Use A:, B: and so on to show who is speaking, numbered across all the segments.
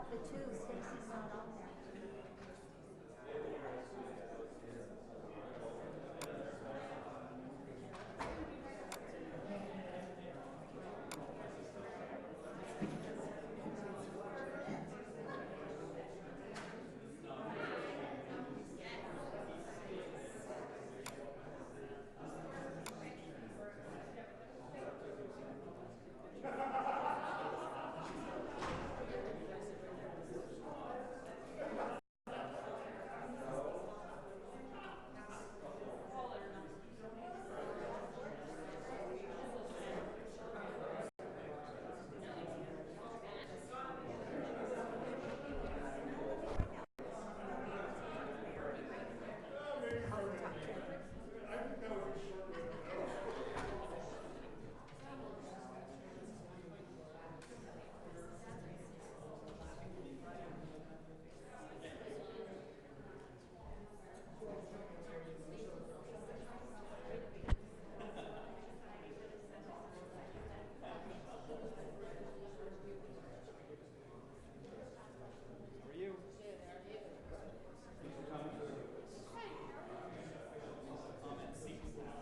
A: The two, Stacy's not on there. Oh, you talked to him?
B: How are you?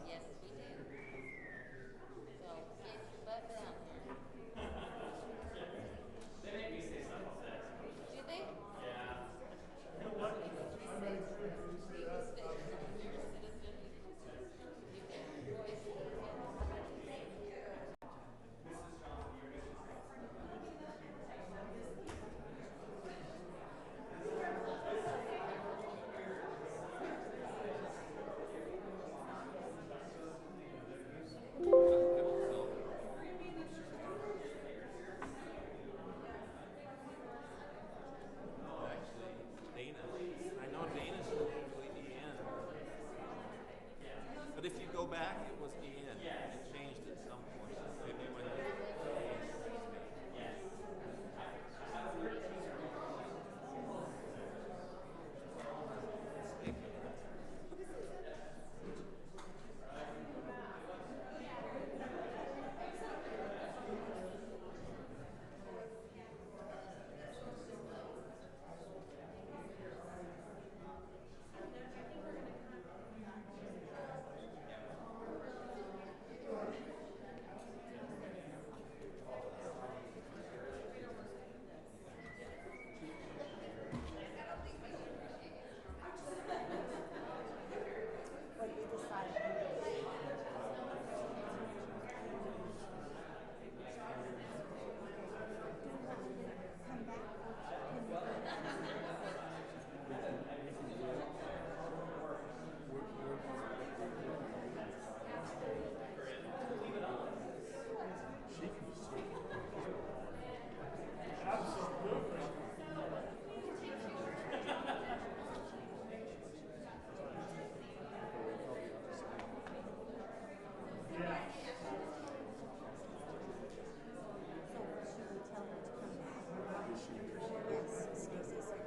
C: Yes, we did. So get your butt down here.
B: They make me say stuff all day.
C: Do they?
B: Yeah.
C: They make you say, you're a citizen. You get your voice.
B: I hope so. Actually, Dana. I know Dana's usually Ian. But if you go back, it was Ian. It changed at some point. Maybe when
A: What you decide? Come back. So should we tell her to come back? Yes, Stacy's here.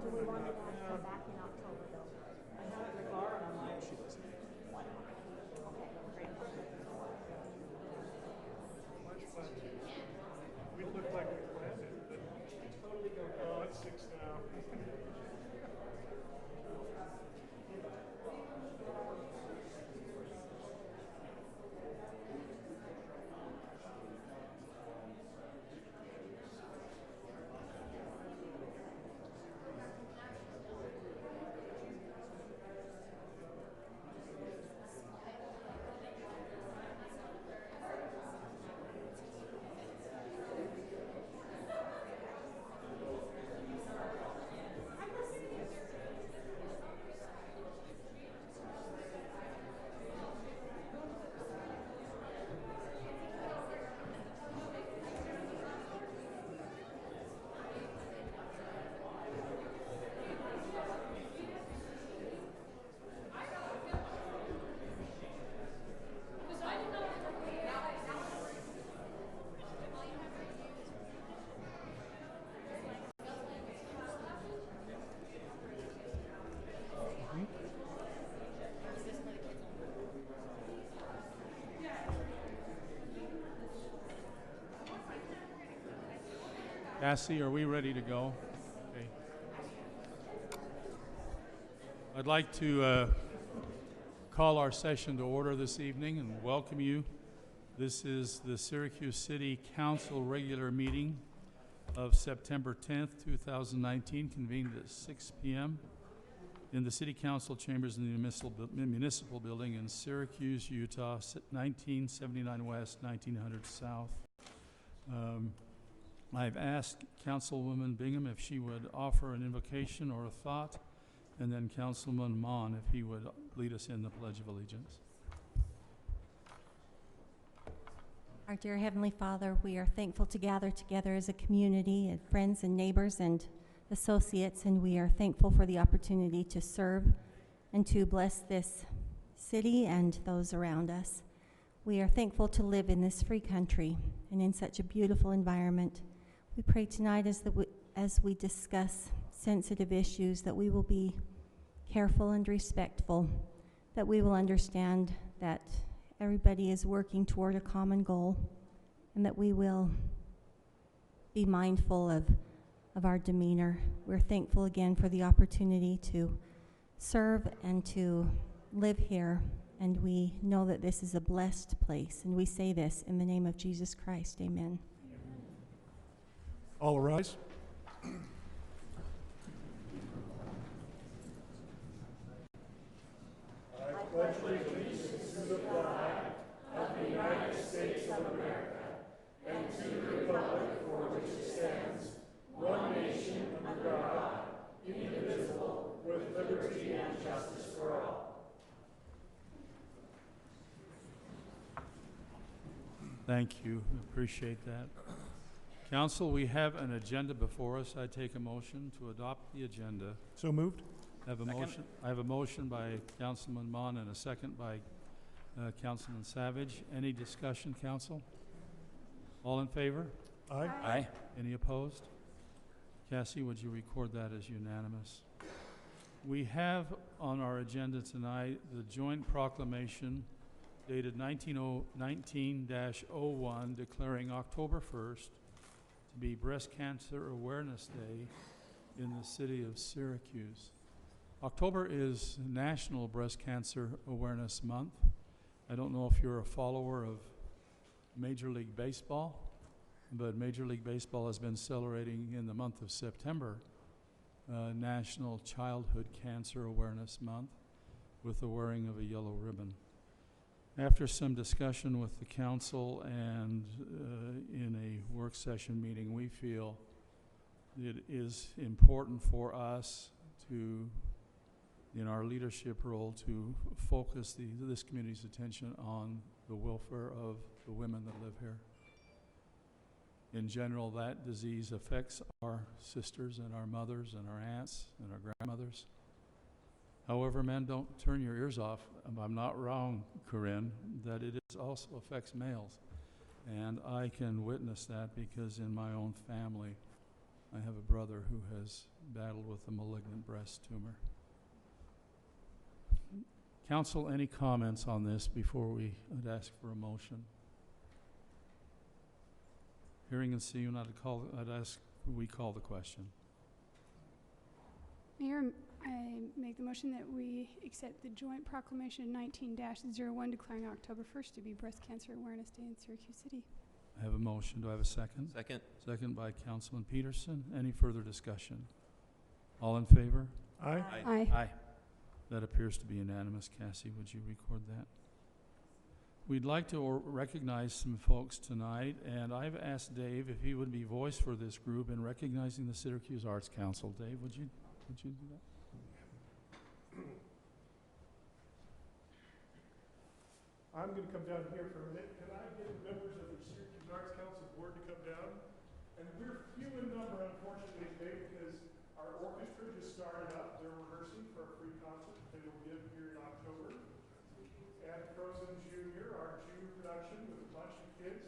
A: Do we want her to come back in October though? Okay, great.
D: We look like we planned it. Oh, it's 6 now.
E: Cassie, are we ready to go? Okay. I'd like to call our session to order this evening and welcome you. This is the Syracuse City Council regular meeting of September 10th, 2019, convened at 6 p.m. in the City Council chambers in the municipal building in Syracuse, Utah, 1979 West, 1900 South. I've asked Councilwoman Bingham if she would offer an invocation or a thought, and then Councilman Mon if he would lead us in the Pledge of Allegiance.
A: Our dear Heavenly Father, we are thankful to gather together as a community of friends and neighbors and associates, and we are thankful for the opportunity to serve and to bless this city and those around us. We are thankful to live in this free country and in such a beautiful environment. We pray tonight as we discuss sensitive issues that we will be careful and respectful, that we will understand that everybody is working toward a common goal, and that we will be mindful of our demeanor. We're thankful again for the opportunity to serve and to live here, and we know that this is a blessed place, and we say this in the name of Jesus Christ. Amen.
D: All rise.
E: Thank you. Appreciate that. Council, we have an agenda before us. I take a motion to adopt the agenda.
D: So moved.
E: I have a motion by Councilman Mon and a second by Councilman Savage. Any discussion, Council? All in favor?
D: Aye.
B: Aye.
E: Any opposed? Cassie, would you record that as unanimous? We have on our agenda tonight the joint proclamation dated 19-01 declaring October 1st to be Breast Cancer Awareness Day in the city of Syracuse. October is National Breast Cancer Awareness Month. I don't know if you're a follower of Major League Baseball, but Major League Baseball has been celebrating in the month of September National Childhood Cancer Awareness Month with the wearing of a yellow ribbon. After some discussion with the council and in a work session meeting, we feel it is important for us to, in our leadership role, to focus this community's attention on the welfare of the women that live here. In general, that disease affects our sisters and our mothers and our aunts and our grandmothers. However, men, don't turn your ears off. I'm not wrong, Corinne, that it also affects males. And I can witness that because in my own family, I have a brother who has battled with a malignant breast tumor. Council, any comments on this before we would ask for a motion? Hearing and seeing, I'd ask we call the question.
C: Mayor, I make the motion that we accept the joint proclamation 19-01 declaring October 1st to be Breast Cancer Awareness Day in Syracuse City.
E: I have a motion. Do I have a second?
B: Second.
E: Second by Councilman Peterson. Any further discussion? All in favor?
D: Aye.
C: Aye.
E: Aye. That appears to be unanimous. Cassie, would you record that? We'd like to recognize some folks tonight, and I've asked Dave if he would be voice for this group in recognizing the Syracuse Arts Council. Dave, would you do that?
D: I'm going to come down here for a minute. Can I get the members of the Syracuse Arts Council board to come down? And we're few in number, unfortunately, today because our orchestra just started up. They're rehearsing for a free concert they will give here in October. And Frozen Junior, our June production with a bunch of kids.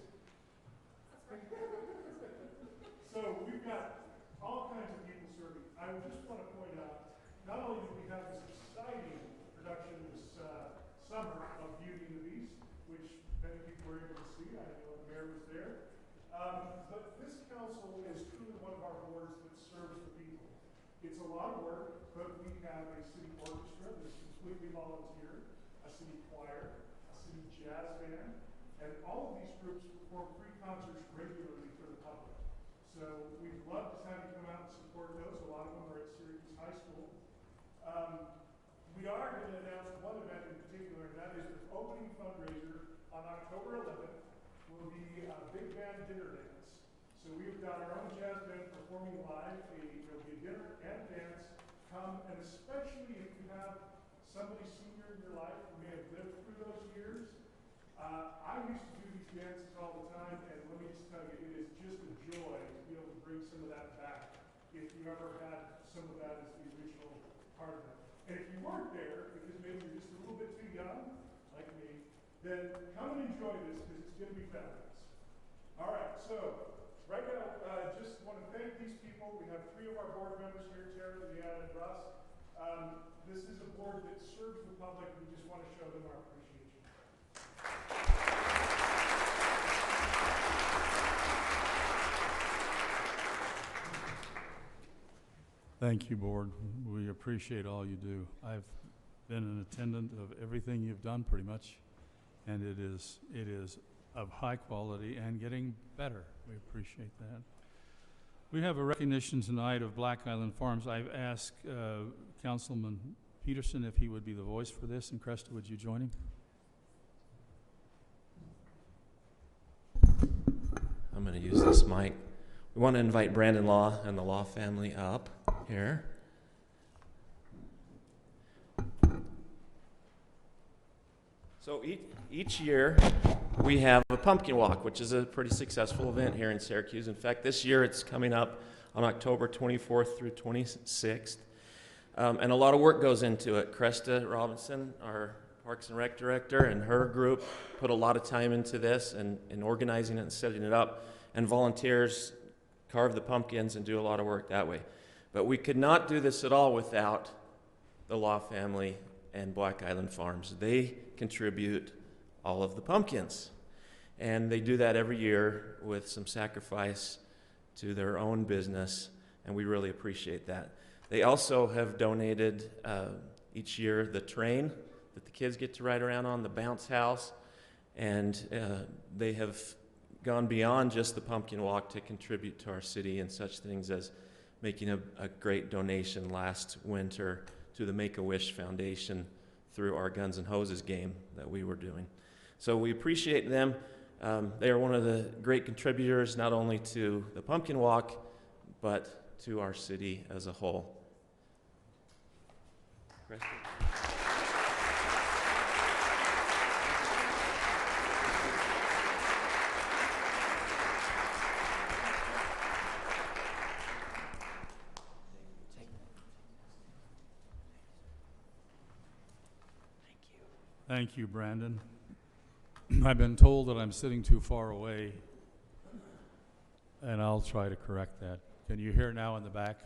D: So we've got all kinds of people serving. I just want to point out, not only do we have this exciting production this summer of Beauty and the Beast, which many people were able to see. I know the mayor was there. But this council is truly one of our boards that serves the people. It's a lot of work, but we have a city orchestra that's completely volunteer, a city choir, a city jazz band, and all of these groups perform free concerts regularly for the public. So we'd love to have you come out and support those. A lot of them are at Syracuse High School. We are going to announce one event in particular, and that is the opening fundraiser on October 11th will be a big band dinner dance. So we've got our own jazz band performing live. There'll be a dinner and dance. Come, and especially if you have somebody senior in your life who may have lived through those years. I used to do these dances all the time, and let me just tell you, it is just a joy to be able to bring some of that back. If you ever had some of that as the original part of it. And if you weren't there, because maybe you're just a little bit too young, like me, then come and enjoy this, because it's going to be fabulous. All right, so right now, just want to thank these people. We have 3 of our board members here, Tara, Leanna, and Russ. This is a board that serves the public. We just want to show them our appreciation.
E: Thank you, Board. We appreciate all you do. I've been an attendant of everything you've done pretty much, and it is of high quality and getting better. We appreciate that. We have a recognition tonight of Black Island Farms. I've asked Councilman Peterson if he would be the voice for this, and Cresta, would you join him?
F: I'm going to use this mic. We want to invite Brandon Law and the Law family up here. So each year we have a pumpkin walk, which is a pretty successful event here in Syracuse. In fact, this year it's coming up on October 24th through 26th. And a lot of work goes into it. Cresta Robinson, our Parks and Rec director, and her group put a lot of time into this and organizing it and setting it up. And volunteers carve the pumpkins and do a lot of work that way. But we could not do this at all without the Law family and Black Island Farms. They contribute all of the pumpkins. And they do that every year with some sacrifice to their own business, and we really appreciate that. They also have donated each year the train that the kids get to ride around on, the bounce house, and they have gone beyond just the pumpkin walk to contribute to our city and such things as making a great donation last winter to the Make-A-Wish Foundation through our Guns and Hoses game that we were doing. So we appreciate them. They are one of the great contributors not only to the pumpkin walk, but to our city as a whole. Cresta?
E: Thank you, Brandon. I've been told that I'm sitting too far away, and I'll try to correct that. Can you hear now in the back?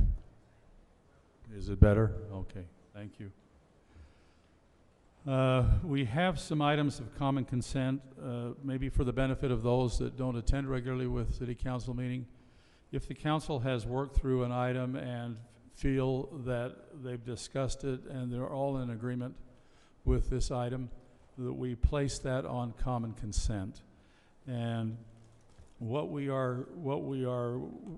E: Is it better? Okay, thank you. We have some items of common consent, maybe for the benefit of those that don't attend regularly with City Council meeting. If the council has worked through an item and feel that they've discussed it and they're all in agreement with this item, that we place that on common consent. And what we are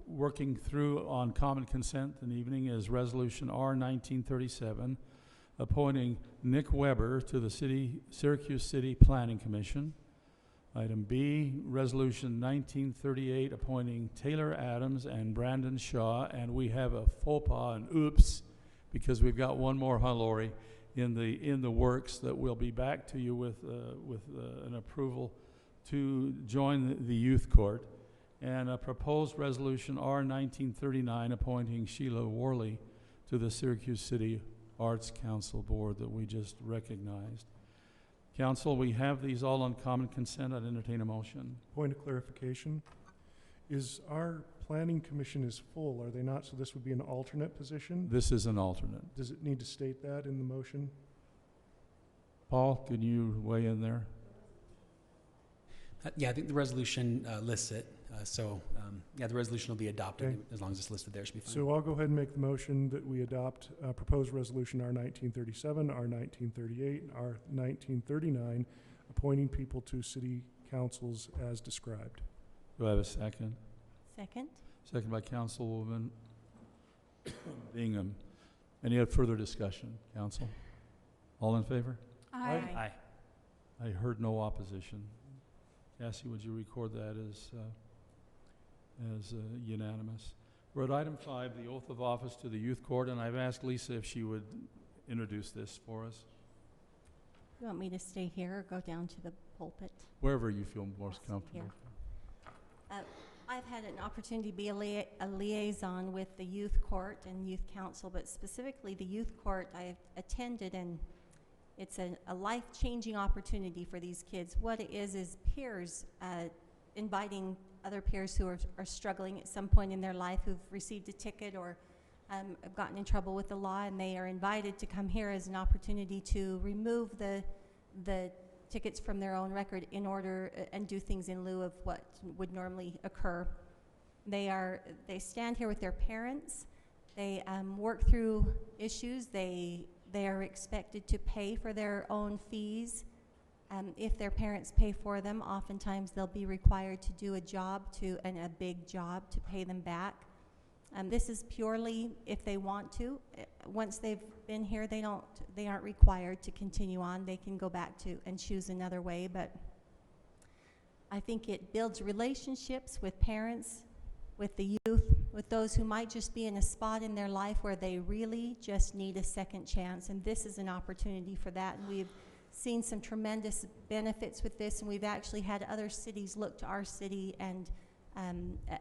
E: working through on common consent in the evening is Resolution R 1937, appointing Nick Weber to the Syracuse City Planning Commission. Item B, Resolution 1938, appointing Taylor Adams and Brandon Shaw, and we have a faux pas, and oops, because we've got one more, huh, Lori, in the works that we'll be back to you with an approval to join the youth court, and a proposed Resolution R 1939, appointing Sheila Worley to the Syracuse City Arts Council Board that we just recognized. Council, we have these all on common consent. I'd entertain a motion.
D: Point of clarification, is our planning commission is full, are they not? So this would be an alternate position?
E: This is an alternate.
D: Does it need to state that in the motion?
E: Paul, can you weigh in there?
G: Yeah, I think the resolution lists it Yeah, the resolution will be adopted
D: Okay.
G: as long as it's listed there. Should be fine.
D: So I'll go ahead and make the motion that we adopt proposed resolution R 1937, R 1938, and R 1939, appointing people to city councils as described.
E: Do I have a second?
A: Second?
E: Second by Councilwoman Bingham. Any further discussion, council? All in favor?
C: Aye.
G: Aye.
E: I heard no opposition. Cassie, would you record that as unanimous? We're at item 5, the oath of office to the youth court, and I've asked Lisa if she would introduce this for us,
A: You want me to stay here or go down to the pulpit?
E: wherever you feel most
A: I'll sit
E: comfortable.
A: I've had an opportunity to be a liaison with the youth court and youth council, but specifically the youth court I attended, and it's a life-changing opportunity for these kids. What it is peers inviting other peers who are struggling at some point in their life, who've received a ticket or have gotten in trouble with the law, and they are invited to come here as an opportunity to remove the tickets from their own record in order and do things in lieu of what would normally occur. They stand here with their parents. They work through issues. They are expected to pay for their own fees. If their parents pay for them, oftentimes they'll be required to do a job and a big job to pay them back. This is purely if they want to. Once they've been here, they aren't required to continue on. They can go back to and choose another way, but I think it builds relationships with parents, with the youth, with those who might just be in a spot in their life where they really just need a second chance, and this is an opportunity for that. And we've seen some tremendous benefits with this, and we've actually had other cities look to our city and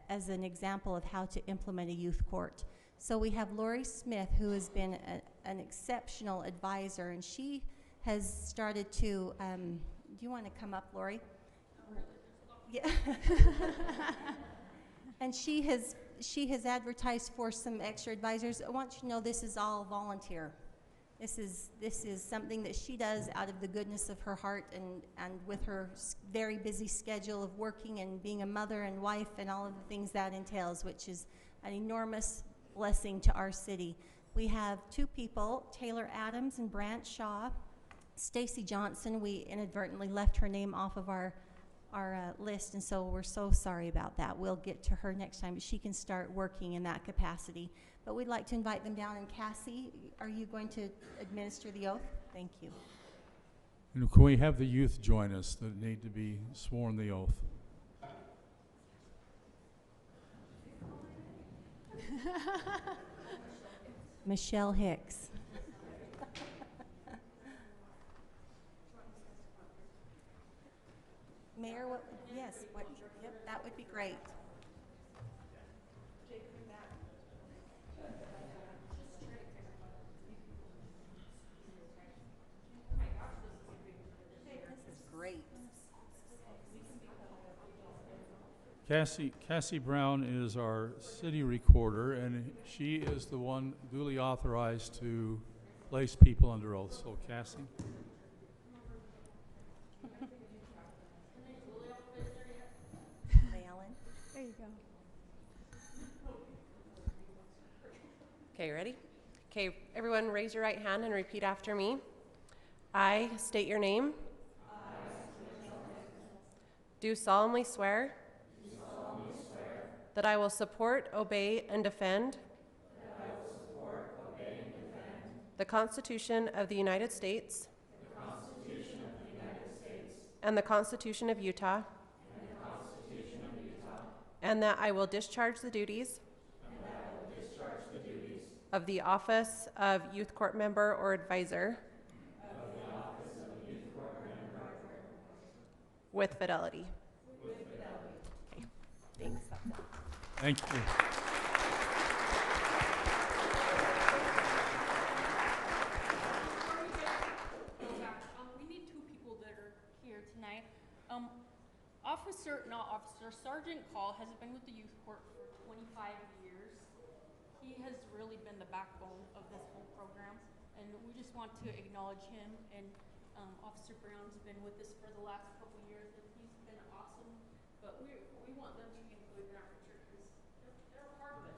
A: as an example of how to implement a youth court. So we have Lori Smith, who has been an exceptional advisor, and she has started to, do you want to come up, Lori? Yeah. And she has advertised for some extra advisors. I want you to know this is all volunteer. This is something that she does out of the goodness of her heart and with her very busy schedule of working and being a mother and wife and all of the things that entails, which is an enormous blessing to our city. We have 2 people, Taylor Adams and Brant Shaw. Stacy Johnson, we inadvertently left her name off of our list, and so we're so sorry about that. We'll get to her next time, but she can start working in that capacity. But we'd like to invite them down. And Cassie, are you going to administer the oath? Thank you.
E: And can we have the youth join us that need to be sworn the oath?
A: Michelle Hicks. Mayor, yes, yep, that would be great. This is great.
E: Cassie Brown is our city recorder, and she is the one duly authorized to place people under oath. So, Cassie.
A: Alan.
C: There you go.
H: Okay, ready? Okay, everyone raise your right hand and repeat after me. I state your name. Do solemnly swear that I will support, obey, and defend the Constitution of the United States and the Constitution of Utah, and that I will discharge the duties of the office of Youth Court Member or Advisor with fidelity. Okay, thanks.
E: Thank you.
I: We need 2 people that are here tonight. Sergeant Call has been with the youth court for 25 years. He has really been the backbone of this whole program, and we just want to acknowledge him. And Officer Brown's been with us for the last couple years, and he's been awesome but we want them to be included in our future because they're a part of us.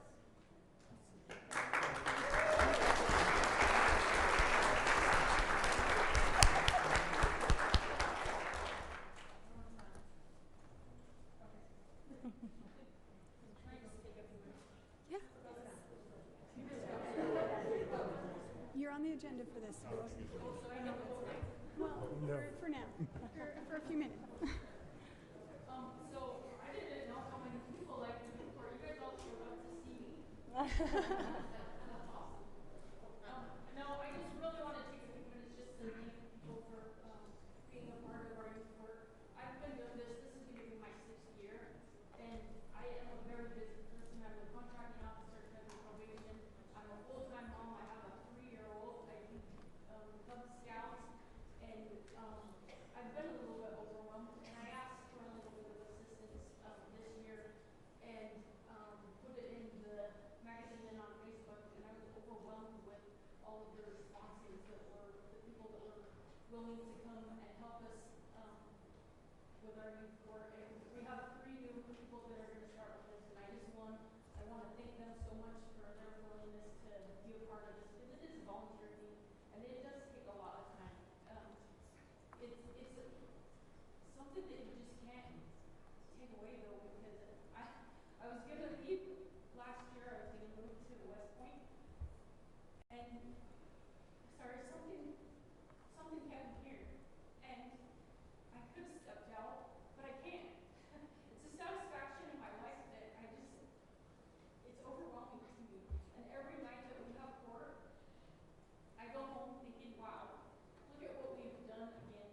C: You're on the agenda for this. Well, for now, for a few minutes.
I: So I didn't know how many people like the youth court. You guys all showed up to see me. No, I just really want to take a few minutes just to thank people for being a part of our youth court. I've been doing this. This is going to be my 6th year, and I am a very busy person. I'm a contracting officer, federal probation. I'm a full-time mom. I have a 3-year-old. I do Cub Scouts, and I've been a little bit overwhelmed. And I asked for a little bit of assistance this year, and put it in the magazine and on Facebook, and I was overwhelmed with all of the responses that were the people that were willing to come and help us with our youth court. And we have 3 new people that are going to start with us, and I want to thank them so much for their willingness to be a part of this because it is volunteering and it does take a lot of time. It's something that you just can't take away though, because I was gonna leave last year. I was gonna move to West Point, and sorry, something kept me here, and I could have stepped out, but I can't. It's a satisfaction in my life that it's overwhelming to me. And every night that we have court, I go home thinking, wow, look at what we've done again.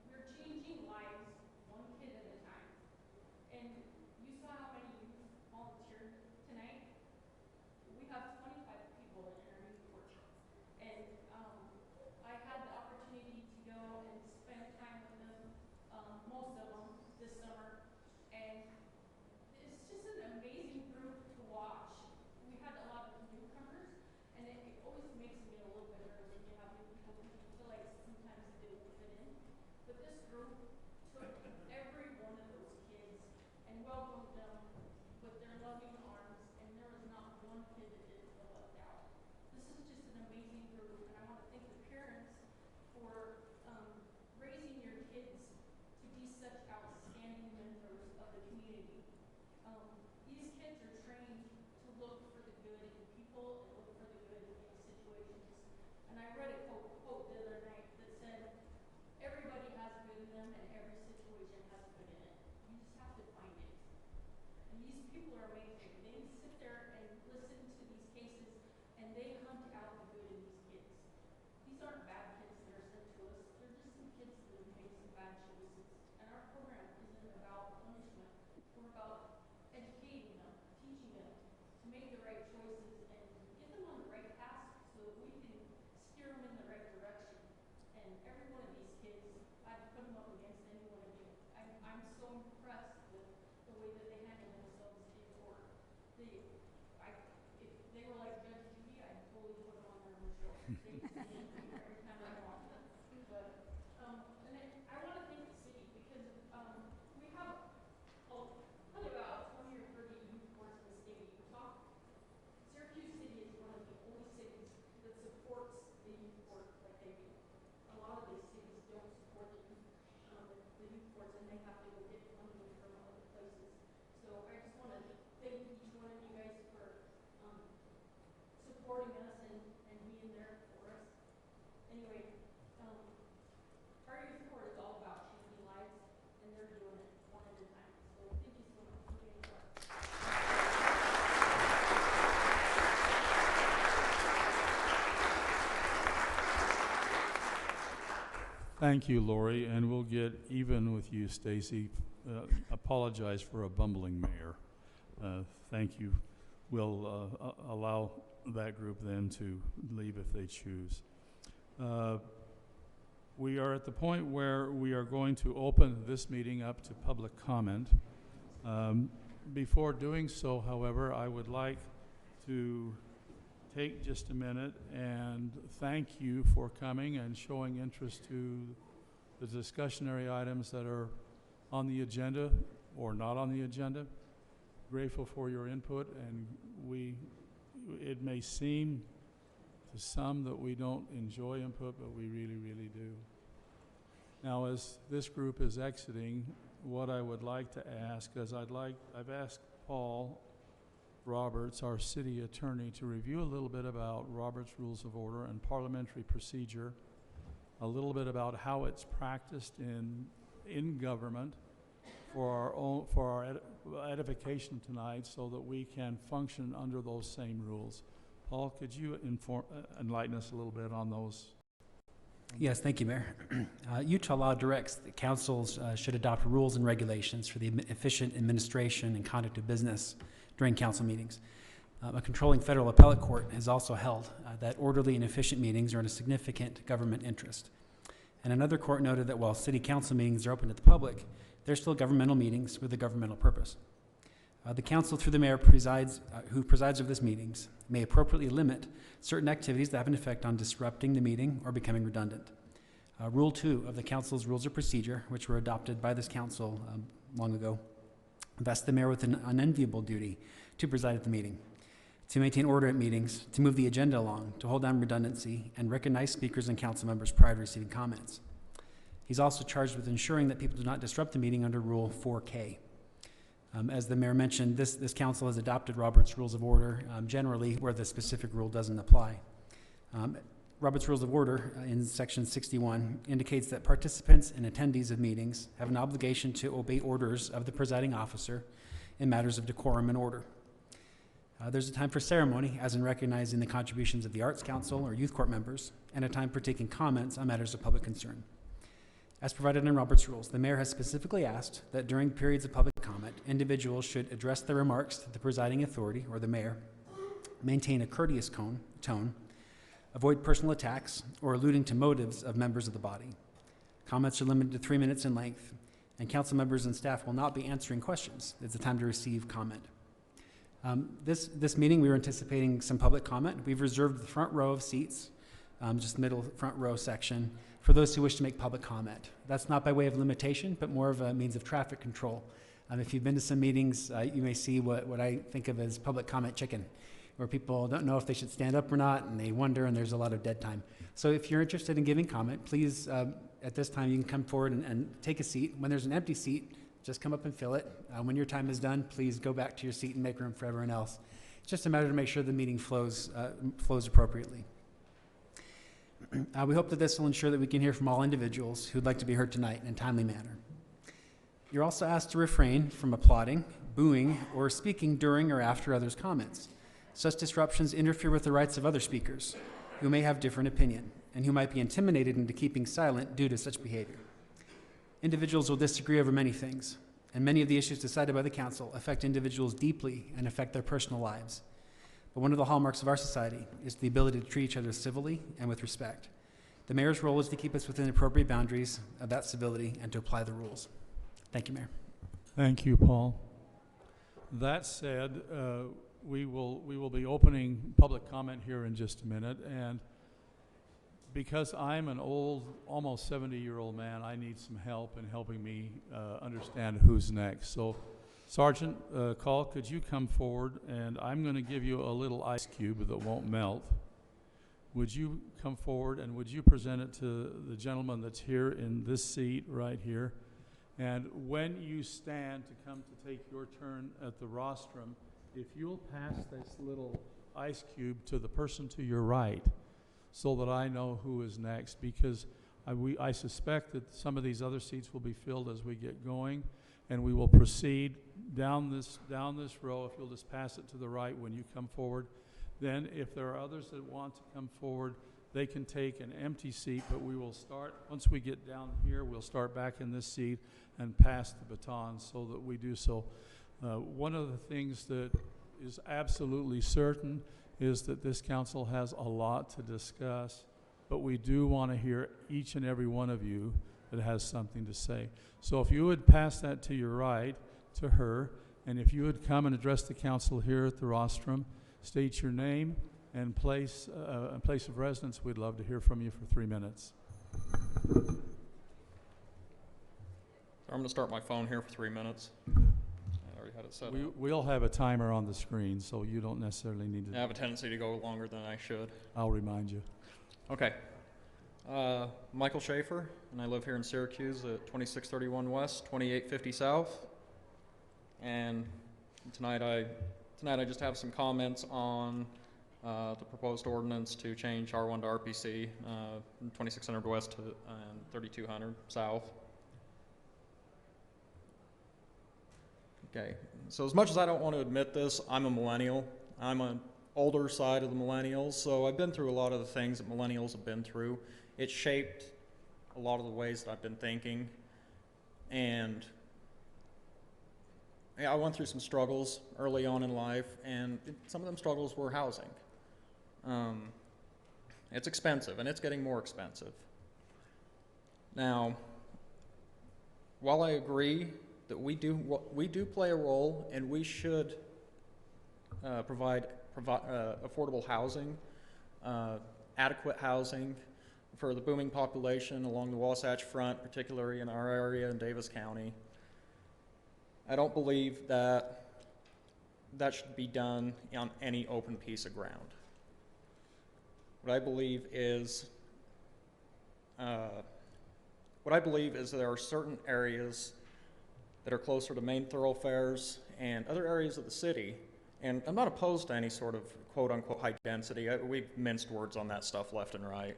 I: We're changing lives one kid at a time. And you saw how many youth volunteered tonight. We have 25 people in our youth court. And I had the opportunity to go and spend time with them, most of them this summer. And it's just an amazing group to watch. We had a lot of newcomers, and it always makes me a little bit nervous when you have new people because you feel like sometimes they won't fit in. But this group took every one of those kids and welcomed them with their loving arms, and there was not one kid that didn't feel left out. This is just an amazing group, and I want to thank the parents for raising your kids to be such outstanding members of the community. These kids are trained to look for the good in people and look for the good in situations. And I read a quote the other night that said, everybody has good in them and every situation has good in it. You just have to find it. And these people are amazing. They sit there and listen to these cases and they hunt out the good in these kids. These aren't bad kids that are sent to us. They're just some kids that have made some bad choices. And our program isn't about punishment. We're about educating them, teaching them to make the right choices and get them on the right path so that we can steer them in the right direction. And every one of these kids, I'd put them up against anyone again. I'm so impressed with the way that they handle themselves in court. If they were like Judge Judy, I'd totally put them on their own show. They every time I watch them. But and I want to thank the city because we have probably about 20 or 30 youth courts in the state of Utah. Syracuse City is one of the only cities that supports the youth court like they do. A lot of these cities don't support the youth courts, and they have to go get funding from other places. So I just want to thank each one of you guys for supporting us and being there for us. Anyway, our youth court is all about changing lives, and they're doing it one at a time. So thank you so much for being part.
E: Thank you, Lori, and we'll get even with you, Stacy. Apologize for a bumbling mayor. Thank you. We'll allow that group then to leave if they choose. We are at the point where we are going to open this meeting up to public comment. Before doing so, however, I would like to take just a minute and thank you for coming and showing interest to the discussionary items that are on the agenda or not on the agenda. Grateful for your input, and it may seem to some that we don't enjoy input, but we really, really do. Now, as this group is exiting, what I would like to ask is I've asked Paul Roberts, our city attorney, to review a little bit about Robert's Rules of Order and parliamentary procedure, a little bit about how it's practiced in government for our edification tonight, so that we can function under those same rules. Paul, could you enlighten us a little bit on those?
G: Yes, thank you, Mayor. Utah law directs that councils should adopt rules and regulations for the efficient administration and conduct of business during council meetings. A controlling federal appellate court has also held that orderly and efficient meetings are in a significant government interest. And another court noted that while city council meetings are open to the public, they're still governmental meetings with a governmental purpose. The council, through the mayor, who presides over these meetings, may appropriately limit certain activities that have an effect on disrupting the meeting or becoming redundant. Rule 2 of the council's rules of procedure, which were adopted by this council long ago, vests the mayor with an unenviable duty to preside at the meeting, to maintain order at meetings, to move the agenda along, to hold down redundancy, and recognize speakers and council members prior to receiving comments. He's also charged with ensuring that people do not disrupt the meeting under Rule 4K. As the mayor mentioned, this council has adopted Robert's Rules of Order, generally where the specific rule doesn't apply. Robert's Rules of Order in section 61 indicates that participants and attendees of meetings have an obligation to obey orders of the presiding officer in matters of decorum and order. There's a time for ceremony, as in recognizing the contributions of the Arts Council or youth court members, and a time for taking comments on matters of public concern. As provided in Robert's Rules, the mayor has specifically asked that during periods of public comment, individuals should address their remarks to the presiding authority or the mayor, maintain a courteous tone, avoid personal attacks or alluding to motives of members of the body. Comments are limited to 3 minutes in length, and council members and staff will not be answering questions. It's a time to receive comment. This meeting, we were anticipating some public comment. We've reserved the front row of seats, just middle front row section, for those who wish to make public comment. That's not by way of limitation, but more of a means of traffic control. If you've been to some meetings, you may see what I think of as public comment chicken, where people don't know if they should stand up or not, and they wonder, and there's a lot of dead time. So if you're interested in giving comment, please, at this time, you can come forward and take a seat. When there's an empty seat, just come up and fill it. When your time is done, please go back to your seat and make room for everyone else. It's just a matter to make sure the meeting flows appropriately. We hope that this will ensure that we can hear from all individuals who'd like to be heard tonight in a timely manner. You're also asked to refrain from applauding, booing, or speaking during or after others' comments. Such disruptions interfere with the rights of other speakers who may have different opinion and who might be intimidated into keeping silent due to such behavior. Individuals will disagree over many things, and many of the issues decided by the council affect individuals deeply and affect their personal lives. But one of the hallmarks of our society is the ability to treat each other civilly and with respect. The mayor's role is to keep us within appropriate boundaries of that civility and to apply the rules. Thank you, Mayor.
E: Thank you, Paul. That said, we will be opening public comment here in just a minute, and because I'm an old, almost 70-year-old man, I need some help in helping me understand who's next. So, Sergeant Call, could you come forward, and I'm going to give you a little ice cube that won't melt. Would you come forward, and would you present it to the gentleman that's here in this seat right here? And when you stand to come to take your turn at the rostrum, if you'll pass this little ice cube to the person to your right, so that I know who is next, because I suspect that some of these other seats will be filled as we get going, and we will proceed down this row. If you'll just pass it to the right when you come forward. Then if there are others that want to come forward, they can take an empty seat, but we will start, once we get down here, we'll start back in this seat and pass the baton so that we do so. One of the things that is absolutely certain is that this council has a lot to discuss, but we do want to hear each and every one of you that has something to say. So if you would pass that to your right, to her, and if you would come and address the council here at the rostrum, state your name and place of residence, we'd love to hear from you for 3 minutes.
J: I'm going to start my phone here for 3 minutes. had it set up.
E: We'll have a timer on the screen, so you don't necessarily need
J: I
E: to.
J: have a tendency to go longer than I should.
E: I'll remind you.
J: Okay. Michael Schaefer, and I live here in Syracuse at 2631 West, 2850 South. And tonight I just have some comments on the proposed ordinance to change R1 to RPC, 2600 West to, and 3200 South. Okay, so as much as I don't want to admit this, I'm a millennial. I'm an older side of the millennials, so I've been through a lot of the things that millennials have been through. It shaped a lot of the ways that I've been thinking, and yeah, I went through some struggles early on in life, and some of them struggles were housing. It's expensive, and it's getting more expensive. Now, while I agree that we do play a role, and we should provide affordable housing, adequate housing for the booming population along the Wasatch Front, particularly in our area in Davis County, I don't believe that that should be done on any open piece of ground. What I believe is there are certain areas that are closer to main thoroughfares and other areas of the city, and I'm not opposed to any sort of quote-unquote high density. We've minced words on that stuff left and right.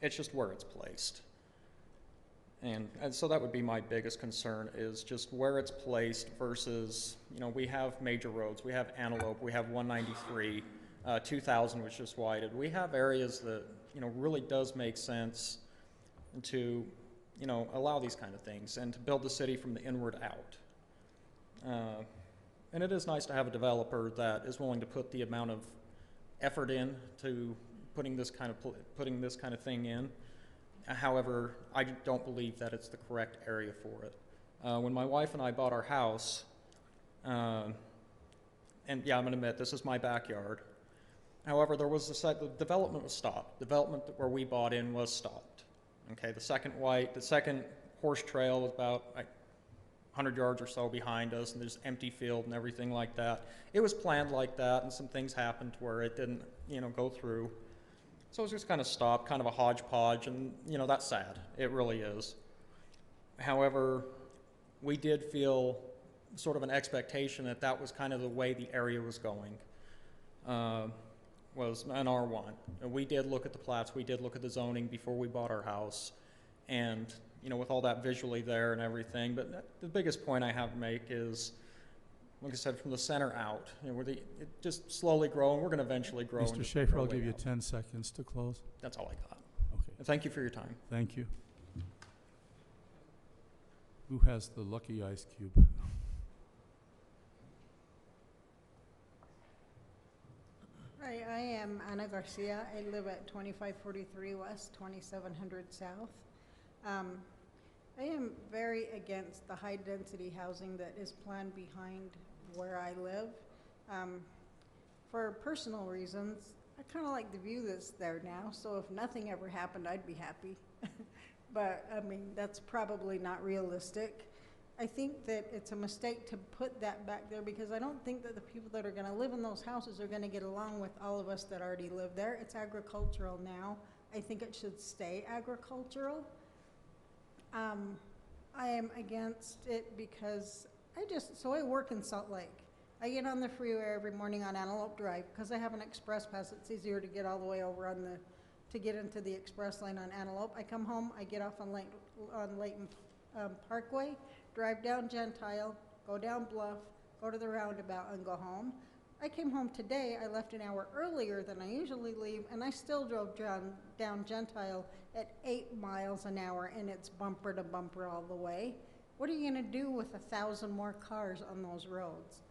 J: It's just where it's placed. And so that would be my biggest concern, is just where it's placed versus, we have major roads. We have Antelope, we have 193, 2000 was just widened. We have areas that, really does make sense to, allow these kind of things and to build the city from the inward out. And it is nice to have a developer that is willing to put the amount of effort in to putting this kind of thing in. However, I don't believe that it's the correct area for it. When my wife and I bought our house, and yeah, I'm going to admit, this is my backyard. However, the development was stopped. Development where we bought in was stopped. Okay, the second horse trail was about 100 yards or so behind us, and there's empty field and everything like that. It was planned like that, and some things happened where it didn't, go through. So it was just kind of stopped, kind of a hodgepodge, and, that's sad. It really is. However, we did feel sort of an expectation that that was kind of the way the area was going, was an R1. And we did look at the plats, we did look at the zoning before we bought our house, and, with all that visually there and everything. But the biggest point I have to make is, like I said, from the center out, it just slowly growing. We're going to eventually grow.
E: Mr. Schaefer, I'll give you 10 seconds to close.
J: That's all I got.
E: Okay.
J: And thank you for your time.
E: Thank you. Who has the lucky ice cube?
K: Hi, I am Ana Garcia. I live at 2543 West, 2700 South. I am very against the high-density housing that is planned behind where I live. For personal reasons, I kind of like the view that's there now, so if nothing ever happened, I'd be happy. But, that's probably not realistic. I think that it's a mistake to put that back there, because I don't think that the people that are going to live in those houses are going to get along with all of us that already live there. It's agricultural now. I think it should stay agricultural. I am against it because I work in Salt Lake. I get on the freeway every morning on Antelope Drive because I have an express pass. It's easier to get all the way over to get into the express lane on Antelope. I come home, I get off on Layton Parkway, drive down Gentile, go down Bluff, go to the roundabout and go home. I came home today, I left an hour earlier than I usually leave, and I still drove down Gentile at 8 miles an hour, and it's bumper to bumper all the way. What are you gonna do with 1,000 more cars on those roads?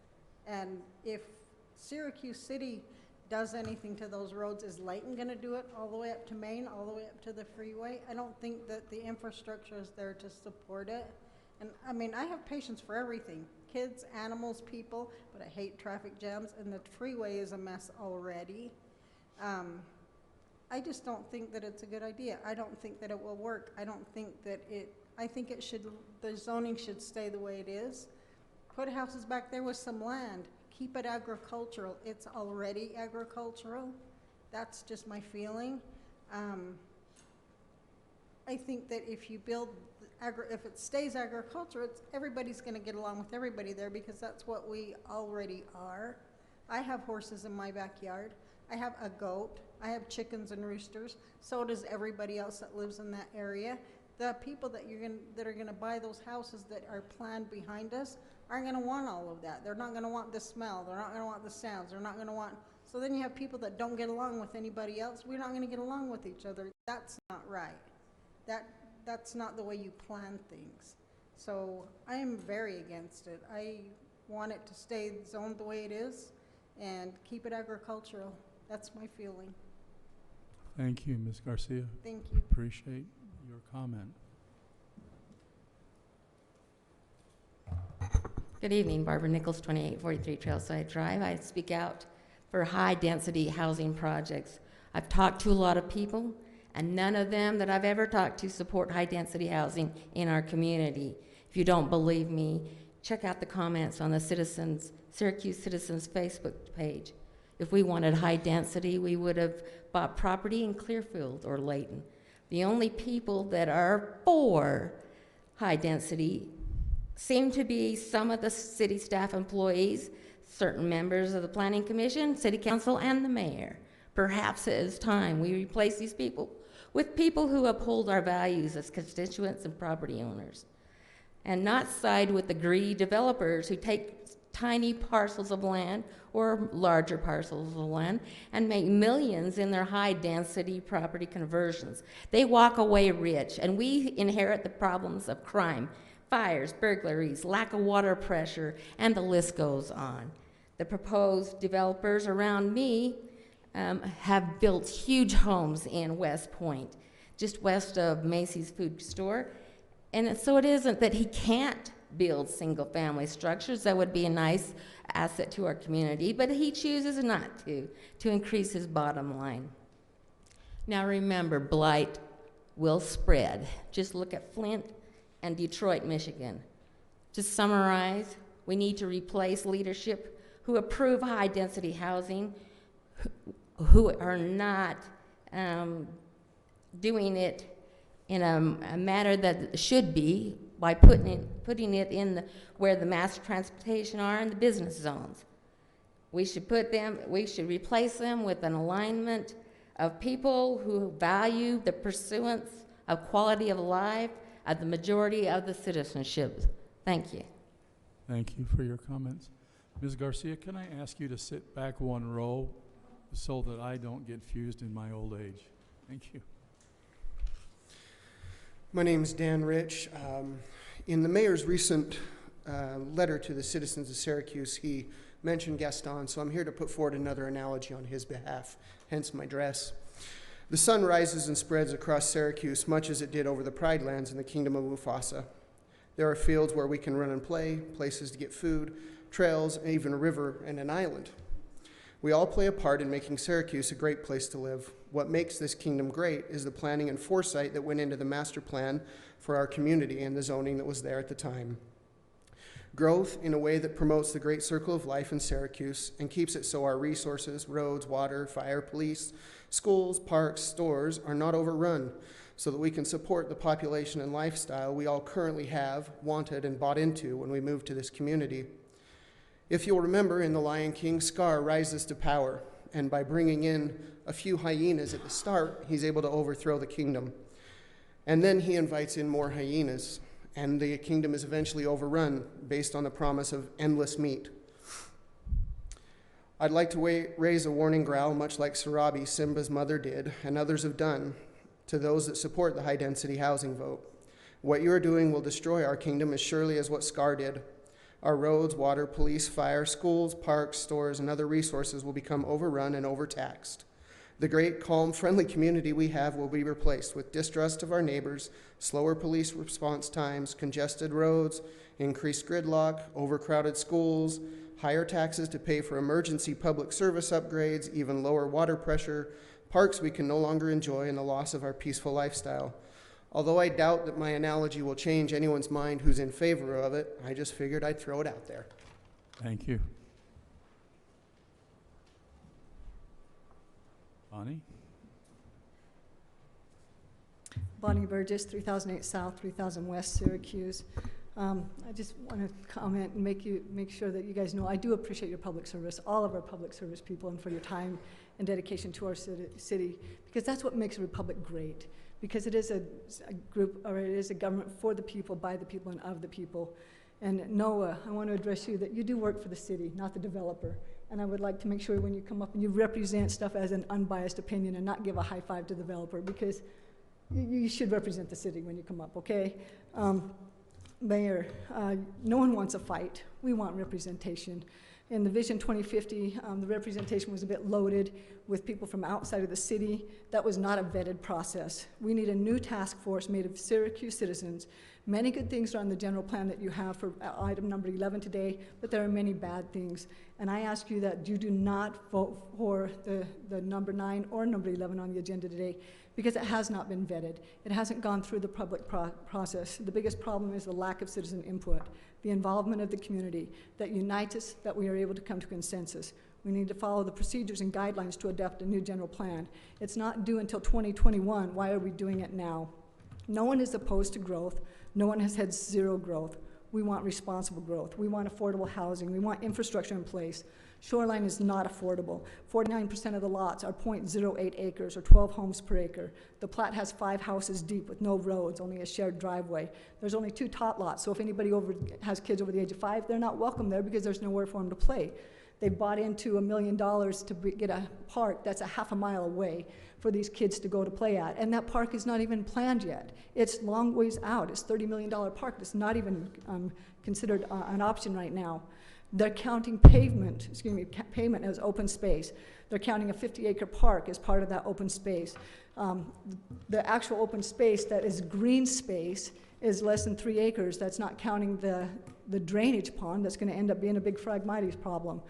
K: And if Syracuse City does anything to those roads, is Layton gonna do it all the way up to Maine, all the way up to the freeway? I don't think that the infrastructure is there to support it. And I have patience for everything, kids, animals, people, but I hate traffic jams, and the freeway is a mess already. I just don't think that it's a good idea. I don't think that it will work. I think the zoning should stay the way it is. Put houses back there with some land. Keep it agricultural. It's already agricultural. That's just my feeling. I think that if you build, if it stays agriculture, everybody's gonna get along with everybody there because that's what we already are. I have horses in my backyard. I have a goat. I have chickens and roosters. So does everybody else that lives in that area. The people that are gonna buy those houses that are planned behind us aren't gonna want all of that. They're not gonna want the smell. They're not gonna want the sounds. They're not gonna want. So then you have people that don't get along with anybody else. We're not gonna get along with each other. That's not right. That's not the way you plan things. So I am very against it. I want it to stay zoned the way it is and keep it agricultural. That's my feeling.
E: Thank you, Ms. Garcia.
K: Thank you.
E: Appreciate your comment.
L: Good evening, Barbara Nichols, 2843 Trailside Drive. I speak out for high-density housing projects. I've talked to a lot of people, and none of them that I've ever talked to support high-density housing in our community. If you don't believe me, check out the comments on the Syracuse Citizens Facebook page. If we wanted high density, we would have bought property in Clearfield or Layton. The only people that are for high density seem to be some of the city staff employees, certain members of the Planning Commission, City Council, and the mayor. Perhaps it is time we replace these people with people who uphold our values as constituents and property owners, and not side with the greedy developers who take tiny parcels of land or larger parcels of land and make millions in their high-density property conversions. They walk away rich, and we inherit the problems of crime, fires, burglaries, lack of water pressure, and the list goes on. The proposed developers around me have built huge homes in West Point, just west of Macy's food store. And so it isn't that he can't build single-family structures. That would be a nice asset to our community, but he chooses not to increase his bottom line. Now remember, blight will spread. Just look at Flint and Detroit, Michigan. To summarize, we need to replace leadership who approve high-density housing, who are not doing it in a manner that should be by putting it in where the mass transportation are in the business zones. We should replace them with an alignment of people who value the pursuance of quality of life of the majority of the citizenship. Thank you.
E: Thank you for your comments. Ms. Garcia, can I ask you to sit back one row so that I don't get fused in my old age? Thank you.
M: My name is Dan Rich. In the mayor's recent letter to the citizens of Syracuse, he mentioned Gaston, so I'm here to put forward another analogy on his behalf, hence my dress. The sun rises and spreads across Syracuse much as it did over the Pride Lands in the Kingdom of Mufasa. There are fields where we can run and play, places to get food, trails, and even a river and an island. We all play a part in making Syracuse a great place to live. What makes this kingdom great is the planning and foresight that went into the master plan for our community and the zoning that was there at the time. Growth in a way that promotes the great circle of life in Syracuse and keeps it so our resources, roads, water, fire, police, schools, parks, stores are not overrun, so that we can support the population and lifestyle we all currently have, wanted, and bought into when we moved to this community. If you'll remember, in The Lion King, Scar rises to power, and by bringing in a few hyenas at the start, he's able to overthrow the kingdom. And then he invites in more hyenas, and the kingdom is eventually overrun based on the promise of endless meat. I'd like to raise a warning growl, much like Sarabi, Simba's mother, did, and others have done, to those that support the high-density housing vote. What you are doing will destroy our kingdom as surely as what Scar did. Our roads, water, police, fire, schools, parks, stores, and other resources will become overrun and overtaxed. The great, calm, friendly community we have will be replaced with distrust of our neighbors, slower police response times, congested roads, increased gridlock, overcrowded schools, higher taxes to pay for emergency public service upgrades, even lower water pressure, parks we can no longer enjoy, and the loss of our peaceful lifestyle. Although I doubt that my analogy will change anyone's mind who's in favor of it, I just figured I'd throw it out there.
E: Thank you. Bonnie?
N: Bonnie Burgess, 3008 South, 3000 West, Syracuse. I just want to comment and make sure that you guys know I do appreciate your public service, all of our public service people, and for your time and dedication to our city, because that's what makes a republic great. Because it is a group, or it is a government for the people, by the people, and of the people. And Noah, I want to address you that you do work for the city, not the developer. And I would like to make sure when you come up and you represent stuff as an unbiased opinion and not give a high five to the developer, because you should represent the city when you come up, okay? Mayor, no one wants a fight. We want representation. In the Vision 2050, the representation was a bit loaded with people from outside of the city. That was not a vetted process. We need a new task force made of Syracuse citizens. Many good things are on the general plan that you have for item number 11 today, but there are many bad things. And I ask you that you do not vote for the number 9 or number 11 on the agenda today, because it has not been vetted. It hasn't gone through the public process. The biggest problem is the lack of citizen input, the involvement of the community that unites us, that we are able to come to consensus. We need to follow the procedures and guidelines to adopt a new general plan. It's not due until 2021. Why are we doing it now? No one is opposed to growth. No one has had zero growth. We want responsible growth. We want affordable housing. We want infrastructure in place. Shoreline is not affordable. 49% of the lots are 0.08 acres or 12 homes per acre. The plat has 5 houses deep with no roads, only a shared driveway. There's only 2 tot lots, so if anybody has kids over the age of 5, they're not welcome there because there's nowhere for them to play. They bought into $1 million to get a park that's a half a mile away for these kids to go to play at. And that park is not even planned yet. It's long ways out. It's a $30 million park that's not even considered an option right now. They're counting payment as open space. They're counting a 50-acre park as part of that open space. The actual open space that is green space is less than 3 acres. That's not counting the drainage pond that's going to end up being a big Phragmites problem.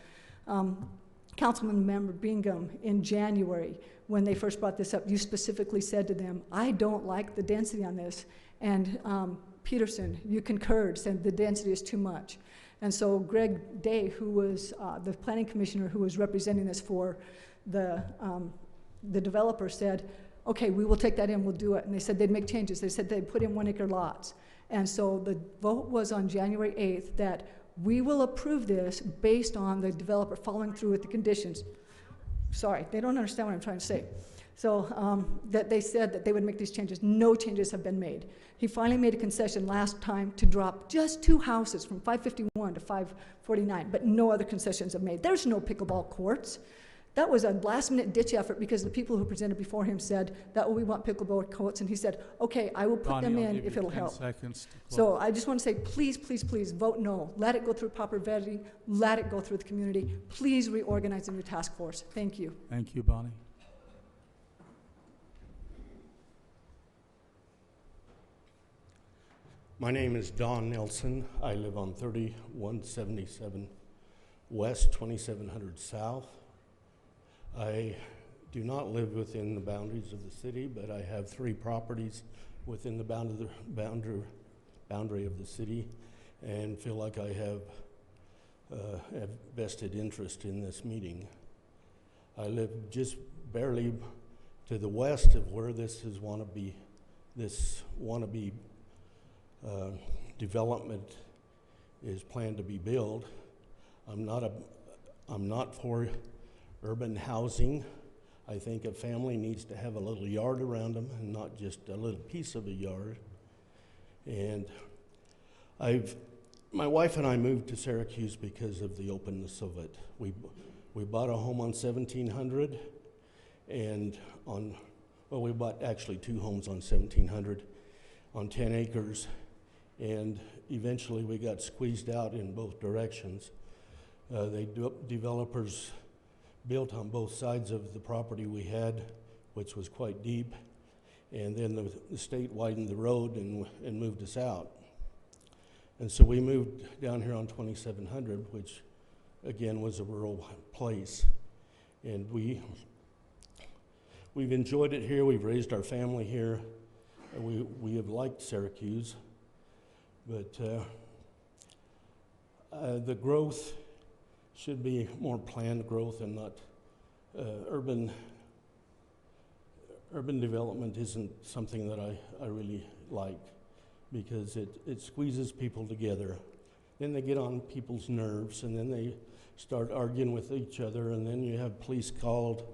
N: Councilman Member Bingham, in January, when they first brought this up, you specifically said to them, I don't like the density on this. And Peterson, you concurred, said the density is too much. And so Greg Day, who was the planning commissioner who was representing this for the developer, said, okay, we will take that in, we'll do it. And they said they'd make changes. They said they'd put in 1-acre lots. And so the vote was on January 8th that we will approve this based on the developer following through with the conditions. Sorry, they don't understand what I'm trying to say. So that they said that they would make these changes. No changes have been made. He finally made a concession last time to drop just 2 houses from 551 to 549, but no other concessions have made. There's no pickleball courts. That was a last-minute ditch effort because the people who presented before him said that we want pickleball courts, and he said, okay, I will put
E: Bonnie,
N: them
E: I'll
N: in
E: give
N: if
E: you
N: it'll
E: 10
N: help.
E: seconds to close.
N: So I just want to say, please, please, please vote no. Let it go through proper vetting. Let it go through the community. Please reorganize a new task force. Thank you.
E: Thank you, Bonnie.
O: My name is Don Nelson. I live on 3177 West, 2700 South. I do not live within the boundaries of the city, but I have 3 properties within the boundary of the city, and feel like I have vested interest in this meeting. I live just barely to the west of where this wannabe development is planned to be built. I'm not for urban housing. I think a family needs to have a little yard around them and not just a little piece of a yard. And my wife and I moved to Syracuse because of the openness of it. We bought a home on 1700 and we bought actually 2 homes on 1700 on 10 acres. And eventually we got squeezed out in both directions. Developers built on both sides of the property we had, which was quite deep, and then the state widened the road and moved us out. And so we moved down here on 2700, which again was a rural place. And we've enjoyed it here, we've raised our family here, We have liked Syracuse, but the growth should be more planned growth and not urban development isn't something that I really like, because it squeezes people together. Then they get on people's nerves, and then they start arguing with each other, and then you have police called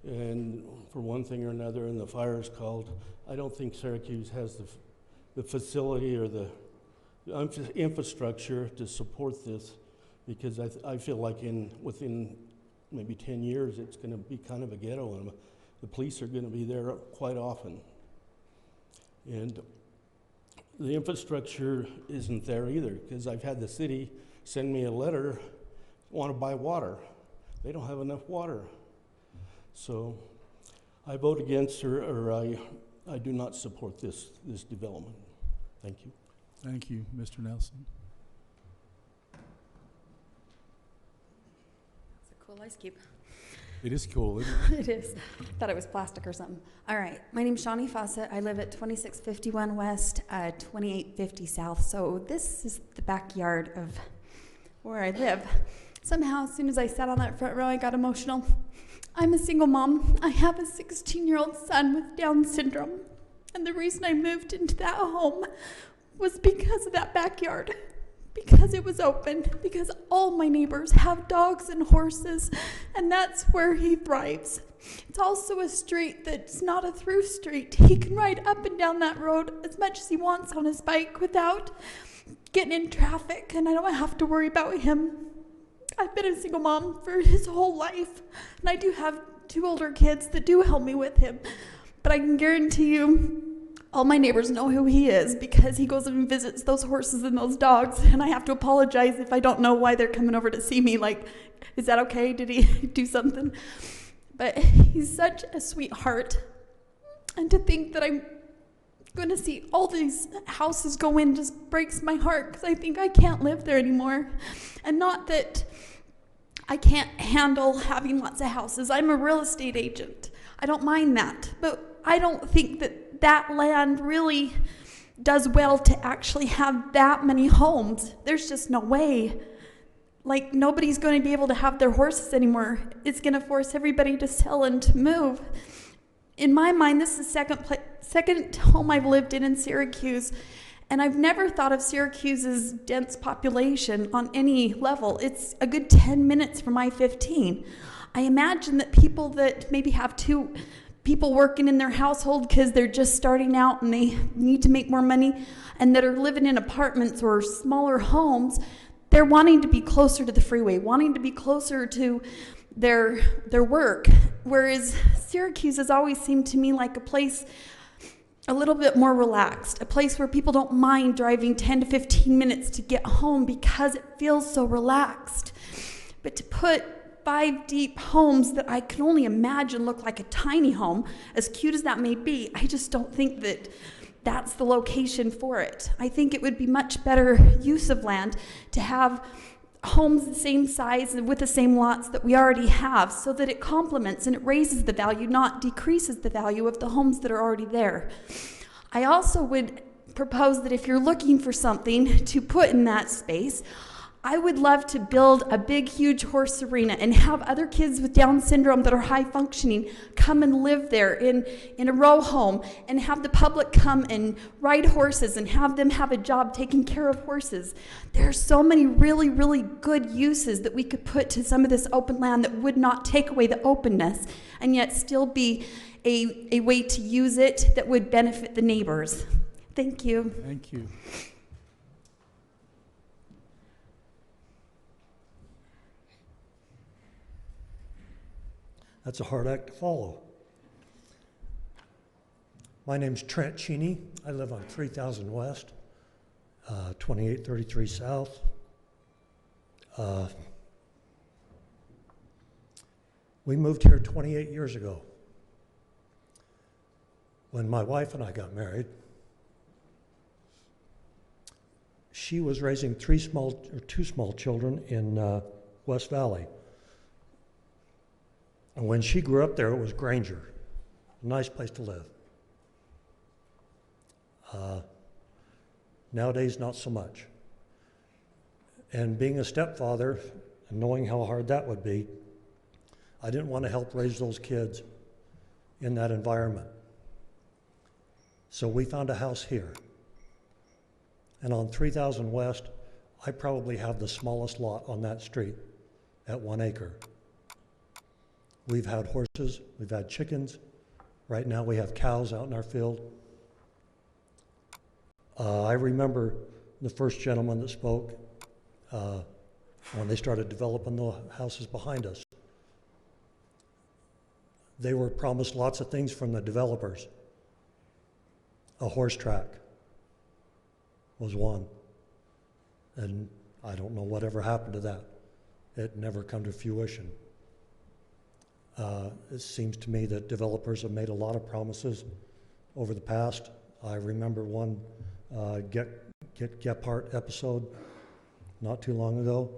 O: and for one thing or another, and the fire's called. I don't think Syracuse has the facility or the infrastructure to support this, because I feel like within maybe 10 years it's going to be kind of a ghetto, and the police are going to be there quite often. And the infrastructure isn't there either, because I've had the city send me a letter, want to buy water. They don't have enough water. So I vote against, or I do not support this development. Thank you.
E: Thank you, Mr. Nelson.
P: It's a cool ice cube.
E: It is cool, isn't it?
P: It is. Thought it was plastic or something. All right. My name's Shawnee Fawcett. I live at 2651 West, 2850 South. So this is the backyard of where I live. Somehow, as soon as I sat on that front row, I got emotional. I'm a single mom. I have a 16-year-old son with Down syndrome. And the reason I moved into that home was because of that backyard. Because it was open, because all my neighbors have dogs and horses, and that's where he thrives. It's also a street that's not a through street. He can ride up and down that road as much as he wants on his bike without getting in traffic, and I don't have to worry about him. I've been a single mom for his whole life, and I do have 2 older kids that do help me with him, but I can guarantee you all my neighbors know who he is because he goes and visits those horses and those dogs, and I have to apologize if I don't know why they're coming over to see me. Like, is that okay? Did he do something? But he's such a sweetheart. And to think that I'm going to see all these houses go in just breaks my heart, because I think I can't live there anymore. And not that I can't handle having lots of houses. I'm a real estate agent. I don't mind that. But I don't think that land really does well to actually have that many homes. There's just no way. Like, nobody's going to be able to have their horses anymore. It's going to force everybody to sell and to move. In my mind, this is the second home I've lived in Syracuse, and I've never thought of Syracuse's dense population on any level. It's a good 10 minutes from I-15. I imagine that people that maybe have 2 people working in their household because they're just starting out and they need to make more money, and that are living in apartments or smaller homes, they're wanting to be closer to the freeway, wanting to be closer to their work. Whereas Syracuse has always seemed to me like a place a little bit more relaxed, a place where people don't mind driving 10 to 15 minutes to get home because it feels so relaxed. But to put 5 deep homes that I can only imagine look like a tiny home, as cute as that may be, I just don't think that that's the location for it. I think it would be much better use of land to have homes the same size and with the same lots that we already have, so that it complements and it raises the value, not decreases the value of the homes that are already there. I also would propose that if you're looking for something to put in that space, I would love to build a big, huge horse arena and have other kids with Down syndrome that are high functioning come and live there in a row home, and have the public come and ride horses and have them have a job taking care of horses. There are so many really, really good uses that we could put to some of this open land that would not take away the openness and yet still be a way to use it that would benefit the neighbors. Thank you.
E: Thank you.
Q: That's a hard act to follow. My name's Trent Cheney. I live on 3000 West, 2833 South. We moved here 28 years ago. When my wife and I got married, she was raising 2 small children in West Valley. And when she grew up there, it was Granger, a nice place to live. Nowadays, not so much. And being a stepfather and knowing how hard that would be, I didn't want to help raise those kids in that environment. So we found a house here. And on 3000 West, I probably have the smallest lot on that street at 1 acre. We've had horses, we've had chickens. Right now we have cows out in our field. I remember the first gentleman that spoke when they started developing the houses behind us. They were promised lots of things from the developers. A horse track was one. And I don't know whatever happened to that. It never come to fruition. It seems to me that developers have made a lot of promises over the past. I remember one Gephardt episode not too long ago.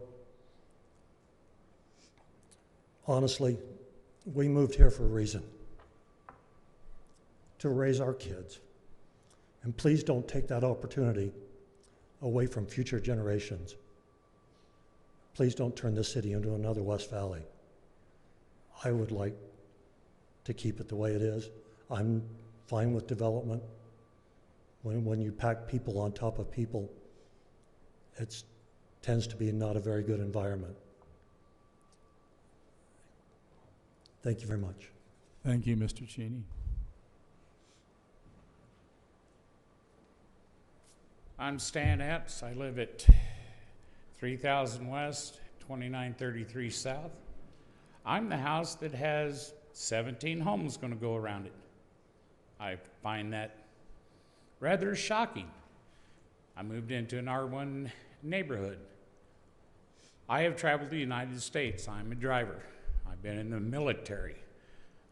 Q: Honestly, we moved here for a reason, to raise our kids. And please don't take that opportunity away from future generations. Please don't turn this city into another West Valley. I would like to keep it the way it is. I'm fine with development. When you pack people on top of people, it tends to be not a very good environment. Thank you very much.
E: Thank you, Mr. Cheney.
R: I'm Stan Epps. I live at 3000 West, 2933 South. I'm the house that has 17 homes going to go around it. I find that rather shocking. I moved into an R1 neighborhood. I have traveled the United States. I'm a driver. I've been in the military.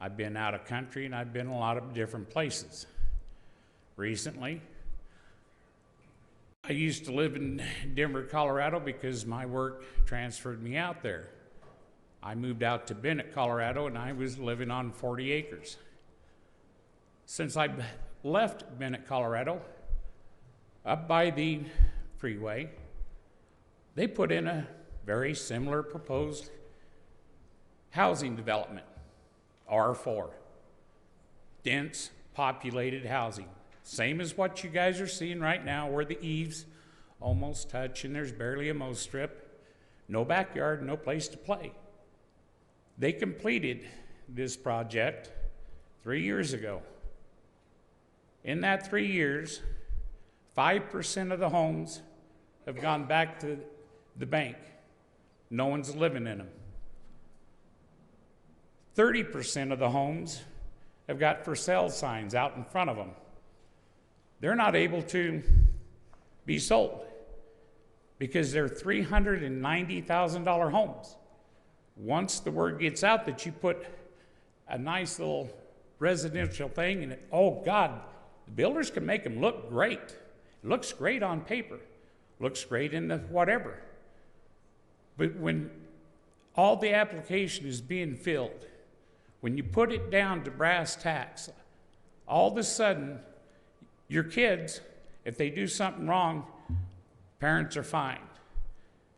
R: I've been out of country, and I've been a lot of different places. Recently, I used to live in Denver, Colorado because my work transferred me out there. I moved out to Bennett, Colorado, and I was living on 40 acres. Since I left Bennett, Colorado, up by the freeway, they put in a very similar proposed housing development, R4, dense populated housing. Same as what you guys are seeing right now, where the eaves almost touch and there's barely a mow strip, no backyard, no place to play. They completed this project 3 years ago. In that 3 years, 5% of the homes have gone back to the bank. No one's living in them. 30% of the homes have got for sale signs out in front of them. They're not able to be sold because they're $390,000 homes. Once the word gets out that you put a nice little residential thing in it, oh God, the builders can make them look great. It looks great on paper, looks great in the whatever. But when all the application is being filled, when you put it down to brass tacks, all of a sudden, your kids, if they do something wrong, parents are fined.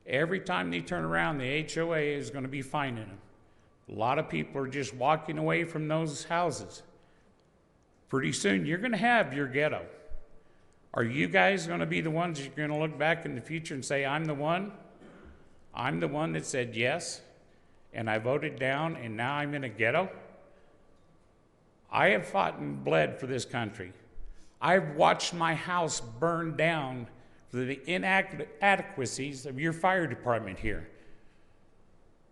R: Every time they turn around, the HOA is going to be fining them. A lot of people are just walking away from those houses. Pretty soon, you're going to have your ghetto. Are you guys going to be the ones that are going to look back in the future and say, I'm the one? I'm the one that said yes, and I voted down, and now I'm in a ghetto? I have fought and bled for this country. I've watched my house burn down for the inadequacies of your fire department here.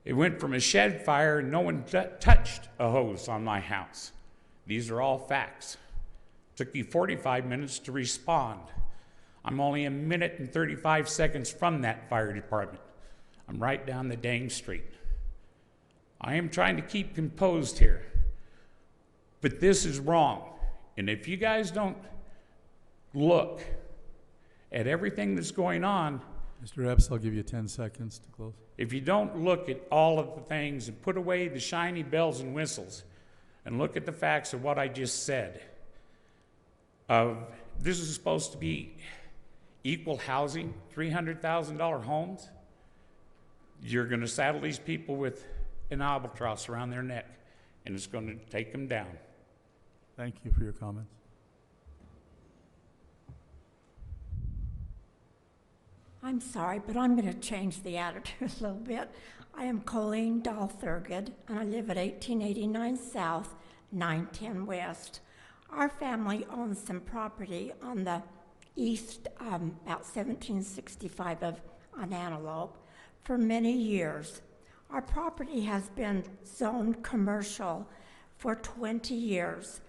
R: It went from a shed fire, and no one touched a hose on my house. These are all facts. Took you 45 minutes to respond. I'm only a minute and 35 seconds from that fire department. I'm right down the dang street. I am trying to keep composed here, but this is wrong. And if you guys don't look at everything that's going on,
E: Mr. Epps, I'll give you 10 seconds to close.
R: if you don't look at all of the things and put away the shiny bells and whistles and look at the facts of what I just said, this is supposed to be equal housing, $300,000 homes, you're going to saddle these people with an albatross around their neck, and it's going to take them down.
E: Thank you for your comments.
S: I'm sorry, but I'm going to change the attitude a little bit. I am Colleen Dahl Thurgood, and I live at 1889 South, 910 West. Our family owns some property on the east, about 1765 on Antelope, for many years. Our property has been zoned commercial for 20 years,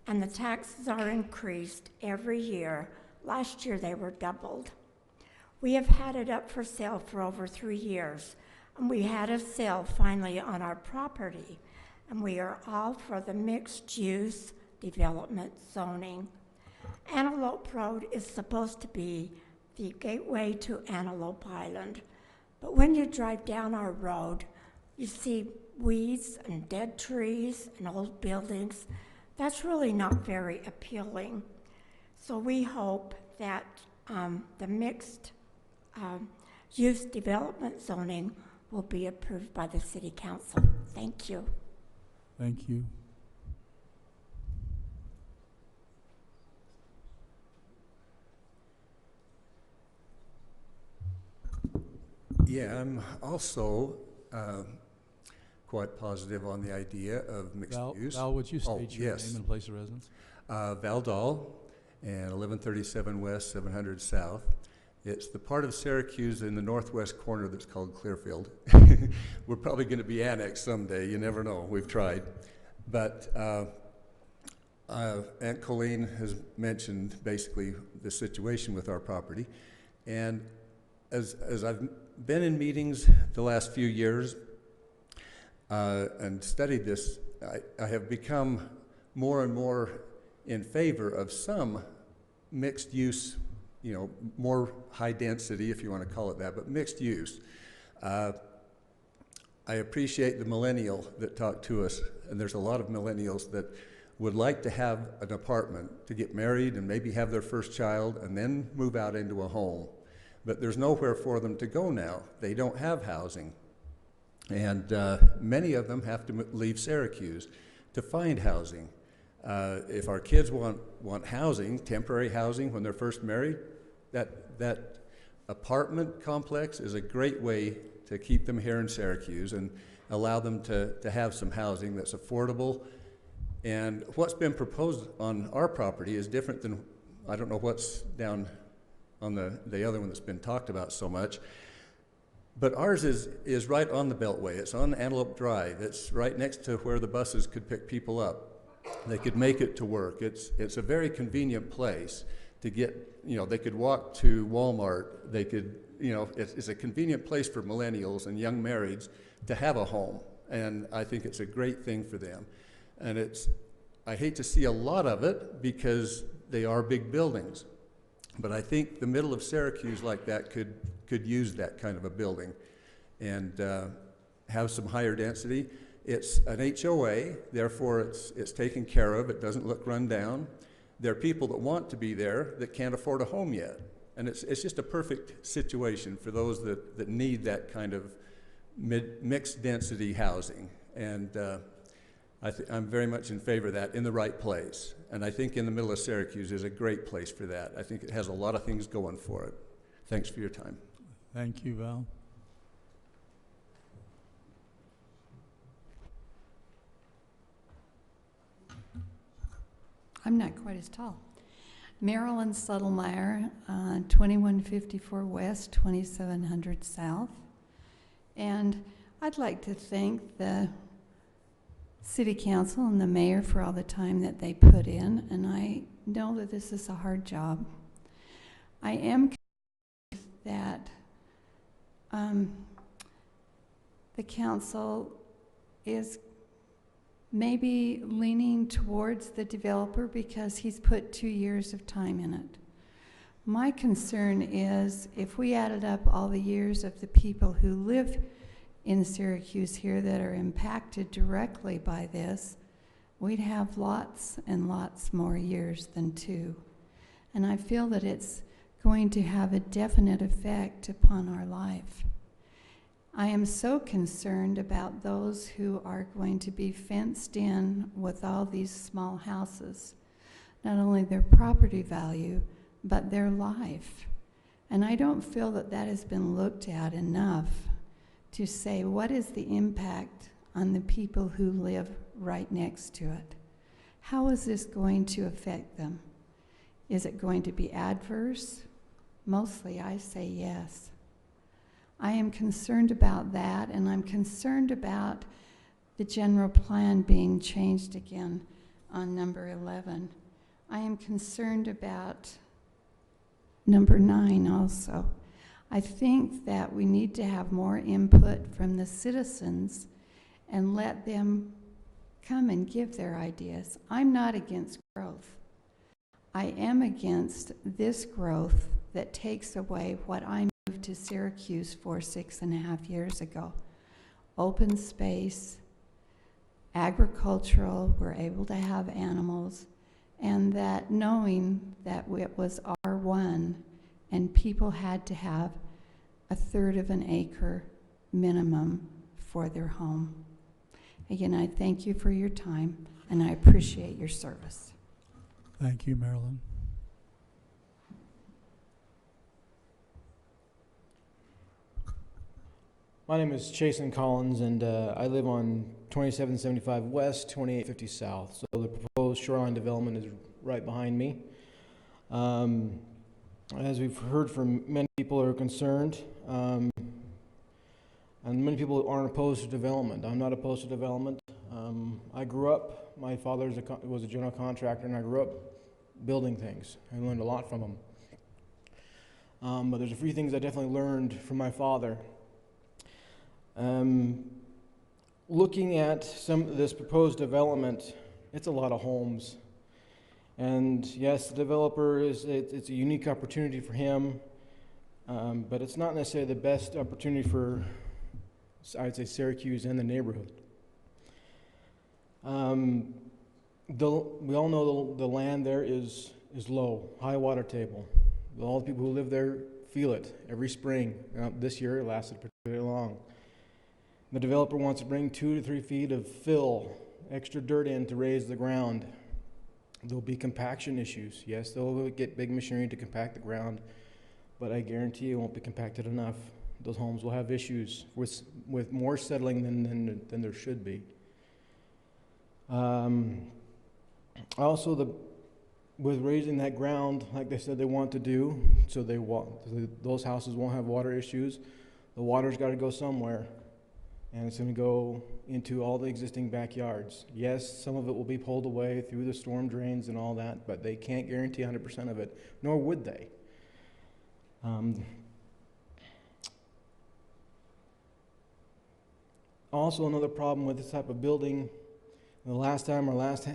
S: and the taxes are increased every year. Last year they were doubled. We have had it up for sale for over 3 years, and we had a sale finally on our property, and we are all for the mixed use development zoning. Antelope Road is supposed to be the gateway to Antelope Island, but when you drive down our road, you see weeds and dead trees and old buildings. That's really not very appealing. So we hope that the mixed use development zoning will be approved by the City Council. Thank you.
E: Thank you.
T: Yeah, I'm also quite positive on the idea of mixed use.
E: Val, would you state your
T: yes.
E: name and place of residence?
T: Val Dahl, and 1137 West, 700 South. It's the part of Syracuse in the northwest corner that's called Clearfield. We're probably going to be annexed someday. You never know. We've tried. But Aunt Colleen has mentioned basically the situation with our property. And as I've been in meetings the last few years and studied this, I have become more and more in favor of some mixed use, you know, more high density, if you want to call it that, but mixed use. I appreciate the millennial that talked to us, and there's a lot of millennials that would like to have an apartment to get married and maybe have their first child and then move out into a home. But there's nowhere for them to go now. They don't have housing. And many of them have to leave Syracuse to find housing. If our kids want housing, temporary housing when they're first married, that apartment complex is a great way to keep them here in Syracuse and allow them to have some housing that's affordable. And what's been proposed on our property is different than, I don't know what's down on the other one that's been talked about so much. But ours is right on the Beltway. It's on Antelope Drive. It's right next to where the buses could pick people up. They could make it to work. It's a very convenient place to get, you know, they could walk to Walmart. They could, you know, it's a convenient place for millennials and young marrieds to have a home. And I think it's a great thing for them. And I hate to see a lot of it because they are big buildings. But I think the middle of Syracuse like that could use that kind of a building and have some higher density. It's an HOA, therefore it's taken care of. It doesn't look run down. There are people that want to be there that can't afford a home yet. And it's just a perfect situation for those that need that kind of mixed density housing. And I'm very much in favor of that in the right place. And I think in the middle of Syracuse is a great place for that. I think it has a lot of things going for it. Thanks for your time.
E: Thank you, Val.
U: I'm not quite as tall. Marilyn Suttlemeyer, 2154 West, 2700 South. And I'd like to thank the City Council and the mayor for all the time that they put in, and I know that this is a hard job. I am convinced that the council is maybe leaning towards the developer because he's put 2 years of time in it. My concern is if we added up all the years of the people who live in Syracuse here that are impacted directly by this, we'd have lots and lots more years than 2. And I feel that it's going to have a definite effect upon our life. I am so concerned about those who are going to be fenced in with all these small houses, not only their property value, but their life. And I don't feel that that has been looked at enough to say, what is the impact on the people who live right next to it? How is this going to affect them? Is it going to be adverse? Mostly I say yes. I am concerned about that, and I'm concerned about the general plan being changed again on number 11. I am concerned about number 9 also. I think that we need to have more input from the citizens and let them come and give their ideas. I'm not against growth. I am against this growth that takes away what I moved to Syracuse for 6.5 years ago. Open space, agricultural, we're able to have animals, and that knowing that it was R1 and people had to have 1/3 of an acre minimum for their home. Again, I thank you for your time, and I appreciate your service.
E: Thank you, Marilyn.
B: My name is Chasen Collins, and I live on 2775 West, 2850 South. So the proposed shoreline development is right behind me. As we've heard from many people who are concerned, and many people aren't opposed to development. I'm not opposed to development. I grew up, my father was a general contractor, and I grew up building things. I learned a lot from him. But there's a few things I definitely learned from my father. Looking at some of this proposed development, it's a lot of homes. And yes, the developer it's a unique opportunity for him, but it's not necessarily the best opportunity for, I'd say, Syracuse and the neighborhood. We all know the land there is low, high water table. All the people who live there feel it every spring. This year it lasted particularly long. The developer wants to bring 2 to 3 feet of fill, extra dirt in to raise the ground. There'll be compaction issues. Yes, they'll get big machinery to compact the ground, but I guarantee it won't be compacted enough. Those homes will have issues with more settling than there should be. Also, with raising that ground, like they said they want to do, so those houses won't have water issues. The water's got to go somewhere, and it's going to go into all the existing backyards. Yes, some of it will be pulled away through the storm drains and all that, but they can't guarantee 100% of it, nor would they. Also, another problem with this type of building, the last time our last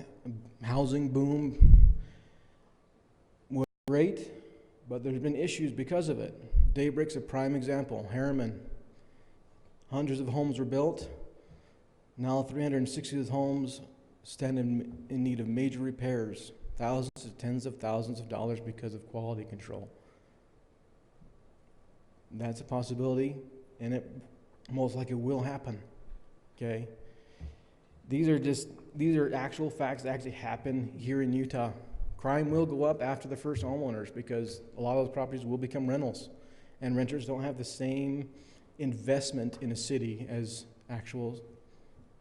B: housing boom was great, but there's been issues because of it. Daybreak's a prime example. Harriman, hundreds of homes were built. Now 360 of the homes stand in need of major repairs, thousands to tens of thousands of dollars because of quality control. That's a possibility, and it most likely will happen. Okay? These are actual facts that actually happen here in Utah. Crime will go up after the first homeowners because a lot of those properties will become rentals, and renters don't have the same investment in a city as actual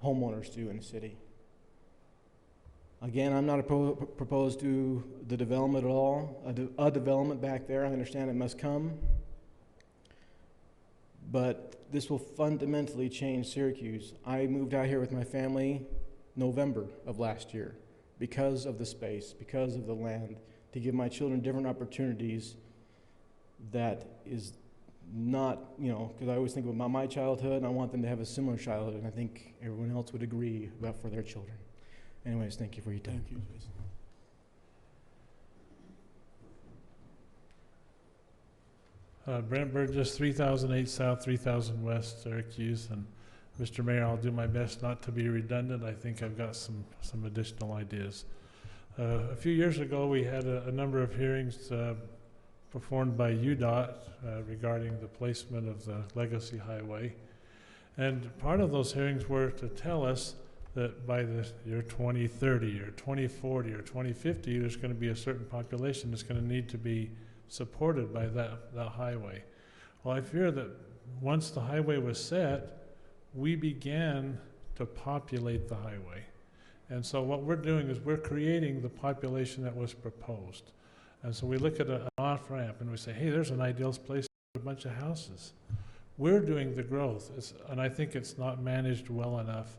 B: homeowners do in a city. Again, I'm not opposed to the development at all. A development back there, I understand it must come, but this will fundamentally change Syracuse. I moved out here with my family November of last year because of the space, because of the land, to give my children different opportunities that is not, because I always think about my childhood, and I want them to have a similar childhood, and I think everyone else would agree about for their children. Anyways, thank you for your time.
E: Thank you, Jason. Brent Burgess, 3008 South, 3000 West, Syracuse. And Mr. Mayor, I'll do my best not to be redundant. I think I've got some additional ideas. A few years ago, we had a number of hearings
F: performed by UDOT regarding the placement of the Legacy Highway. And part of those hearings were to tell us that by the year 2030 or 2040 or 2050, there's going to be a certain population that's going to need to be supported by that highway. Well, I fear that once the highway was set, we began to populate the highway. And so what we're doing is we're creating the population that was proposed. And so we look at an off-ramp and we say, hey, there's an ideal place for a bunch of houses. We're doing the growth, and I think it's not managed well enough,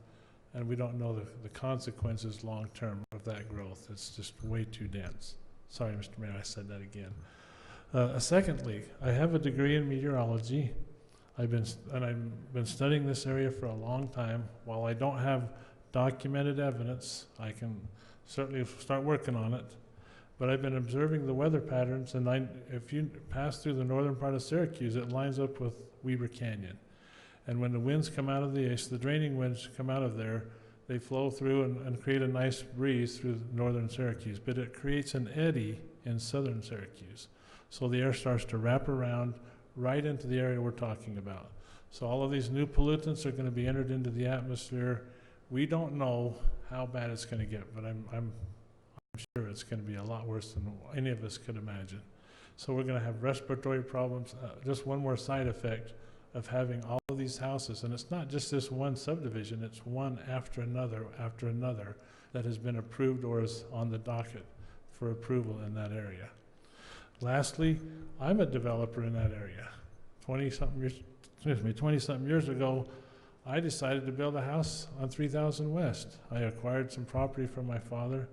F: and we don't know the consequences long-term of that growth. It's just way too dense. Sorry, Mr. Mayor, I said that again. Secondly, I have a degree in meteorology. I've been studying this area for a long time. While I don't have documented evidence, I can certainly start working on it. But I've been observing the weather patterns, and if you pass through the northern part of Syracuse, it lines up with Weber Canyon. And when the winds come out of the east, the draining winds come out of there, they flow through and create a nice breeze through northern Syracuse. But it creates an eddy in southern Syracuse. So the air starts to wrap around right into the area we're talking about. So all of these new pollutants are going to be entered into the atmosphere. We don't know how bad it's going to get, but I'm sure it's going to be a lot worse than any of us could imagine. So we're going to have respiratory problems. Just one more side effect of having all of these houses, and it's not just this one subdivision, it's one after another that has been approved or is on the docket for approval in that area. Lastly, I'm a developer in that area. 20-something years ago, I decided to build a house on 3000 West. I acquired some property from my father,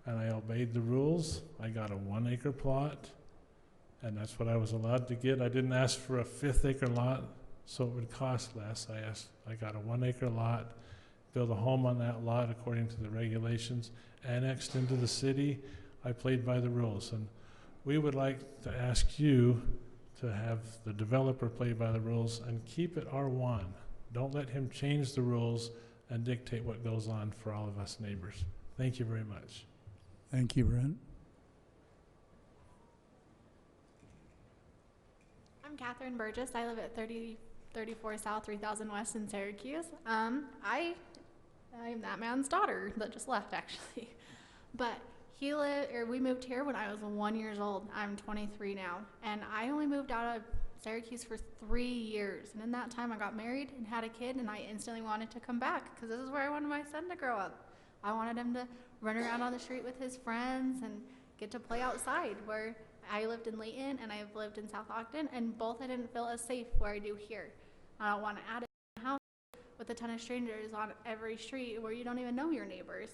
F: and I obeyed the rules. I got a 1-acre plot, and that's what I was allowed to get. I didn't ask for a 5th-acre lot, so it would cost less. I got a 1-acre lot, built a home on that lot according to the regulations, annexed into the city. I played by the rules, and we would like to ask you to have the developer play by the rules and keep it R1. Don't let him change the rules and dictate what goes on for all of us neighbors. Thank you very much.
E: Thank you, Brent.
V: I'm Catherine Burgess. I live at 3034 South, 3000 West in Syracuse. I'm that man's daughter that just left, actually. But we moved here when I was 1 year old. I'm 23 now, and I only moved out of Syracuse for 3 years. And in that time, I got married and had a kid, and I instantly wanted to come back because this is where I wanted my son to grow up. I wanted him to run around on the street with his friends and get to play outside. Where I lived in Layton and I've lived in South Ogden, and both I didn't feel as safe where I do here. I don't want to add a house with a ton of strangers on every street where you don't even know your neighbors.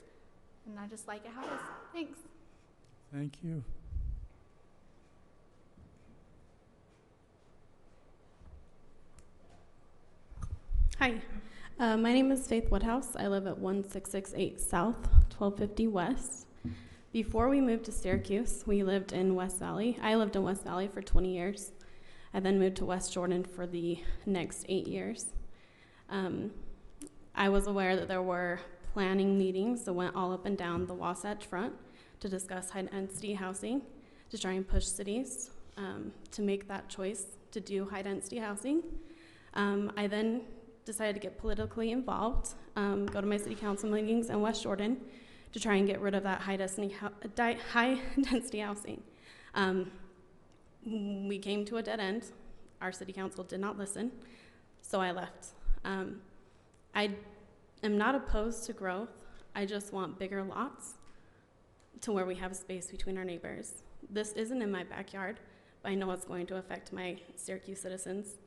V: And I just like it how it is. Thanks.
E: Thank you.
W: Hi, my name is Faith Woodhouse. I live at 1668 South, 1250 West. Before we moved to Syracuse, we lived in West Valley. I lived in West Valley for 20 years. I then moved to West Jordan for the next 8 years. I was aware that there were planning meetings that went all up and down the Wasatch Front to discuss high-density housing, to try and push cities to make that choice to do high-density housing. I then decided to get politically involved, go to my city council meetings in West Jordan to try and get rid of that high-density housing. We came to a dead end. Our city council did not listen, so I left. I am not opposed to growth. I just want bigger lots to where we have space between our neighbors. This isn't in my backyard, but I know it's going to affect my Syracuse citizens.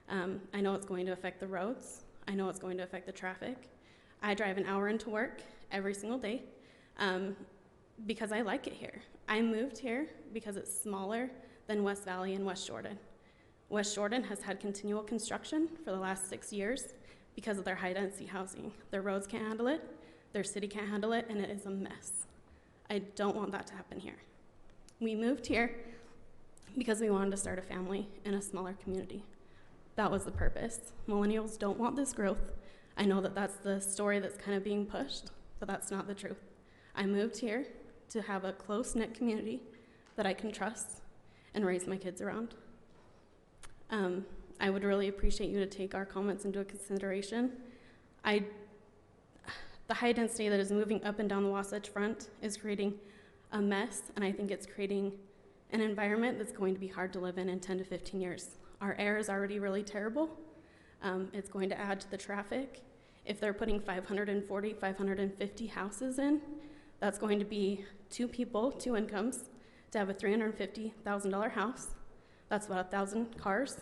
W: I know it's going to affect the roads. I know it's going to affect the traffic. I drive an hour into work every single day because I like it here. I moved here because it's smaller than West Valley and West Jordan. West Jordan has had continual construction for the last 6 years because of their high-density housing. Their roads can't handle it, their city can't handle it, and it is a mess. I don't want that to happen here. We moved here because we wanted to start a family in a smaller community. That was the purpose. Millennials don't want this growth. I know that that's the story that's kind of being pushed, but that's not the truth. I moved here to have a close-knit community that I can trust and raise my kids around. I would really appreciate you to take our comments into consideration. The high density that is moving up and down the Wasatch Front is creating a mess, and I think it's creating an environment that's going to be hard to live in 10 to 15 years. Our air is already really terrible. It's going to add to the traffic. If they're putting 540, 550 houses in, that's going to be 2 people, 2 incomes, to have a $350,000 house. That's about 1,000 cars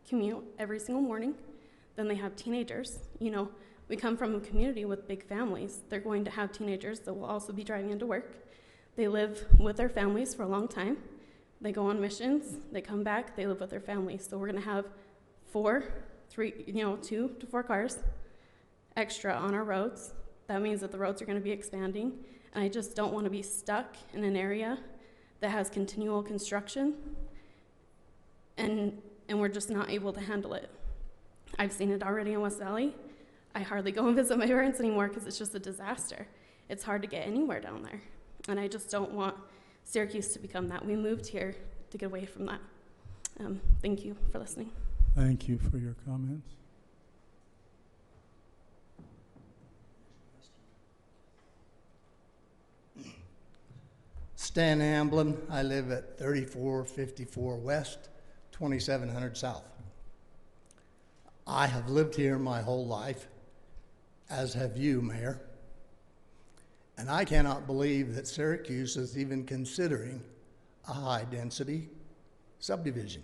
W: commute every single morning. Then they have teenagers. You know, we come from a community with big families. They're going to have teenagers that will also be driving into work. They live with their families for a long time. They go on missions, they come back, they live with their families. So we're gonna have 2 to 4 cars extra on our roads. That means that the roads are gonna be expanding. And I just don't wanna be stuck in an area that has continual construction and we're just not able to handle it. I've seen it already in West Valley. I hardly go and visit my parents anymore because it's just a disaster. It's hard to get anywhere down there. And I just don't want Syracuse to become that. We moved here to get away from that. Thank you for listening.
E: Thank you for your comments.
A: Stan Amblin. I live at 3454 West, 2700 South. I have lived here my whole life, as have you, Mayor. And I cannot believe that Syracuse is even considering a high-density subdivision.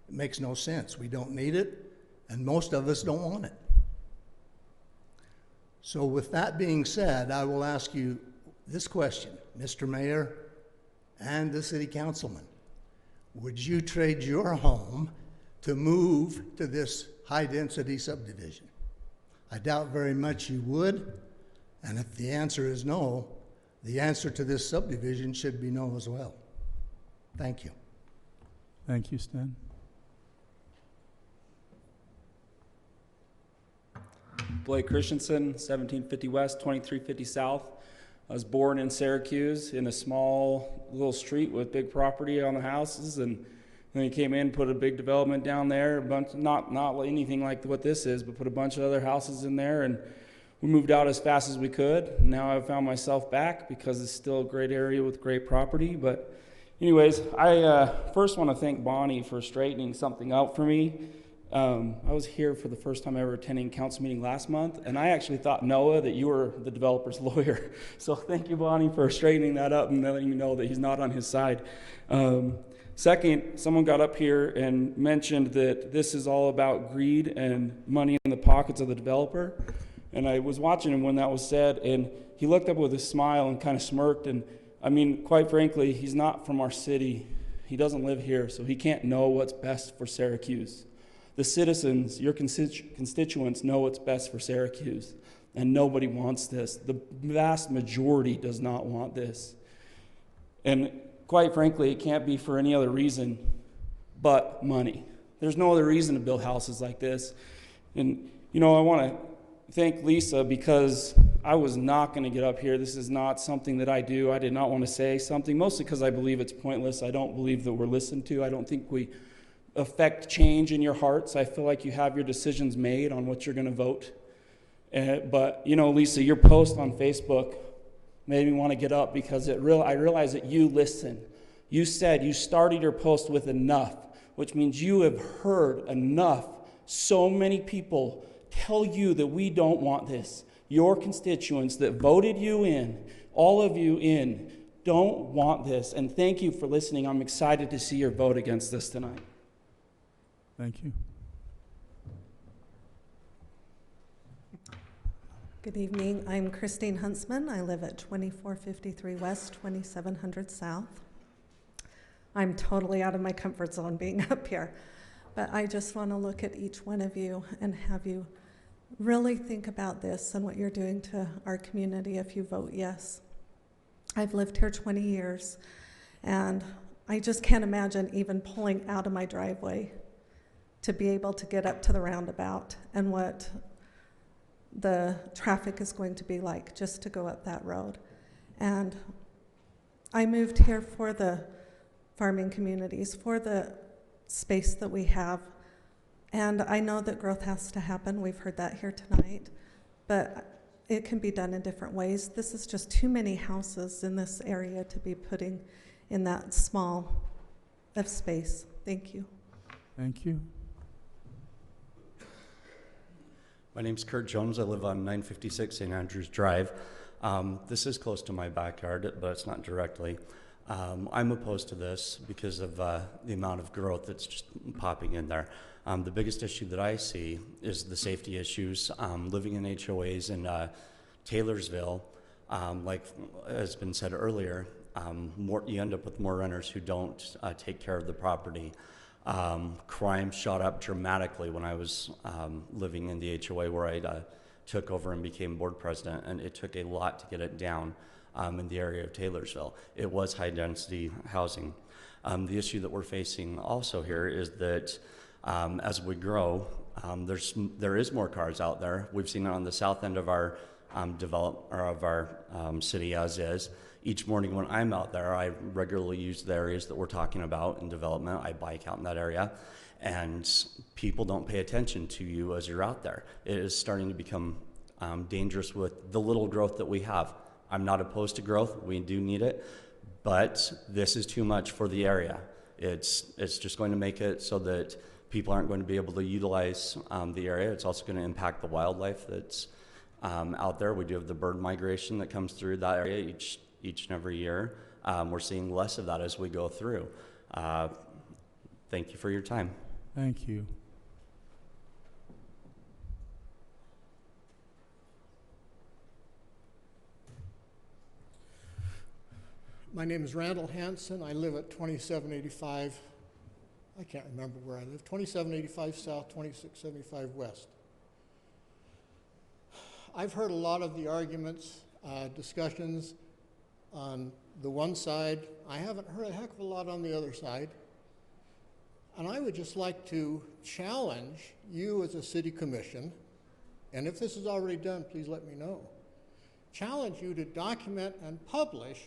A: It makes no sense. We don't need it, and most of us don't want it. So with that being said, I will ask you this question, Mr. Mayor and the City Councilman. Would you trade your home to move to this high-density subdivision? I doubt very much you would. And if the answer is no, the answer to this subdivision should be no as well. Thank you.
E: Thank you, Stan.
D: Blake Christensen, 1750 West, 2350 South. I was born in Syracuse in a small little street with big property on the houses, and then he came in, put a big development down there, a bunch, not anything like what this is, but put a bunch of other houses in there, and we moved out as fast as we could. Now I've found myself back because it's still a great area with great property. But anyways, I first want to thank Bonnie for straightening something out for me. I was here for the first time ever attending a council meeting last month, and I actually thought, Noah, that you were the developer's lawyer. So thank you, Bonnie, for straightening that up and letting me know that he's not on his side. Second, someone got up here and mentioned that this is all about greed and money in the pockets of the developer. And I was watching him when that was said, and he looked up with a smile and kind of smirked. And I mean, quite frankly, he's not from our city. He doesn't live here, so he can't know what's best for Syracuse. The citizens, your constituents, know what's best for Syracuse, and nobody wants this. The vast majority does not want this. And quite frankly, it can't be for any other reason but money. There's no other reason to build houses like this. And, you know, I want to thank Lisa because I was not going to get up here. This is not something that I do. I did not want to say something, mostly because I believe it's pointless. I don't believe that we're listened to. I don't think we affect change in your hearts. I feel like you have your decisions made on what you're going to vote. But, you know, Lisa, your post on Facebook made me want to get up because I realize that you listen. You said you started your post with enough, which means you have heard enough. So many people tell you that we don't want this. Your constituents that voted you in, all of you in, don't want this. And thank you for listening. I'm excited to see your vote against this tonight.
E: Thank you.
H: Good evening. I'm Christine Huntsman. I live at 2453 West, 2700 South. I'm totally out of my comfort zone being up here, but I just want to look at each one of you and have you really think about this and what you're doing to our community if you vote yes. I've lived here 20 years, and I just can't imagine even pulling out of my driveway to be able to get up to the roundabout and what the traffic is going to be like just to go up that road. And I moved here for farming communities for the space that we have. And I know that growth has to happen. We've heard that here tonight, but it can be done in different ways. This is just too many houses in this area to be putting in that small of space. Thank you.
E: Thank you.
C: My name's Kurt Jones. I live on 956 St. Andrews Drive. This is close to my backyard, but it's not directly. I'm opposed to this because of the amount of growth that's just popping in there. The biggest issue that I see is the safety issues. Living in HOAs in Taylorsville, like has been said earlier, you end up with more renters who don't take care of the property. Crime shot up dramatically when I was living in the HOA where I took over and became board president, and it took a lot to get it down in the area of Taylorsville. It was high density housing. The issue that we're facing also here is that as we grow, there is more cars out there. We've seen it on the south end of our city as is. Each morning when I'm out there, I regularly use the areas that we're talking about in development. I bike out in that area, and people don't pay attention to you as you're out there. It is starting to become dangerous with the little growth that we have. I'm not opposed to growth. We do need it, but this is too much for the area. It's just going to make it so that people aren't going to be able to utilize the area. It's also going to impact the wildlife that's out there. We do have the bird migration that comes through that area each and every year. We're seeing less of that as we go through. Thank you for your time.
E: Thank you.
G: My name is Randall Hanson. I live at 2785. I can't remember where I live. 2785 South, 2675 West. I've heard a lot of the arguments, discussions on the one side. I haven't heard a heck of a lot on the other side. And I would just like to challenge you as a city commission, and if this is already done, please let me know. Challenge you to document and publish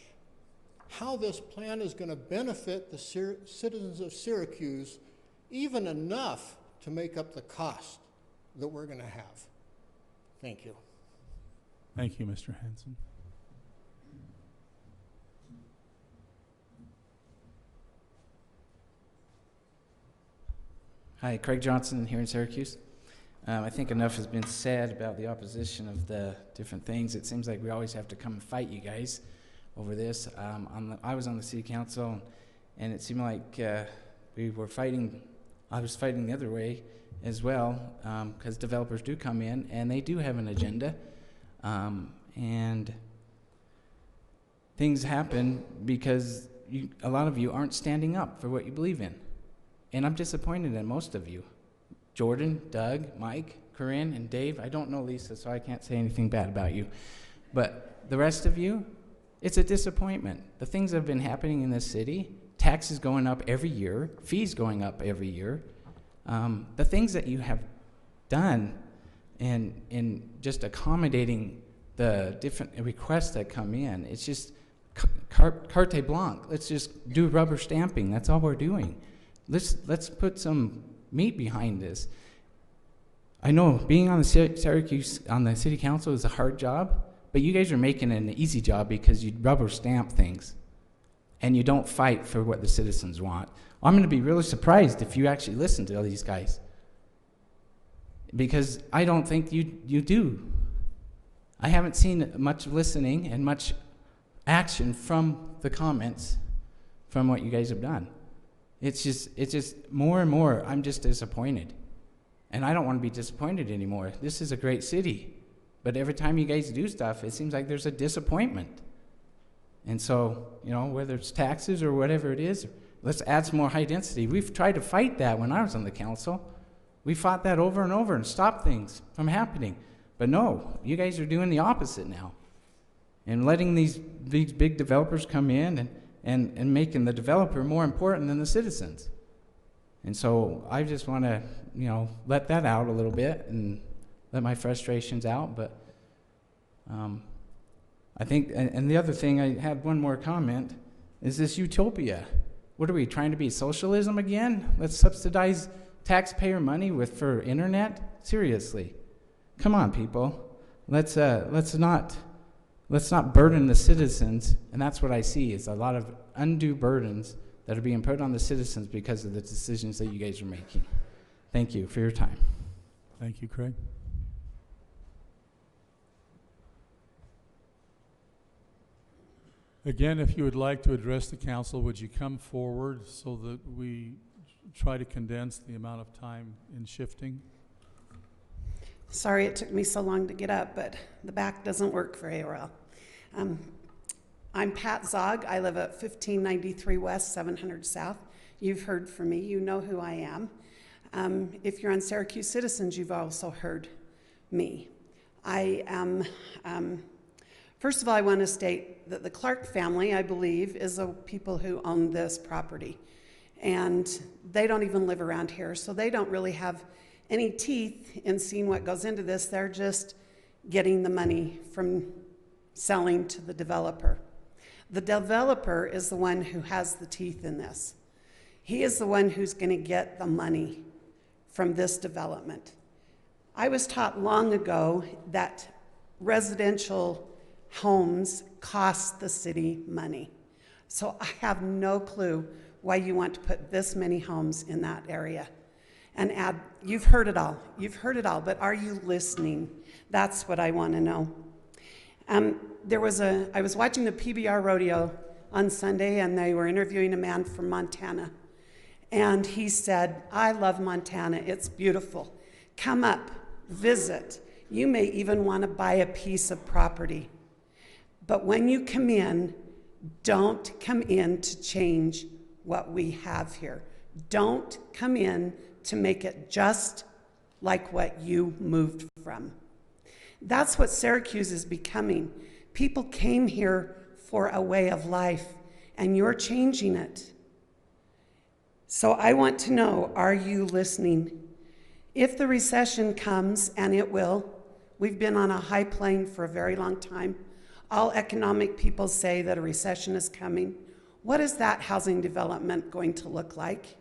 G: how this plan is going to benefit the citizens of Syracuse, even enough to make up the cost that we're going to have. Thank you.
E: Thank you, Mr. Hanson.
I: Hi, Craig Johnson here in Syracuse. I think enough has been said about the opposition of the different things. It seems like we always have to come and fight you guys over this. I was on the city council, and it seemed like we were fighting. I was fighting the other way as well, because developers do come in and they do have an agenda, and things happen because a lot of you aren't standing up for what you believe in, and I'm disappointed in most of you. Jordan, Doug, Mike, Corinne, and Dave. I don't know Lisa, so I can't say anything bad about you, but the rest of you, it's a disappointment. The things that have been happening in this city, taxes going up every year, fees going up every year, the things that you have done in just accommodating the different requests that come in, it's just carte blanche. Let's just do rubber stamping. That's all we're doing. Let's put some meat behind this. I know being on the Syracuse on the city council is a hard job, but you guys are making it an easy job because you rubber stamp things and you don't fight for what the citizens want. I'm going to be really surprised if you actually listen to all these guys, because I don't think you do. I haven't seen much listening and much action from the comments from what you guys have done. It's just more and more, I'm just disappointed. And I don't want to be disappointed anymore. This is a great city. But every time you guys do stuff, it seems like there's a disappointment. And so, whether it's taxes or whatever it is, let's add some more high density. We've tried to fight that when I was on the council. We fought that over and over and stopped things from happening. But no, you guys are doing the opposite now. And letting these big developers come in and making the developer more important than the citizens. And so I just want to, let that out a little bit and let my frustrations out. But I think, and the other thing, I had one more comment, is this utopia. What are we trying to be, socialism again? Let's subsidize taxpayer money for internet? Seriously, come on, people. Let's not burden the citizens, and that's what I see is a lot of undue burdens that are being put on the citizens because of the decisions that you guys are making. Thank you for your time.
E: Thank you, Craig. Again, if you would like to address the council, would you come forward so that we try to condense the amount of time in shifting?
J: Sorry it took me so long to get up, but the back doesn't work very well. I'm Pat Zog. I live at 1593 West, 700 South. You've heard from me. You know who I am. If you're on Syracuse Citizens, you've also heard me. I am, first of all, I want to state that the Clark family, I believe, is the people who own this property. And they don't even live around here, so they don't really have any teeth in seeing what goes into this. They're just getting the money from selling to the developer. The developer is the one who has the teeth in this. He is the one who's going to get the money from this development. I was taught long ago that residential homes cost the city money. So I have no clue why you want to put this many homes in that area. And add, you've heard it all, but are you listening? That's what I want to know. I was watching the PBR rodeo on Sunday, and they were interviewing a man from Montana. And he said, I love Montana, it's beautiful. Come up, visit. You may even want to buy a piece of property. But when you come in, don't come in to change what we have here. Don't come in to make it just like what you moved from. That's what Syracuse is becoming. People came here for a way of life, and you're changing it. So I want to know, are you listening? If the recession comes, and it will, we've been on a high plane for a very long time. All economic people say that a recession is coming. What is that housing development going to look like?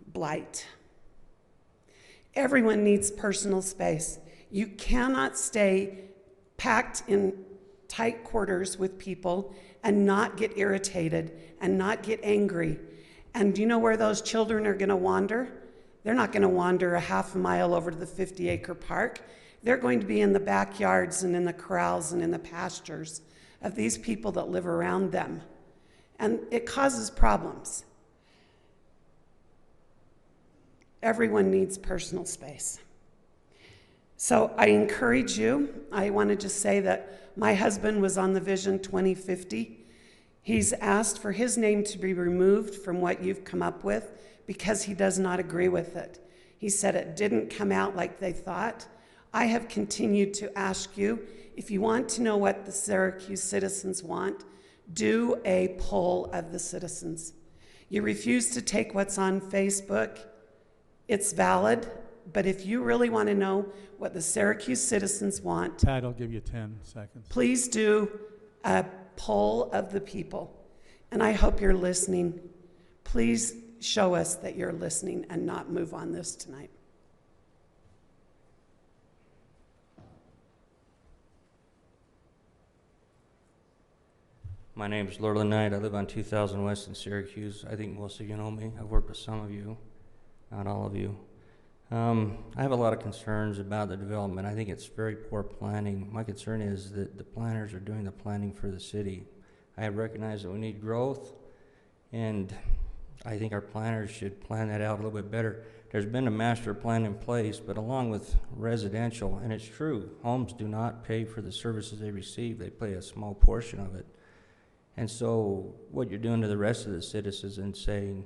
J: Blight. Everyone needs personal space. You cannot stay packed in tight quarters with people and not get irritated and not get angry. And do you know where those children are going to wander? They're not going to wander a half a mile over to the 50-acre park. They're going to be in the backyards and in the corrals and in the pastures of these people that live around them. And it causes problems. Everyone needs personal space. So I encourage you. I want to just say that my husband was on the Vision 2050. He's asked for his name to be removed from what you've come up with because he does not agree with it. He said it didn't come out like they thought. I have continued to ask you, if you want to know what the Syracuse citizens want, do a poll of the citizens. You refuse to take what's on Facebook. It's valid, but if you really want to know what the Syracuse citizens want,
E: Pat, I'll give you 10 seconds.
J: Please do a poll of the people. And I hope you're listening. Please show us that you're listening and not move on this tonight.
K: My name is Lorland Knight. I live on 2000 West in Syracuse. I think most of you know me. I've worked with some of you, not all of you. I have a lot of concerns about the development. I think it's very poor planning. My concern is that the planners are doing the planning for the city. I recognize that we need growth, and I think our planners should plan that out a little bit better. There's been a master plan in place, but along with residential, and it's true, homes do not pay for the services they receive. They pay a small portion of it. And so what you're doing to the rest of the citizens and saying,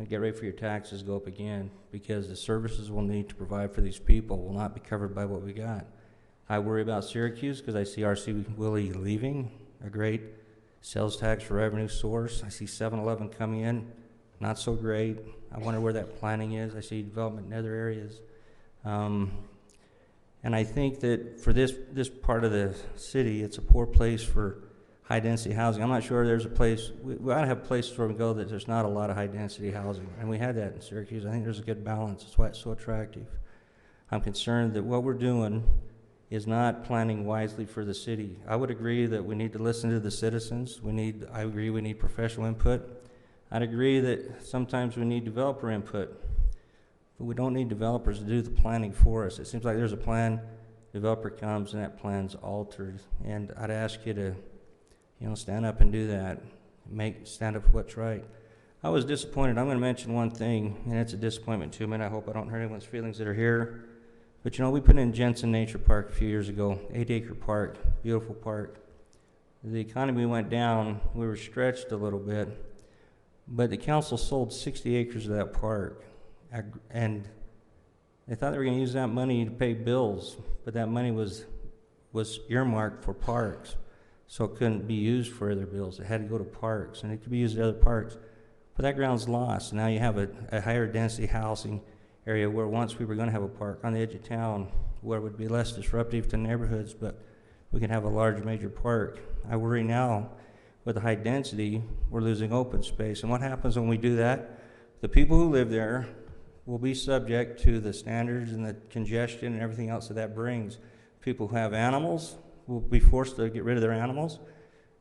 K: get ready for your taxes, go up again, because the services we'll need to provide for these people will not be covered by what we got. I worry about Syracuse because I see R.C. Willey leaving, a great sales tax revenue source. I see 7-Eleven coming in, not so great. I wonder where that planning is. I see development in other areas. And I think that for this part of the city, it's a poor place for high-density housing. I'm not sure there's a place, we ought to have places where we go that there's not a lot of high-density housing, and we had that in Syracuse. I think there's a good balance. That's why it's so attractive. I'm concerned that what we're doing is not planning wisely for the city. I would agree that we need to listen to the citizens. I agree we need professional input. I'd agree that sometimes we need developer input, but we don't need developers to do the planning for us. It seems like there's a plan, developer comes and that plan's altered, and I'd ask you to, stand up and do that. Stand up for what's right. I was disappointed. I'm going to mention one thing, and it's a disappointment to me, and I hope I don't hurt anyone's feelings that are here. But we put in Jensen Nature Park a few years ago, 8-acre park, beautiful park. The economy went down, we were stretched a little bit, but the council sold 60 acres of that park, and they thought they were going to use that money to pay bills, but that money was earmarked for parks, so it couldn't be used for other bills. It had to go to parks, and it could be used at other parks. But that ground's lost. Now you have a higher density housing area where once we were going to have a park on the edge of town where it would be less disruptive to neighborhoods, but we can have a large major park. I worry now with the high density, we're losing open space. And what happens when we do that? The people who live there will be subject to the standards and the congestion and everything else that brings. People who have animals will be forced to get rid of their animals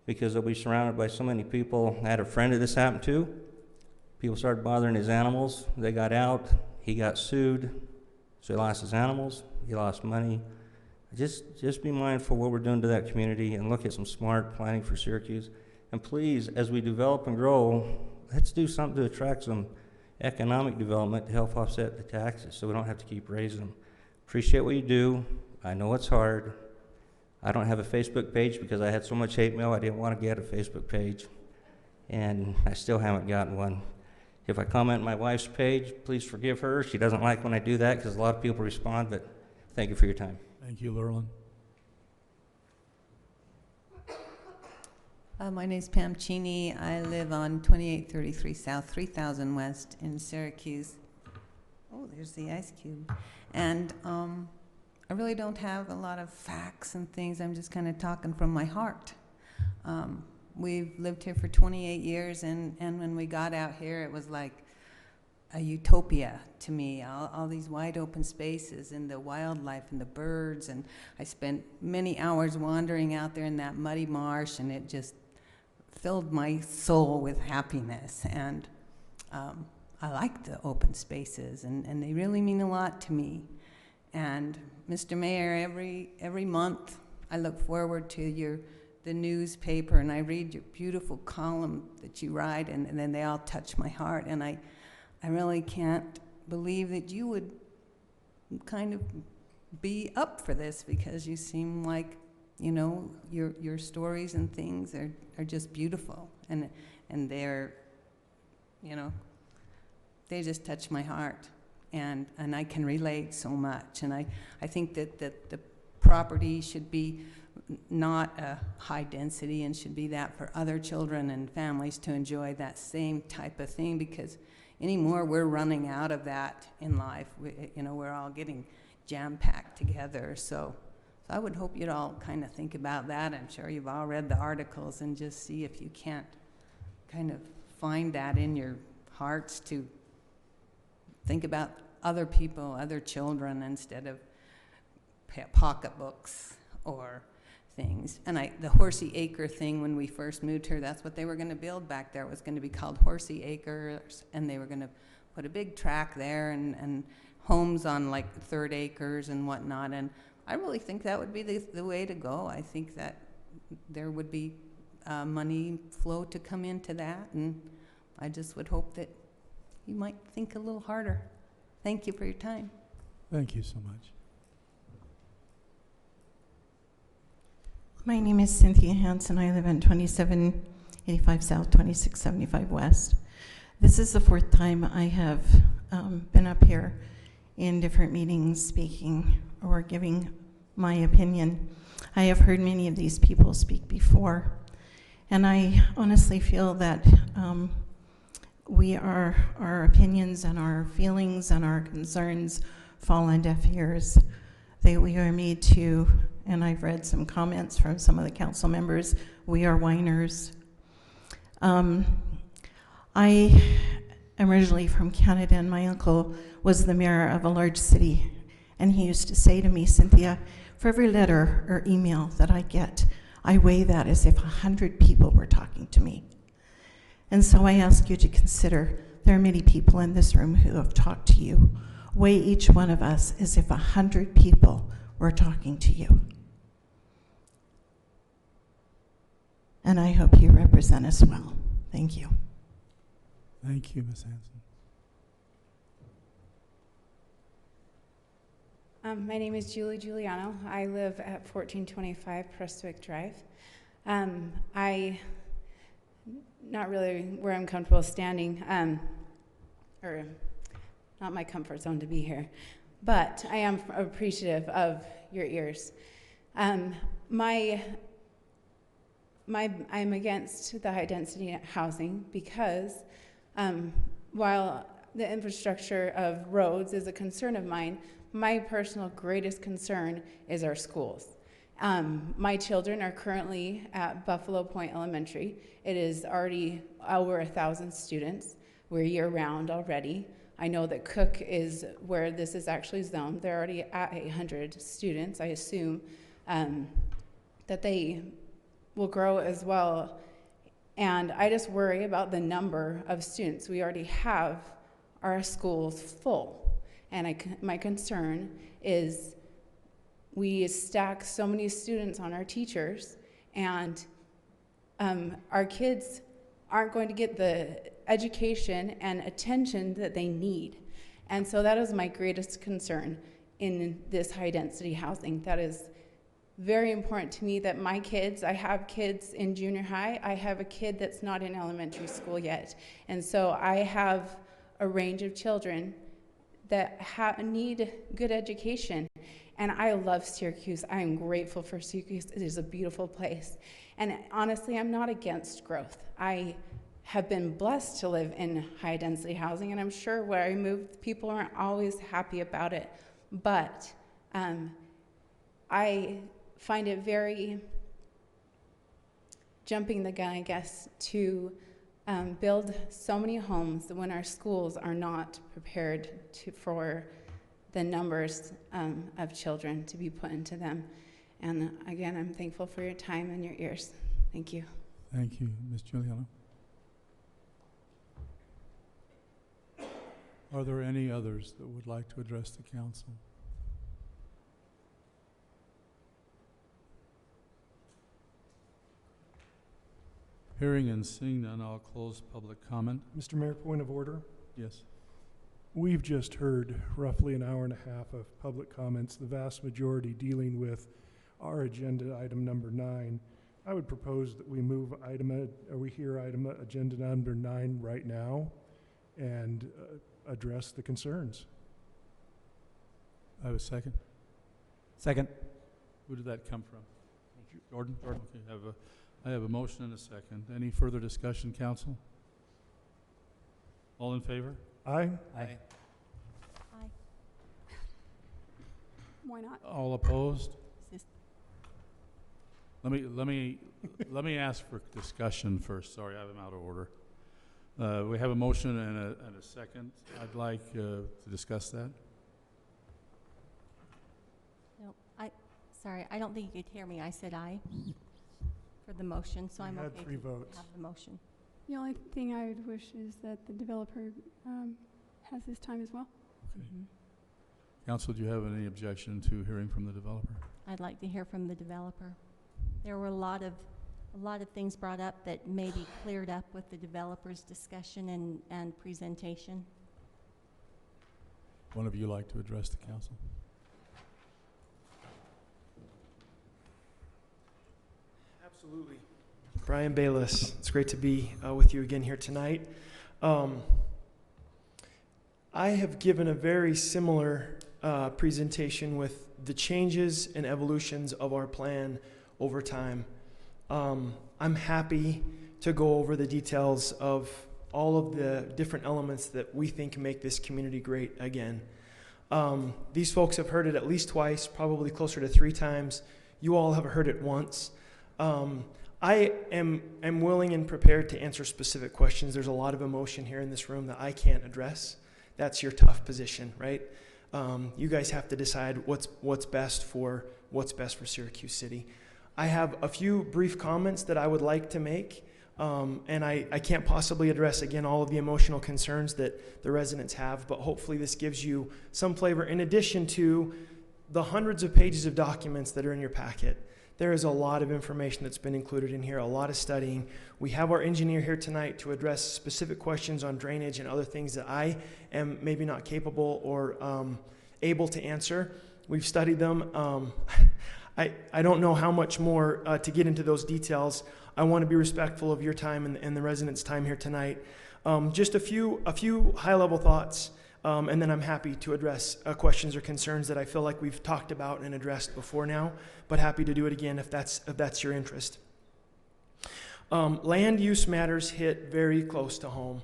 K: because they'll be surrounded by so many people. I had a friend that this happened to. People started bothering his animals. They got out. He got sued, so he lost his animals, he lost money. Just be mindful of what we're doing to that community and look at some smart planning for Syracuse. And please, as we develop and grow, let's do something to attract some economic development to help offset the taxes so we don't have to keep raising them. Appreciate what you do. I know it's hard. I don't have a Facebook page because I had so much hate mail I didn't want to get a Facebook page, and I still haven't gotten one. If I comment on my wife's page, please forgive her. She doesn't like when I do that because a lot of people respond, but thank you for your time.
E: Thank you, Lurlin.
L: My name's Pam Cheney. I live on 2833 South, 3000 West in Syracuse. Oh, there's the ice cube. And I really don't have a lot of facts and things. I'm just kind of talking from my heart. We've lived here for 28 years, and when we got out here, it was like a utopia to me. All these wide open spaces and the wildlife and the birds, and I spent many hours wandering out there in that muddy marsh, and it just filled my soul with happiness. And I like the open spaces, and they really mean a lot to me. And Mr. Mayor, every month I look forward to the newspaper, and I read your beautiful column that you write, and then they all touch my heart. And I really can't believe that you would kind of be up for this, because you seem like, your stories and things are just beautiful, and they're, they just touch my heart, and I can relate so much. And I think that the property should be not a high density and should be that for other children and families to enjoy that same type of thing, because anymore we're running out of that in life. We're all getting jam-packed together. So I would hope you'd all kind of think about that. I'm sure you've all read the articles, and just see if you can't kind of find that in your hearts to think about other people, other children, instead of pocketbooks or things. And the Horsey Acre thing, when we first moved here, that's what they were going to build back there. It was going to be called Horsey Acres, and they were going to put a big track there and homes on like 3rd acres and whatnot. And I really think that would be the way to go. I think that there would be money flow to come into that, and I just would hope that you might think a little harder. Thank you for your time.
E: Thank you so much.
M: My name is Cynthia Hansen. I live in 2785 South, 2675 West. This is the 4th time I have been up here in different meetings speaking or giving my opinion. I have heard many of these people speak before, and I honestly feel that our opinions and our feelings and our concerns fall on deaf ears. That we are made to and I've read some comments from some of the council members. We are whiners. I am originally from Canada, and my uncle was the mayor of a large city, and he used to say to me, Cynthia, for every letter or email that I get, I weigh that as if 100 people were talking to me. And so I ask you to consider, there are many people in this room who have talked to you. Weigh each one of us as if 100 people were talking to you. And I hope you represent us well. Thank you.
E: Thank you, Ms. Hanson.
N: My name is Julie Giuliano. I live at 1425 Prestwick Drive. Not really where I'm comfortable standing, or not my comfort zone to be here, but I am appreciative of your ears. I'm against the high density housing because while the infrastructure of roads is a concern of mine, my personal greatest concern is our schools. My children are currently at Buffalo Point Elementary. It is already over 1,000 students. We're year-round already. I know that Cook is where this is actually zoned. They're already at 800 students. I assume that they will grow as well. And I just worry about the number of students. We already have our schools full. And my concern is we stack so many students on our teachers, and our kids aren't going to get the education and attention that they need. And so that is my greatest concern in this high density housing. That is very important to me that my kids, I have kids in junior high, I have a kid that's not in elementary school yet. And so I have a range of children that need good education. And I love Syracuse. I am grateful for Syracuse. It is a beautiful place. And honestly, I'm not against growth. I have been blessed to live in high density housing, and I'm sure where I move, people aren't always happy about it. But I find it very jumping the gun, I guess, to build so many homes when our schools are not prepared for the numbers of children to be put into them. And again, I'm thankful for your time and your ears. Thank you.
E: Thank you, Ms. Giuliano. Are there any others that would like to address the council? Hearing and seeing none, I'll close public comment.
O: Mr. Mayor, point of order.
E: Yes.
O: We've just heard roughly an hour and a half of public comments, the vast majority dealing with our agenda item number 9. I would propose that we move agenda number 9 right now and address the concerns.
E: I have a second.
P: Second.
E: Who did that come from? Jordan? Okay, I have a motion and a second. Any further discussion, council? All in favor?
O: Aye.
P: Aye.
X: Aye. Why not?
E: All opposed? Let me ask for discussion first. Sorry, I'm out of order. We have a motion and a second. I'd like to discuss that.
X: No, sorry, I don't think you could hear me. I said aye for the motion, so I'm okay
O: to
X: have the motion.
S: The only thing I would wish is that the developer has this time as well.
E: Okay. Council, do you have any objection to hearing from the developer?
X: I'd like to hear from the developer. There were a lot of things brought up that may be cleared up with the developer's discussion and presentation.
E: One of you like to address the council?
Y: Absolutely. Brian Bayless, it's great to be with you again here tonight. I have given a very similar presentation with the changes and evolutions of our plan over time. I'm happy to go over the details of all of the different elements that we think make this community great again. These folks have heard it at least twice, probably closer to 3 times. You all have heard it once. I am willing and prepared to answer specific questions. There's a lot of emotion here in this room that I can't address. That's your tough position, right? You guys have to decide what's best for Syracuse City. I have a few brief comments that I would like to make, and I can't possibly address, again, all of the emotional concerns that the residents have, but hopefully this gives you some flavor in addition to the hundreds of pages of documents that are in your packet. There is a lot of information that's been included in here, a lot of studying. We have our engineer here tonight to address specific questions on drainage and other things that I am maybe not capable or able to answer. We've studied them. I don't know how much more to get into those details. I want to be respectful of your time and the residents' time here tonight. Just a few high-level thoughts, and then I'm happy to address questions or concerns that I feel like we've talked about and addressed before now, but happy to do it again if that's your interest. Land use matters hit very close to home.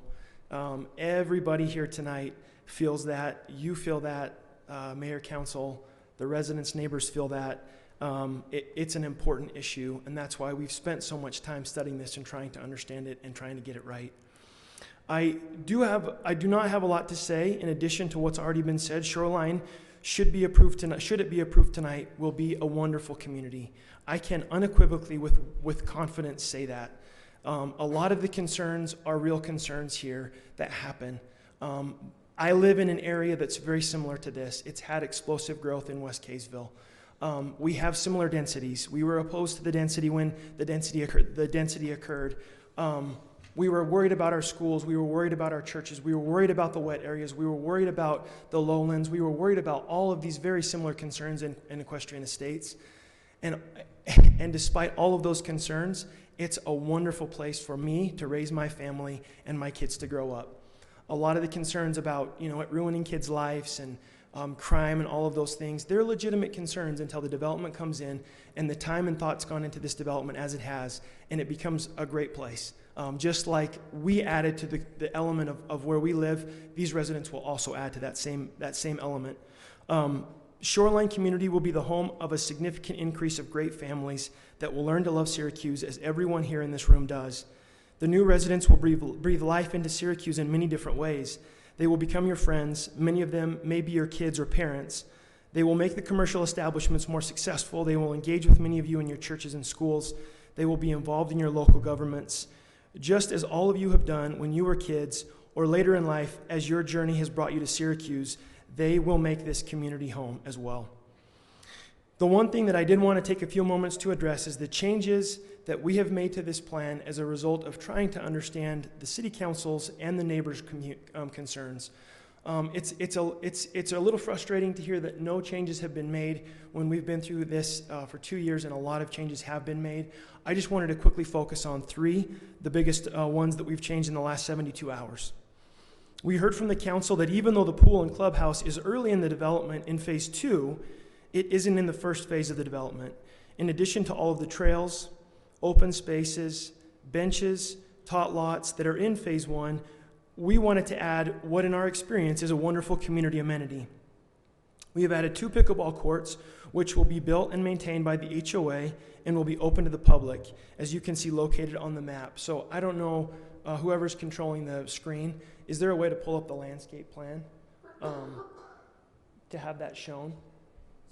Y: Everybody here tonight feels that. You feel that. Mayor, council, the residents, neighbors feel that. It's an important issue, and that's why we've spent so much time studying this and trying to understand it and trying to get it right. I do not have a lot to say in addition to what's already been said. Shoreline should it be approved tonight, will be a wonderful community. I can unequivocally with confidence say that. A lot of the concerns are real concerns here that happen. I live in an area that's very similar to this. It's had explosive growth in West Kaysville. We have similar densities. We were opposed to the density when the density occurred. We were worried about our schools. We were worried about our churches. We were worried about the wet areas. We were worried about the lowlands. We were worried about all of these very similar concerns in equestrian estates. And despite all of those concerns, it's a wonderful place for me to raise my family and my kids to grow up. A lot of the concerns about, it ruining kids' lives and crime and all of those things, they're legitimate concerns until the development comes in and the time and thought's gone into this development as it has, and it becomes a great place. Just like we added to the element of where we live, these residents will also add to that same element. Shoreline community will be the home of a significant increase of great families that will learn to love Syracuse, as everyone here in this room does. The new residents will breathe life into Syracuse in many different ways. They will become your friends. Many of them may be your kids or parents. They will make the commercial establishments more successful. They will engage with many of you in your churches and schools. They will be involved in your local governments, just as all of you have done when you were kids or later in life as your journey has brought you to Syracuse. They will make this community home as well. The one thing that I did want to take a few moments to address is the changes that we have made to this plan as a result of trying to understand the city council's and the neighbors' concerns. It's a little frustrating to hear that no changes have been made when we've been through this for 2 years and a lot of changes have been made. I just wanted to quickly focus on three, the biggest ones that we've changed in the last 72 hours. We heard from the council that even though the pool and clubhouse is early in the development in phase 2, it isn't in the first phase of the development. In addition to all of the trails, open spaces, benches, tot lots that are in phase 1, we wanted to add what in our experience is a wonderful community amenity. We have added 2 pickleball courts, which will be built and maintained by the HOA and will be open to the public, as you can see located on the map. So I don't know, whoever's controlling the screen, is there a way to pull up the landscape plan to have that shown?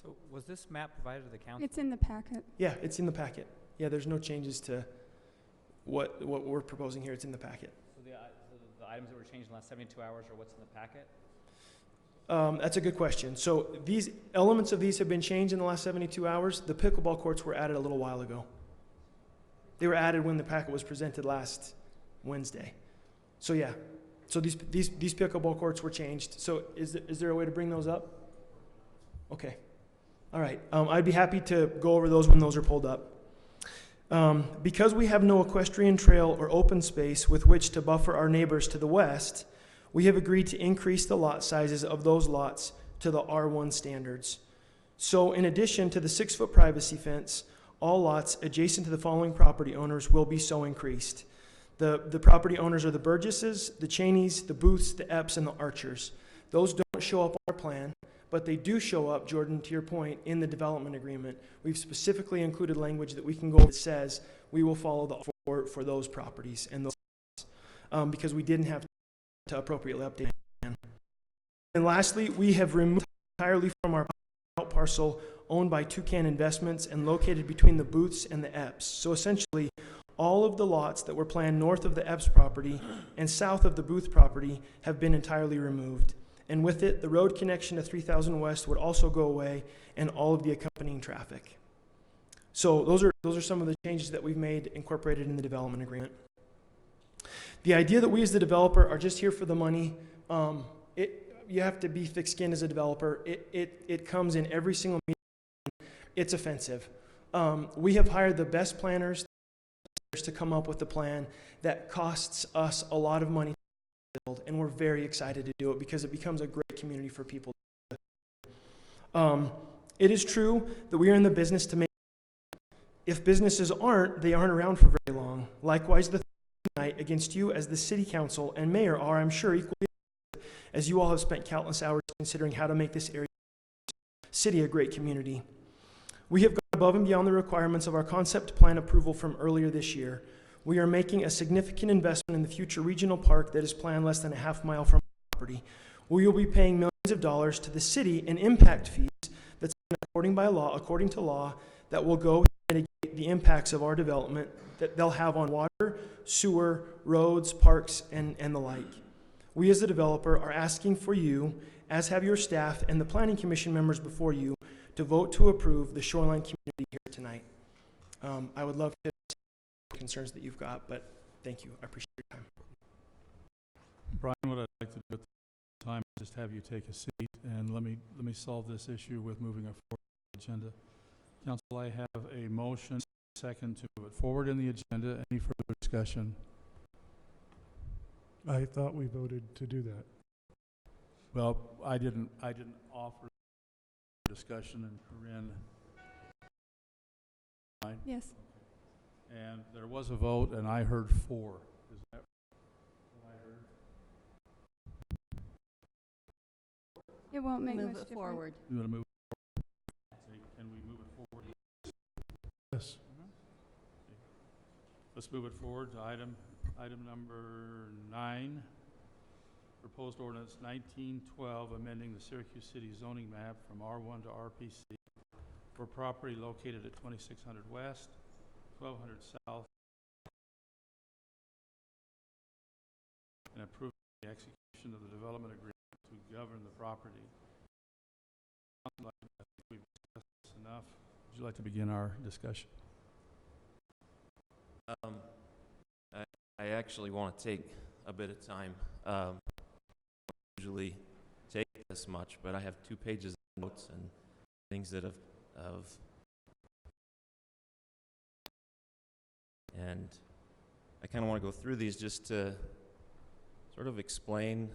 P: So was this map provided to the council?
N: It's in the packet.
Y: Yeah, it's in the packet. Yeah, there's no changes to what we're proposing here. It's in the packet.
P: So the items that were changed in the last 72 hours are what's in the packet?
Y: That's a good question. So these elements of these have been changed in the last 72 hours. The pickleball courts were added a little while ago. They were added when the packet was presented last Wednesday. So yeah, so these pickleball courts were changed. So is there a way to bring those up? Okay. All right. I'd be happy to go over those when those are pulled up. Because we have no equestrian trail or open space with which to buffer our neighbors to the west, we have agreed to increase the lot sizes of those lots to the R1 standards. So in addition to the 6-foot privacy fence, all lots adjacent to the following property owners will be so increased. The property owners are the Burgesses, the Cheneys, the Booths, the Epps, and the Archers. Those don't show up on our plan, but they do show up, Jordan, to your point, in the development agreement. We've specifically included language that we can go that says we will follow the for those properties and those because we didn't have to appropriately update the plan. And lastly, we have removed entirely from our out parcel owned by Toucan Investments and located between the Booths and the Epps. So essentially, all of the lots that were planned north of the Epps property and south of the Booth property have been entirely removed. And with it, the road connection to 3000 West would also go away and all of the accompanying traffic. So those are some of the changes that we've made incorporated in the development agreement. The idea that we as the developer are just here for the money, you have to be thick-skinned as a developer. It comes in every single meeting. It's offensive. We have hired the best planners to come up with a plan that costs us a lot of money to build, and we're very excited to do it because it becomes a great community for people. It is true that we are in the business to make. If businesses aren't, they aren't around for very long. Likewise, the tonight against you as the city council and mayor are, I'm sure, equally as you all have spent countless hours considering how to make this area city a great community. We have gone above and beyond the requirements of our concept plan approval from earlier this year. We are making a significant investment in the future regional park that is planned less than a half mile from our property. We will be paying millions of dollars to the city in impact fees that's according to law, that will go to mitigate the impacts of our development that they'll have on water, sewer, roads, parks, and the like. We as the developer are asking for you, as have your staff and the planning commission members before you, to vote to approve the shoreline community here tonight. I would love to hear concerns that you've got, but thank you. I appreciate your time.
E: Brian, what I'd like to do at the time is just have you take a seat and let me solve this issue with moving it forward on the agenda. Council, I have a motion, second, to move it forward in the agenda. Any further discussion?
O: I thought we voted to do that.
E: Well, I didn't offer discussion, and Corinne.
N: Yes.
E: And there was a vote, and I heard 4. Is that what I heard?
N: It won't make
X: Move
N: much
X: it
N: difference.
X: forward.
E: You want to move it forward? Can we move it forward?
O: Yes.
E: Let's move it forward to item number 9. Proposed ordinance 1912, amending the Syracuse City zoning map from R1 to RPC for property located at 2600 West, 1200 South, and approving the execution of the development agreement to govern the property. I think we've discussed this enough. Would you like to begin our discussion?
B: I actually want to take a bit of time. Usually take this much, but I have 2 pages of notes and things that have and I kind of want to go through these just to sort of explain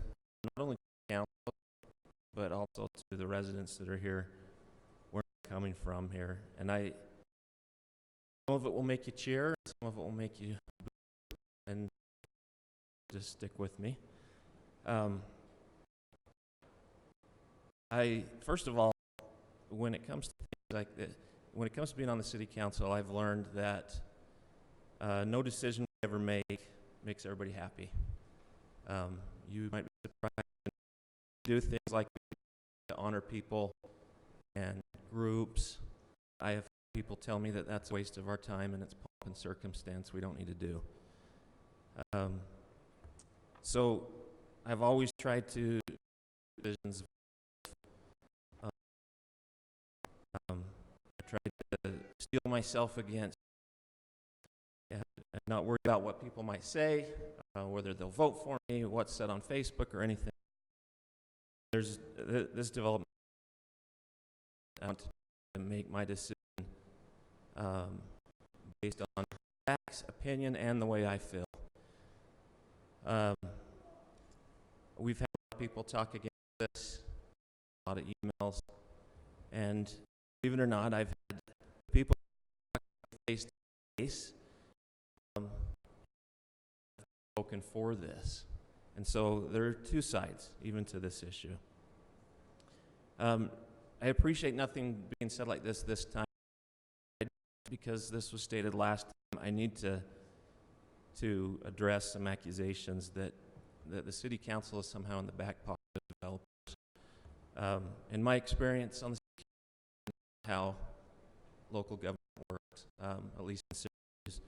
B: not only to the council but also to the residents that are here where I'm coming from here. And some of it will make you cheer, some of it will make you and just stick with me. First of all, when it comes to things like this, when it comes to being on the city council, I've learned that no decision we ever makes everybody happy. You might be surprised to do things like to honor people and groups. I have people tell me that that's a waste of our time and it's pomp and circumstance we don't need to do. So I've always tried to do decisions. I tried to steel myself against and not worry about what people might say, whether they'll vote for me, what's said on Facebook or anything. There's this development. I want to make my decision based on facts, opinion, and the way I feel. We've had a lot of people talk against this, a lot of emails, and believe it or not, I've had people face to face spoken for this. And so there are 2 sides even to this issue. I appreciate nothing being said like this time, because this was stated last time. I need to address some accusations that the city council is somehow in the back pocket of developers. In my experience on the city council, how local government works, at least in Syracuse,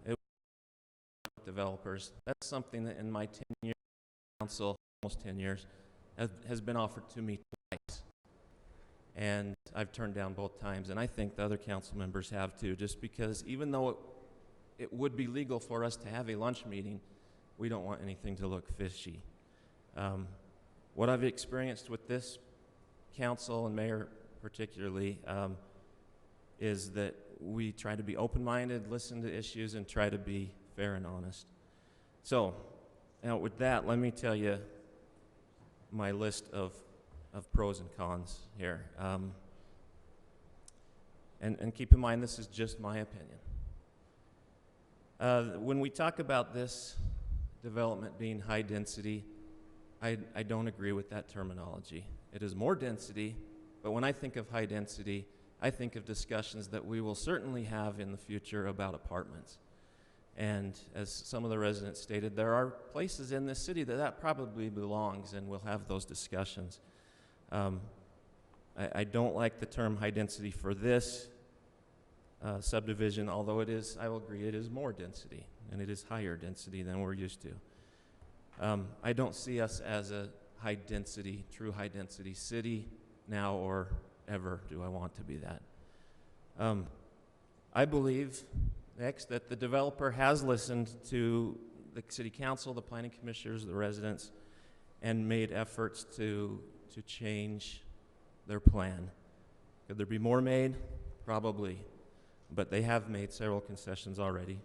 B: it was developers. That's something that in my 10 years council, almost 10 years, has been offered to me twice. And I've turned down both times, and I think the other council members have too, just because even though it would be legal for us to have a lunch meeting, we don't want anything to look fishy. What I've experienced with this council and mayor particularly is that we try to be open-minded, listen to issues, and try to be fair and honest. So, now with that, let me tell you my list of pros and cons here. And keep in mind, this is just my opinion. When we talk about this development being high density, I don't agree with that terminology. It is more density, but when I think of high density, I think of discussions that we will certainly have in the future about apartments. And as some of the residents stated, there are places in this city that probably belongs, and we'll have those discussions. I don't like the term high density for this subdivision, although it is, I will agree, it is more density, and it is higher density than we're used to. I don't see us as a high density, true high density city now or ever do I want to be that. I believe, next, that the developer has listened to the city council, the planning commissioners, the residents, and made efforts to change their plan. Could there be more made? Probably. But they have made several concessions already.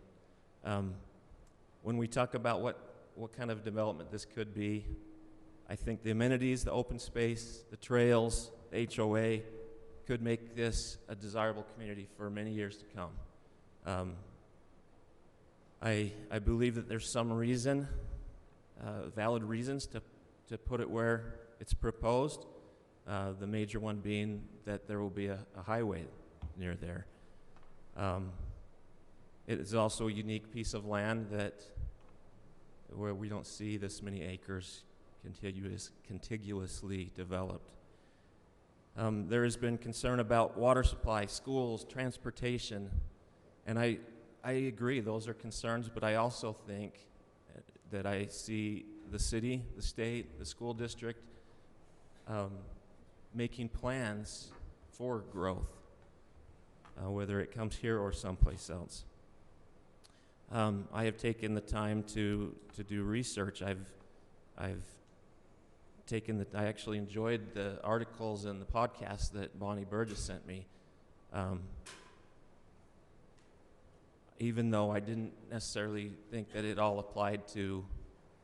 B: When we talk about what kind of development this could be, I think the amenities, the open space, the trails, the HOA could make this a desirable community for many years to come. I believe that there's some reason, valid reasons to put it where it's proposed. The major one being that there will be a highway near there. It is also a unique piece of land where we don't see this many acres contiguously developed. There has been concern about water supply, schools, transportation, and I agree, those are concerns, but I also think that I see the city, the state, the school district making plans for growth, whether it comes here or someplace else. I have taken the time to do research. I actually enjoyed the articles and the podcasts that Bonnie Burgess sent me, even though I didn't necessarily think that it all applied to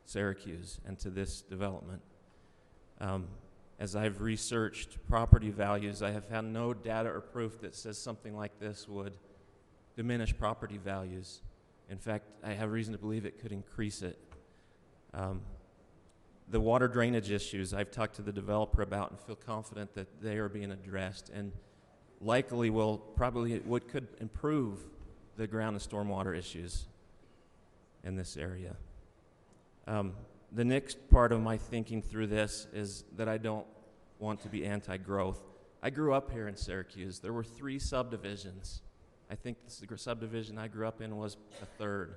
B: Syracuse and to this development. As I've researched property values, I have found no data or proof that says something like this would diminish property values. In fact, I have reason to believe it could increase it. The water drainage issues I've talked to the developer about and feel confident that they are being addressed, and likely could improve the ground and stormwater issues in this area. The next part of my thinking through this is that I don't want to be anti-growth. I grew up here in Syracuse. There were 3 subdivisions. I think the subdivision I grew up in was a third.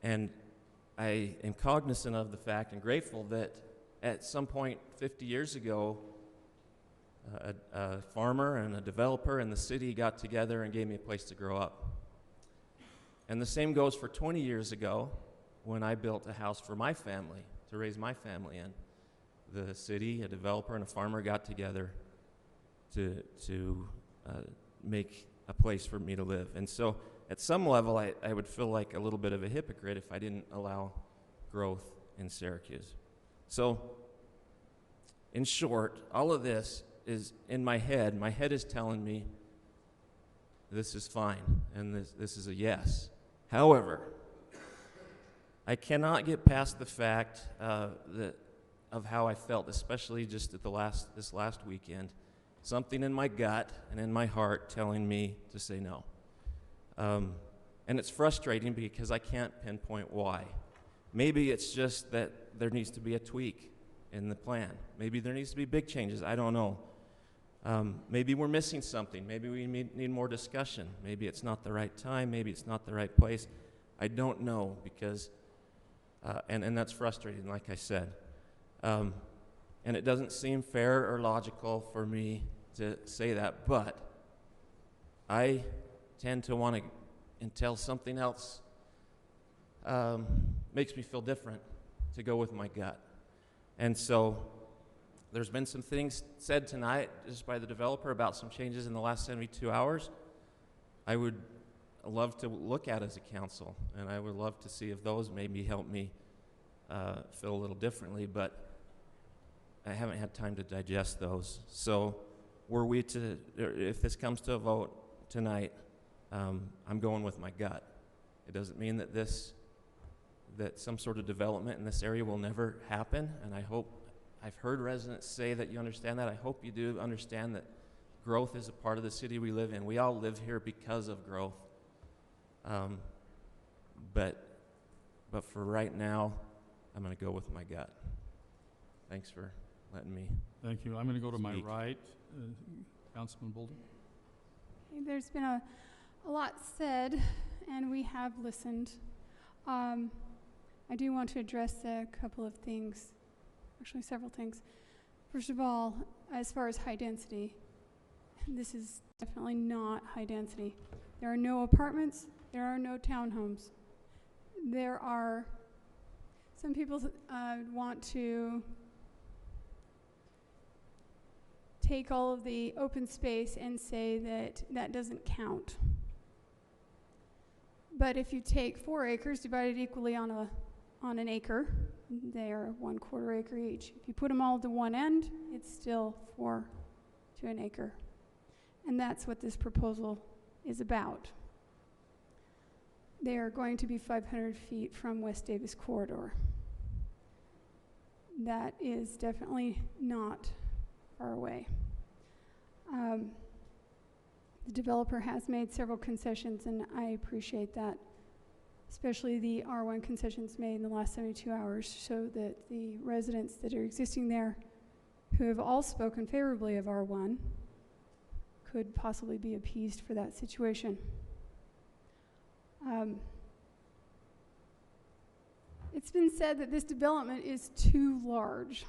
B: And I am cognizant of the fact and grateful that at some point 50 years ago, a farmer and a developer and the city got together and gave me a place to grow up. And the same goes for 20 years ago when I built a house for my family, to raise my family in. The city, a developer, and a farmer got together to make a place for me to live. And so at some level, I would feel like a little bit of a hypocrite if I didn't allow growth in Syracuse. So in short, all of this is in my head. My head is telling me this is fine, and this is a yes. However, I cannot get past the fact that of how I felt, especially just at this last weekend. Something in my gut and in my heart telling me to say no. And it's frustrating because I can't pinpoint why. Maybe it's just that there needs to be a tweak in the plan. Maybe there needs to be big changes. I don't know. Maybe we're missing something. Maybe we need more discussion. Maybe it's not the right time. Maybe it's not the right place. I don't know because, and that's frustrating, like I said. And it doesn't seem fair or logical for me to say that, but I tend to want to, until something else makes me feel different, to go with my gut. And so there's been some things said tonight just by the developer about some changes in the last 72 hours. I would love to look at as a council, and I would love to see if those maybe help me feel a little differently, but I haven't had time to digest those. So were we to, if this comes to a vote tonight, I'm going with my gut. It doesn't mean that that some sort of development in this area will never happen, and I hope, I've heard residents say that you understand that. I hope you do understand that growth is a part of the city we live in. We all live here because of growth. But for right now, I'm going to go with my gut. Thanks for letting me.
E: Thank you. I'm going to go to my
B: speak.
E: right, Councilman Bolden.
F: There's been a lot said, and we have listened. I do want to address a couple of things, actually several things. First of all, as far as high density, this is definitely not high density. There are no apartments, there are no townhomes. There are, some people want to take all of the open space and say that that doesn't count. But if you take 4 acres divided equally on an acre, they are 1/4 acre each. If you put them all to one end, it's still 4 to an acre. And that's what this proposal is about. They are going to be 500 feet from West Davis Corridor. That is definitely not far away. The developer has made several concessions, and I appreciate that, especially the R1 concessions made in the last 72 hours, so that the residents that are existing there, who have all spoken favorably of R1, could possibly be appeased for that situation. It's been said that this development is too large,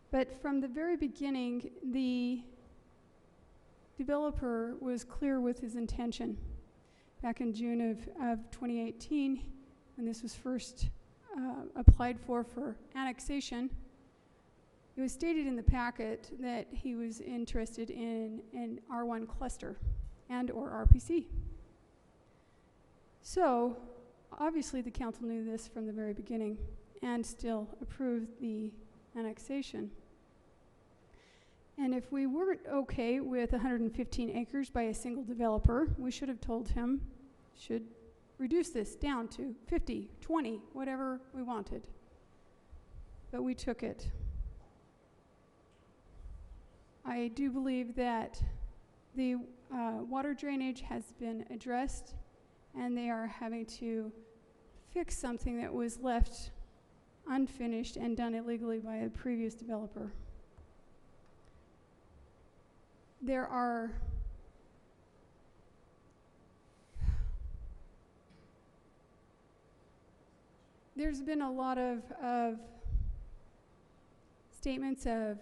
F: but from the very beginning, the developer was clear with his intention. Back in June of 2018, when this was first applied for annexation, it was stated in the packet that he was interested in an R1 cluster and or RPC. So obviously the council knew this from the very beginning and still approved the annexation. And if we weren't okay with 115 acres by a single developer, we should have told him, should reduce this down to 50, 20, whatever we wanted. But we took it. I do believe that the water drainage has been addressed, and they are having to fix something that was left unfinished and done illegally by a previous developer. There's been a lot of statements of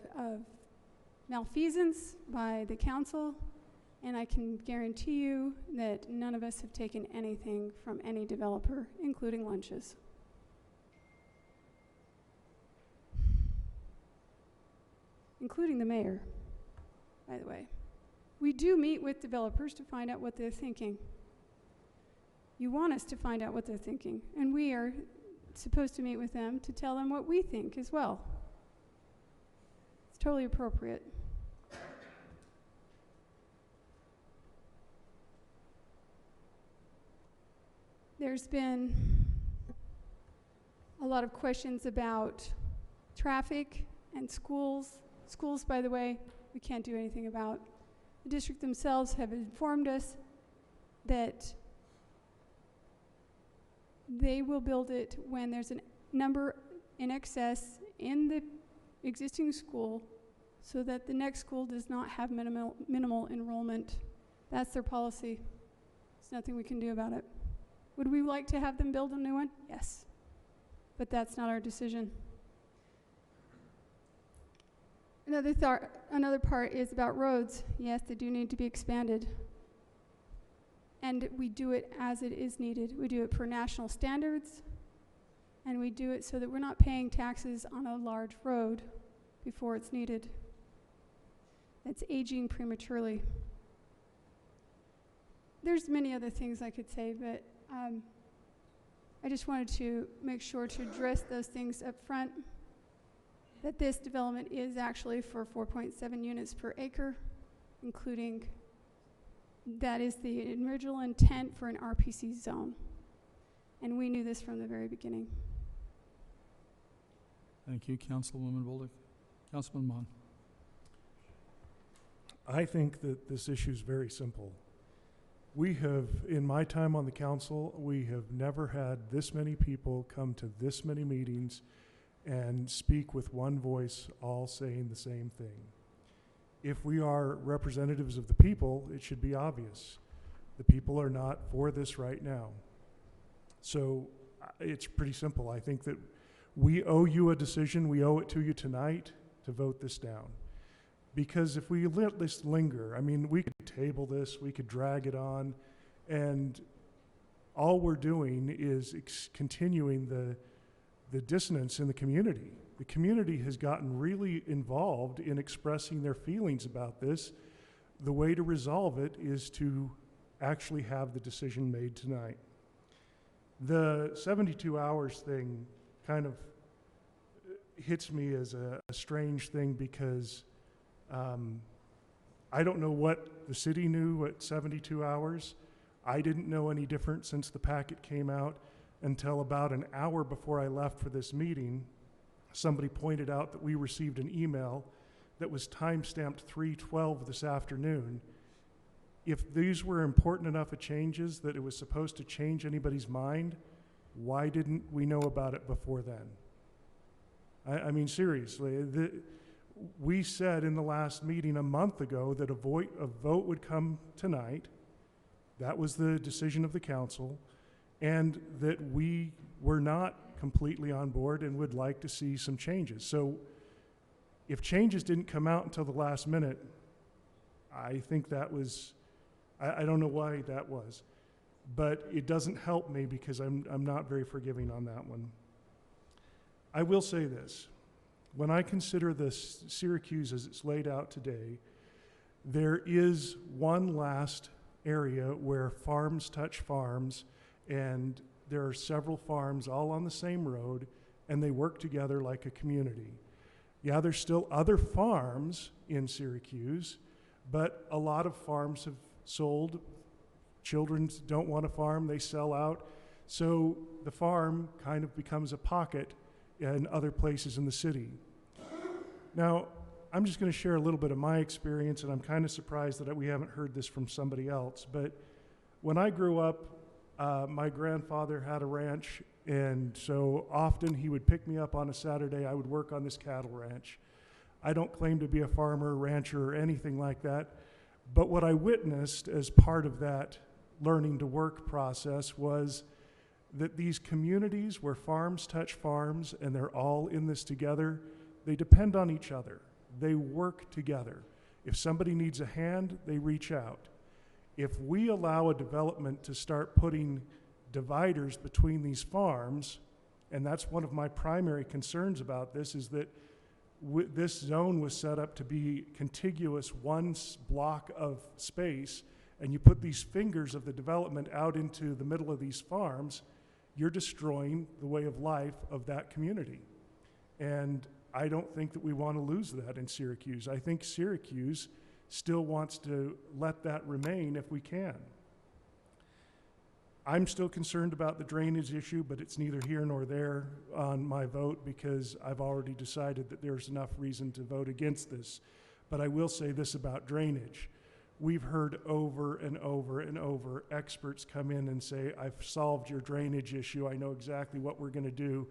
F: malfeasance by the council, and I can guarantee you that none of us have taken anything from any developer, including lunches. Including the mayor, by the way. We do meet with developers to find out what they're thinking. You want us to find out what they're thinking, and we are supposed to meet with them to tell them what we think as well. It's totally appropriate. There's been a lot of questions about traffic and schools. Schools, by the way, we can't do anything about. The district themselves have informed us that they will build it when there's a number in excess in the existing school so that the next school does not have minimal enrollment. That's their policy. There's nothing we can do about it. Would we like to have them build a new one? Yes. But that's not our decision. Another part is about roads. Yes, they do need to be expanded. And we do it as it is needed. We do it per national standards, and we do it so that we're not paying taxes on a large road before it's needed. That's aging prematurely. There's many other things I could say, but I just wanted to make sure to address those things up front, that this development is actually for 4.7 units per acre, including that is the original intent for an RPC zone. And we knew this from the very beginning.
E: Thank you, Councilwoman Bolduc. Councilman Mon.
O: I think that this issue is very simple. We have, in my time on the council, we have never had this many people come to this many meetings and speak with one voice, all saying the same thing. If we are representatives of the people, it should be obvious. The people are not for this right now. So it's pretty simple. I think that we owe you a decision. We owe it to you tonight to vote this down. Because if we let this linger, I mean, we could table this, we could drag it on, and all we're doing is continuing the dissonance in the community. The community has gotten really involved in expressing their feelings about this. The way to resolve it is to actually have the decision made tonight. The 72 hours thing kind of hits me as a strange thing because I don't know what the city knew at 72 hours. I didn't know any different since the packet came out until about an hour before I left for this meeting. Somebody pointed out that we received an email that was time-stamped 3/12 this afternoon. If these were important enough of changes that it was supposed to change anybody's mind, why didn't we know about it before then? I mean, seriously, we said in the last meeting a month ago that a vote would come tonight. That was the decision of the council, and that we were not completely on board and would like to see some changes. So if changes didn't come out until the last minute, I think that was, I don't know why that was, but it doesn't help me because I'm not very forgiving on that one. I will say this. When I consider this Syracuse as it's laid out today, there is one last area where farms touch farms, and there are several farms all on the same road, and they work together like a community. Yeah, there's still other farms in Syracuse, but a lot of farms have sold. Children don't want to farm, they sell out. So the farm kind of becomes a pocket in other places in the city. Now, I'm just going to share a little bit of my experience, and I'm kind of surprised that we haven't heard this from somebody else. But when I grew up, my grandfather had a ranch, and so often he would pick me up on a Saturday. I would work on this cattle ranch. I don't claim to be a farmer, rancher, or anything like that, but what I witnessed as part of that learning to work process was that these communities where farms touch farms and they're all in this together, they depend on each other. They work together. If somebody needs a hand, they reach out. If we allow a development to start putting dividers between these farms, and that's one of my primary concerns about this, is that this zone was set up to be contiguous, one block of space, and you put these fingers of the development out into the middle of these farms, you're destroying the way of life of that community. And I don't think that we want to lose that in Syracuse. I think Syracuse still wants to let that remain if we can. I'm still concerned about the drainage issue, but it's neither here nor there on my vote because I've already decided that there's enough reason to vote against this. But I will say this about drainage. We've heard over and over and over experts come in and say, I've solved your drainage issue. I know exactly what we're going to do.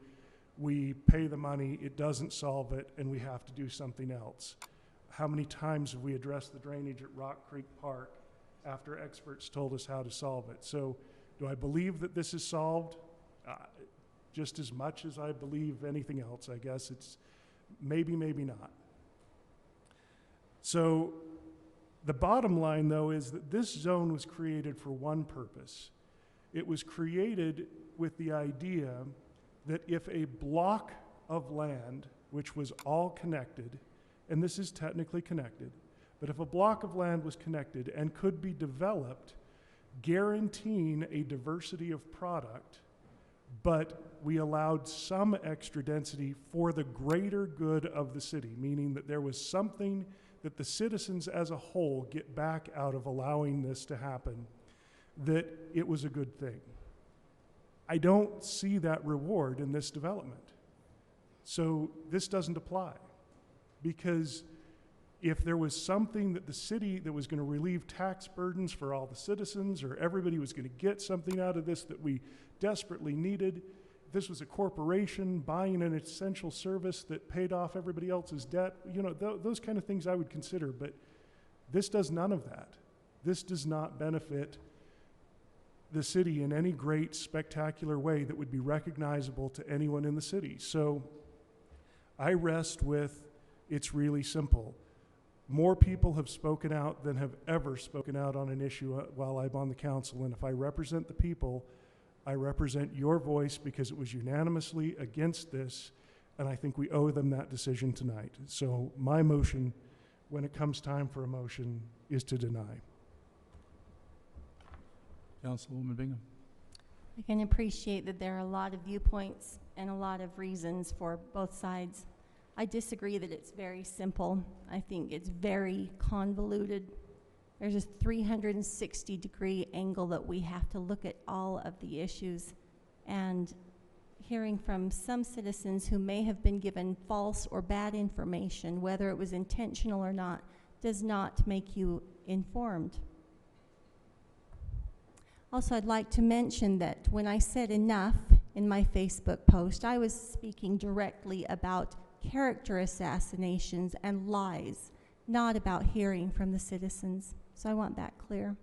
O: We pay the money, it doesn't solve it, and we have to do something else. How many times have we addressed the drainage at Rock Creek Park after experts told us how to solve it? So do I believe that this is solved? Just as much as I believe anything else, I guess. It's maybe, maybe not. So the bottom line, though, is that this zone was created for one purpose. It was created with the idea that if a block of land, which was all connected, and this is technically connected, but if a block of land was connected and could be developed, guaranteeing a diversity of product, but we allowed some extra density for the greater good of the city, meaning that there was something that the citizens as a whole get back out of allowing this to happen, that it was a good thing. I don't see that reward in this development. So this doesn't apply, because if there was something that the city that was going to relieve tax burdens for all the citizens, or everybody was going to get something out of this that we desperately needed, if this was a corporation buying an essential service that paid off everybody else's debt, you know, those kind of things I would consider, but this does none of that. This does not benefit the city in any great, spectacular way that would be recognizable to anyone in the city. So I rest with, it's really simple. More people have spoken out than have ever spoken out on an issue while I'm on the council, and if I represent the people, I represent your voice because it was unanimously against this, and I think we owe them that decision tonight. So my motion, when it comes time for a motion, is to deny.
E: Councilwoman Bingham.
X: I can appreciate that there are a lot of viewpoints and a lot of reasons for both sides. I disagree that it's very simple. I think it's very convoluted. There's a 360-degree angle that we have to look at all of the issues. And hearing from some citizens who may have been given false or bad information, whether it was intentional or not, does not make you informed. Also, I'd like to mention that when I said enough in my Facebook post, I was speaking directly about character assassinations and lies, not about hearing from the citizens. So I want that clear.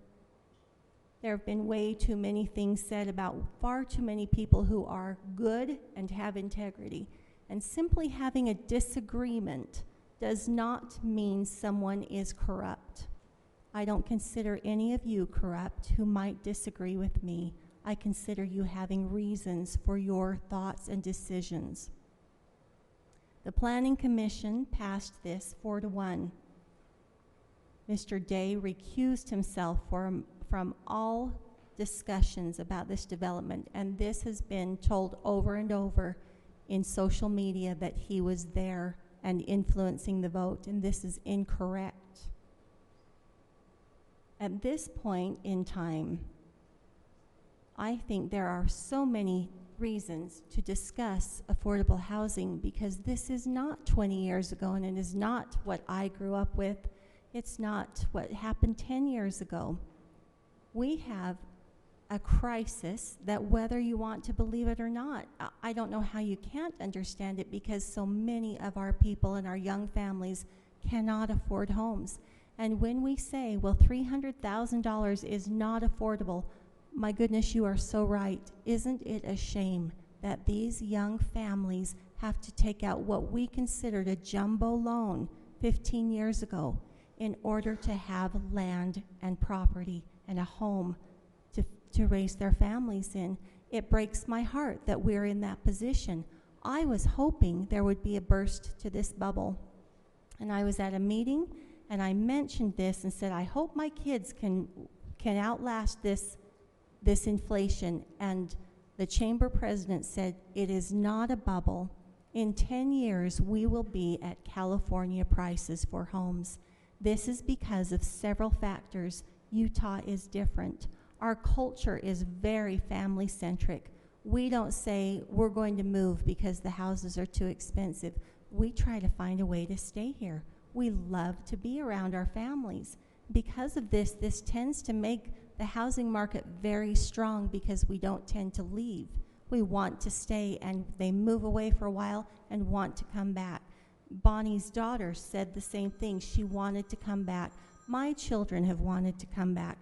X: There have been way too many things said about far too many people who are good and have integrity. And simply having a disagreement does not mean someone is corrupt. I don't consider any of you corrupt who might disagree with me. I consider you having reasons for your thoughts and decisions. The Planning Commission passed this 4-1. Mr. Day recused himself from all discussions about this development, and this has been told over and over in social media that he was there and influencing the vote, and this is incorrect. At this point in time, I think there are so many reasons to discuss affordable housing, because this is not 20 years ago, and it is not what I grew up with. It's not what happened 10 years ago. We have a crisis that, whether you want to believe it or not, I don't know how you can't understand it, because so many of our people and our young families cannot afford homes. And when we say, well, $300,000 is not affordable, my goodness, you are so right. Isn't it a shame that these young families have to take out what we considered a jumbo loan 15 years ago in order to have land and property and a home to raise their families in? It breaks my heart that we're in that position. I was hoping there would be a burst to this bubble. And I was at a meeting and I mentioned this and said, I hope my kids can outlast this inflation. And the chamber president said, it is not a bubble. In 10 years, we will be at California prices for homes. This is because of several factors. Utah is different. Our culture is very family-centric. We don't say we're going to move because the houses are too expensive. We try to find a way to stay here. We love to be around our families. Because of this, this tends to make the housing market very strong because we don't tend to leave. We want to stay, and they move away for a while and want to come back. Bonnie's daughter said the same thing. She wanted to come back. My children have wanted to come back.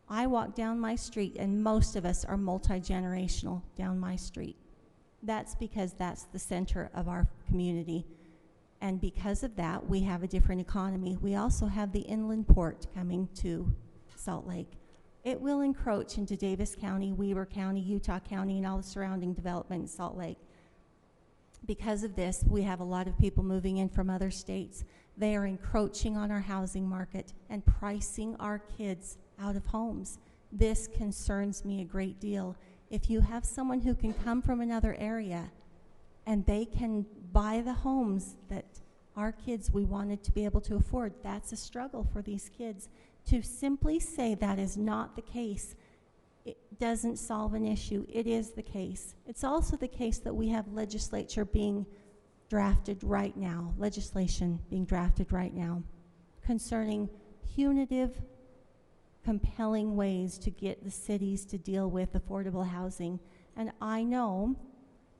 X: I walk down my street, and most of us are multi-generational down my street. That's because that's the center of our community. And because of that, we have a different economy. We also have the inland port coming to Salt Lake. It will encroach into Davis County, Weber County, Utah County, and all the surrounding development in Salt Lake. Because of this, we have a lot of people moving in from other states. They are encroaching on our housing market and pricing our kids out of homes. This concerns me a great deal. If you have someone who can come from another area and they can buy the homes that our kids we wanted to be able to afford, that's a struggle for these kids. To simply say that is not the case, it doesn't solve an issue. It is the case. It's also the case that we have legislation being drafted right now concerning punitive, compelling ways to get the cities to deal with affordable housing. And I know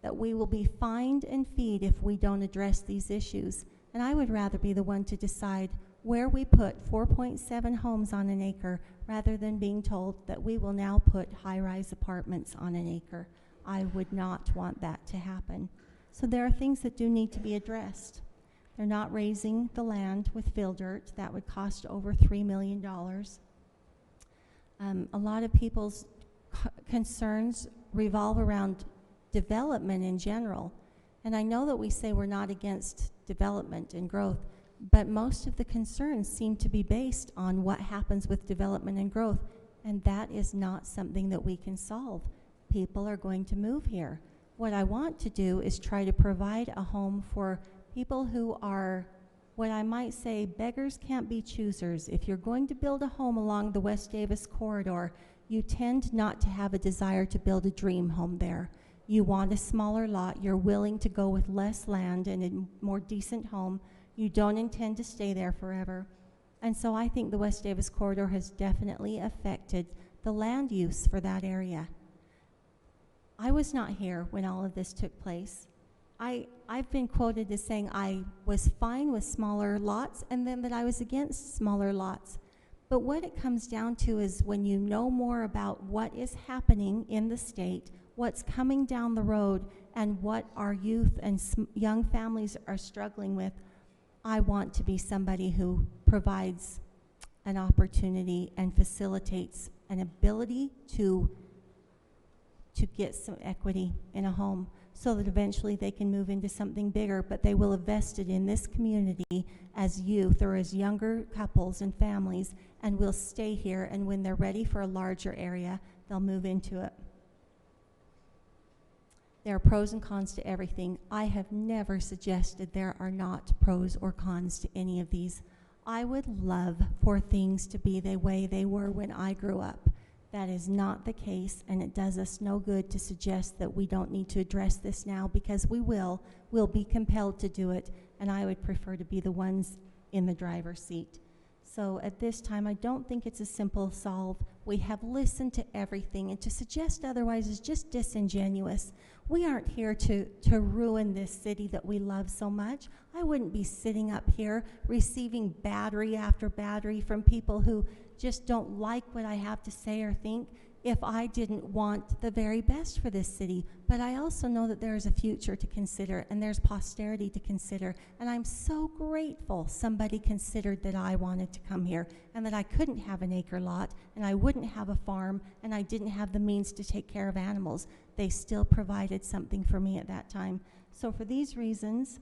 X: that we will be fined and feed if we don't address these issues. And I would rather be the one to decide where we put 4.7 homes on an acre rather than being told that we will now put high-rise apartments on an acre. I would not want that to happen. So there are things that do need to be addressed. They're not raising the land with fill dirt. That would cost over $3 million. A lot of people's concerns revolve around development in general. And I know that we say we're not against development and growth, but most of the concerns seem to be based on what happens with development and growth, and that is not something that we can solve. People are going to move here. What I want to do is try to provide a home for people who are, what I might say, beggars can't be choosers. If you're going to build a home along the West Davis corridor, you tend not to have a desire to build a dream home there. You want a smaller lot. You're willing to go with less land and a more decent home. You don't intend to stay there forever. And so I think the West Davis corridor has definitely affected the land use for that area. I was not here when all of this took place. I've been quoted as saying I was fine with smaller lots and then that I was against smaller lots. But what it comes down to is when you know more about what is happening in the state, what's coming down the road, and what our youth and young families are struggling with, I want to be somebody who provides an opportunity and facilitates an ability to get some equity in a home so that eventually they can move into something bigger, but they will have vested in this community as youth or as younger couples and families and will stay here, and when they're ready for a larger area, they'll move into it. There are pros and cons to everything. I have never suggested there are not pros or cons to any of these. I would love for things to be the way they were when I grew up. That is not the case, and it does us no good to suggest that we don't need to address this now, because we will. We'll be compelled to do it, and I would prefer to be the ones in the driver's seat. So at this time, I don't think it's a simple solve. We have listened to everything, and to suggest otherwise is just disingenuous. We aren't here to ruin this city that we love so much. I wouldn't be sitting up here receiving battery after battery from people who just don't like what I have to say or think if I didn't want the very best for this city. But I also know that there is a future to consider and there's posterity to consider. And I'm so grateful somebody considered that I wanted to come here and that I couldn't have an acre lot and I wouldn't have a farm and I didn't have the means to take care of animals. They still provided something for me at that time. So for these reasons,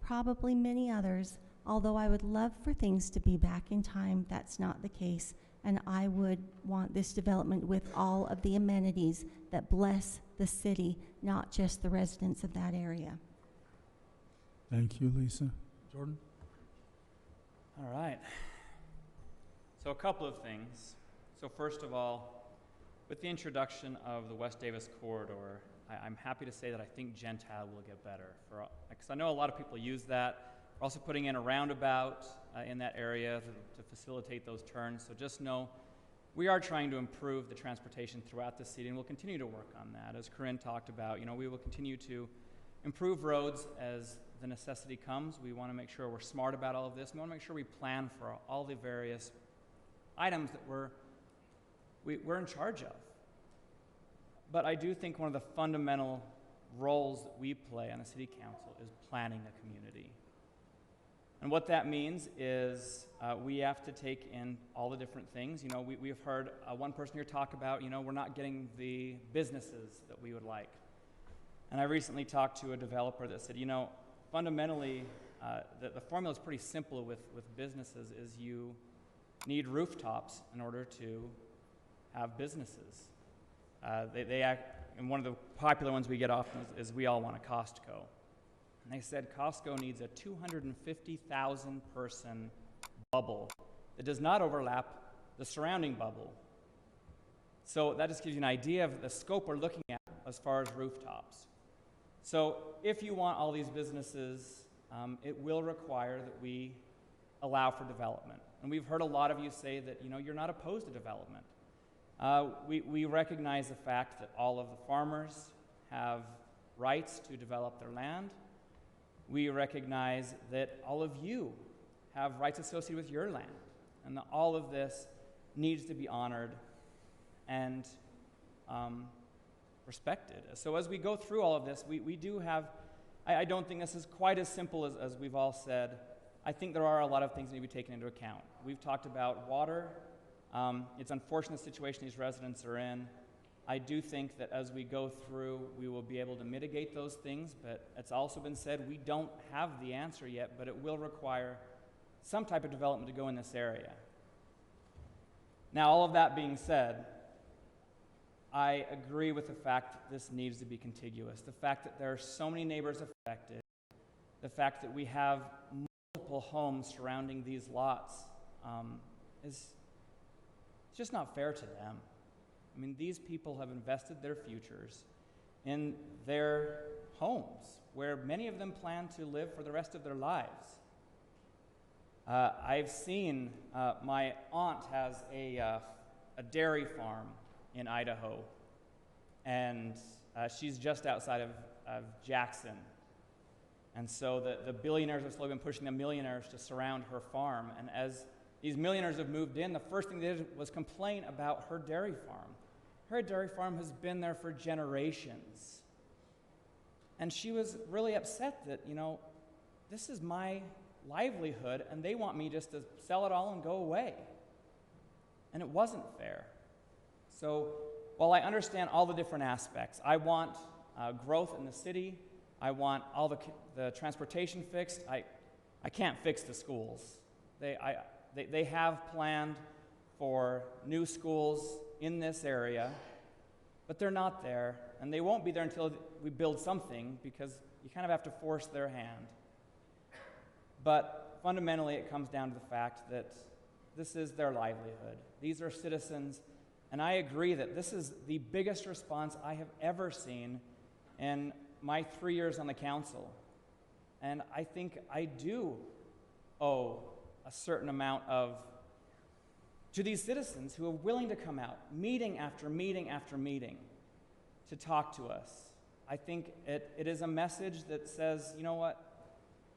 X: probably many others, although I would love for things to be back in time, that's not the case. And I would want this development with all of the amenities that bless the city, not just the residents of that area.
E: Thank you, Lisa. Jordan?
P: All right. So a couple of things. So first of all, with the introduction of the West Davis corridor, I'm happy to say that I think Gentile will get better. Because I know a lot of people use that. We're also putting in a roundabout in that area to facilitate those turns. So just know we are trying to improve the transportation throughout the city, and we'll continue to work on that. As Corinne talked about, we will continue to improve roads as the necessity comes. We want to make sure we're smart about all of this. We want to make sure we plan for all the various items that we're in charge of. But I do think one of the fundamental roles that we play on the city council is planning a community. And what that means is we have to take in all the different things. We have heard one person here talk about, we're not getting the businesses that we would like. And I recently talked to a developer that said, fundamentally, the formula is pretty simple with businesses is you need rooftops in order to have businesses. They act, and one of the popular ones we get often is we all want a Costco. And they said Costco needs a 250,000 person bubble that does not overlap the surrounding bubble. So that just gives you an idea of the scope we're looking at as far as rooftops. So if you want all these businesses, it will require that we allow for development. And we've heard a lot of you say that you're not opposed to development. We recognize the fact that all of the farmers have rights to develop their land. We recognize that all of you have rights associated with your land, and that all of this needs to be honored and respected. So as we go through all of this, we do have, I don't think this is quite as simple as we've all said. I think there are a lot of things that need to be taken into account. We've talked about water. It's an unfortunate situation these residents are in. I do think that as we go through, we will be able to mitigate those things, but it's also been said we don't have the answer yet, but it will require some type of development to go in this area. Now, all of that being said, I agree with the fact that this needs to be contiguous, the fact that there are so many neighbors affected, the fact that we have multiple homes surrounding these lots is just not fair to them. I mean, these people have invested their futures in their homes, where many of them plan to live for the rest of their lives. I've seen, my aunt has a dairy farm in Idaho, and she's just outside of Jackson. And so the billionaires have slowly been pushing the millionaires to surround her farm. And as these millionaires have moved in, the first thing they did was complain about her dairy farm. Her dairy farm has been there for generations. And she was really upset that, this is my livelihood, and they want me just to sell it all and go away. And it wasn't fair. So while I understand all the different aspects, I want growth in the city. I want all the transportation fixed. I can't fix the schools. They have planned for new schools in this area, but they're not there, and they won't be there until we build something, because you kind of have to force their hand. But fundamentally, it comes down to the fact that this is their livelihood. These are citizens, and I agree that this is the biggest response I have ever seen in my 3 years on the council. And I think I do owe a certain amount to these citizens who are willing to come out, meeting after meeting after meeting, to talk to us. I think it is a message that says, you know what,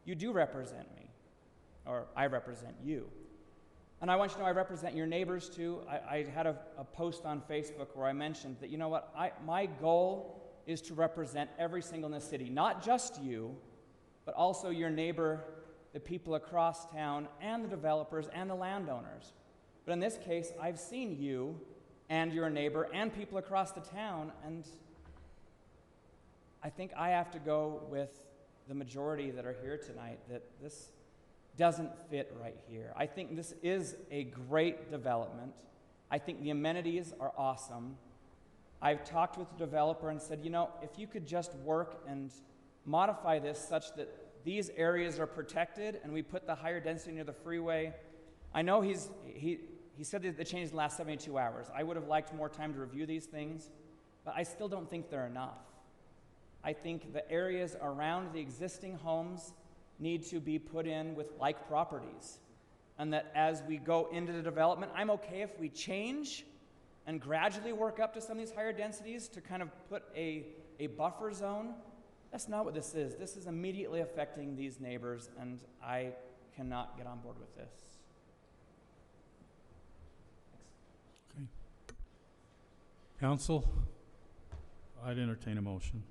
P: you do represent me, or I represent you. And I want you to know I represent your neighbors too. I had a post on Facebook where I mentioned that, you know what, my goal is to represent every single in the city, not just you, but also your neighbor, the people across town, and the developers and the landowners. But in this case, I've seen you and your neighbor and people across the town, and I think I have to go with the majority that are here tonight that this doesn't fit right here. I think this is a great development. I think the amenities are awesome. I've talked with the developer and said, if you could just work and modify this such that these areas are protected and we put the higher density near the freeway. I know he's he said that the changes last 72 hours. I would have liked more time to review these things, but I still don't think they're enough. I think the areas around the existing homes need to be put in with like properties. And that as we go into the development, I'm okay if we change and gradually work up to some of these higher densities to kind of put a buffer zone. That's not what this is. This is immediately affecting these neighbors, and I cannot get on board with this.
E: Okay. Council, I'd entertain a motion.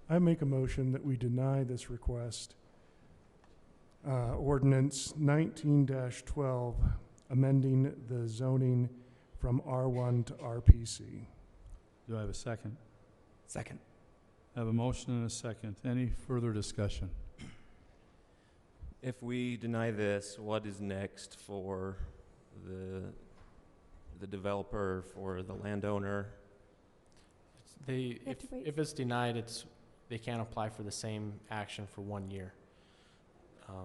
O: I make a motion that we deny this request. Ordinance 19-12, amending the zoning from R1 to RPC.
E: Do I have a second?
D: Second.
E: I have a motion and a second. Any further discussion?
B: If we deny this, what is next for the developer, for the landowner?
Q: If it's denied, they can't apply for the same action for 1 year.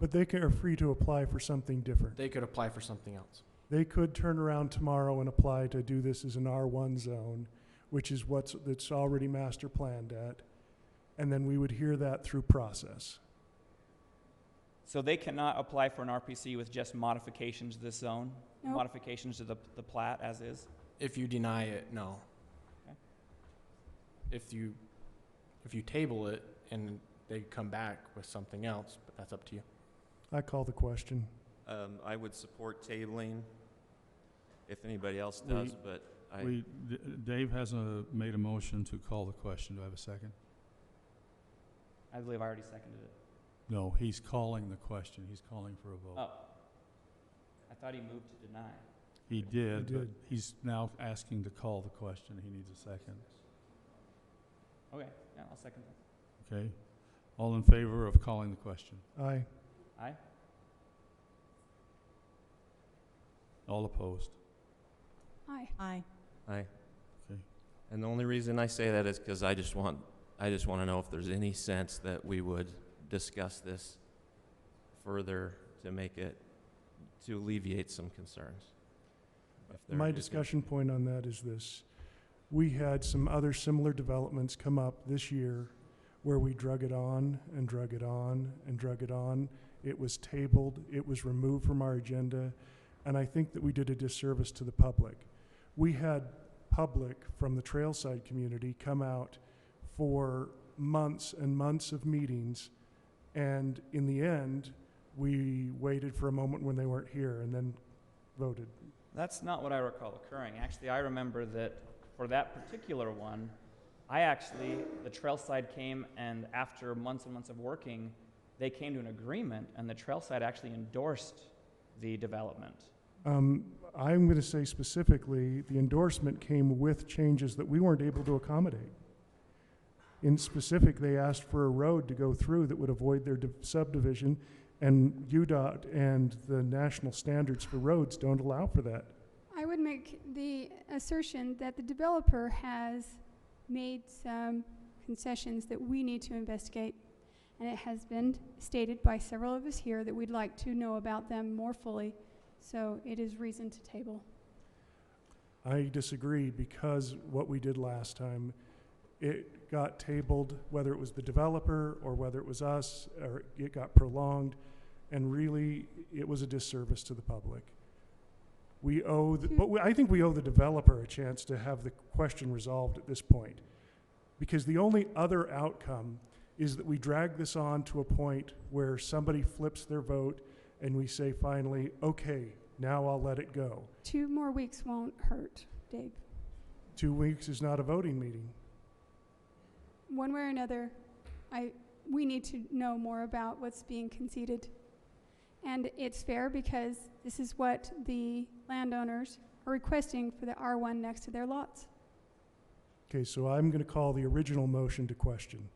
O: But they are free to apply for something different.
Q: They could apply for something else.
O: They could turn around tomorrow and apply to do this as an R1 zone, which is that's already master planned at, and then we would hear that through process.
P: So they cannot apply for an RPC with just modifications to this zone?
F: Nope.
P: Modifications to the plat as is?
Q: If you deny it, no.
P: Okay.
Q: If you table it and they come back with something else, but that's up to you.
O: I call the question.
B: I would support tabling if anybody else does, but
E: Dave has made a motion to call the question. Do I have a second?
P: I believe I already seconded it.
E: No, he's calling the question. He's calling for a vote.
P: Oh. I thought he moved to deny.
E: He did,
O: He
E: but
O: did.
E: he's now asking to call the question. He needs a second.
P: Okay, yeah, I'll second that.
E: Okay. All in favor of calling the question?
O: Aye.
P: Aye?
E: All opposed?
F: Aye.
X: Aye.
B: Aye.
E: Okay.
B: And the only reason I say that is because I just want to know if there's any sense that we would discuss this further to alleviate some concerns.
O: My discussion point on that is this. We had some other similar developments come up this year where we drug it on and drug it on and drug it on. It was tabled, it was removed from our agenda, and I think that we did a disservice to the public. We had public from the Trailside community come out for months and months of meetings, and in the end, we waited for a moment when they weren't here and then voted.
P: That's not what I recall occurring. Actually, I remember that for that particular one, the Trailside came, and after months and months of working, they came to an agreement, and the Trailside actually endorsed the development.
O: I'm going to say specifically, the endorsement came with changes that we weren't able to accommodate. In specific, they asked for a road to go through that would avoid their subdivision, and UDOT and the national standards for roads don't allow for that.
F: I would make the assertion that the developer has made some concessions that we need to investigate. And it has been stated by several of us here that we'd like to know about them more fully. So it is reason to table.
O: I disagree, because what we did last time, it got tabled, whether it was the developer or whether it was us, or it got prolonged, and really it was a disservice to the public. I think we owe the developer a chance to have the question resolved at this point, because the only other outcome is that we drag this on to a point where somebody flips their vote and we say finally, okay, now I'll let it go.
F: 2 more weeks won't hurt, Dave.
O: 2 weeks is not a voting meeting.
F: One way or another, we need to know more about what's being conceded. And it's fair because this is what the landowners are requesting for the R1 next to their lots.
O: Okay, so I'm going to call the original motion to question.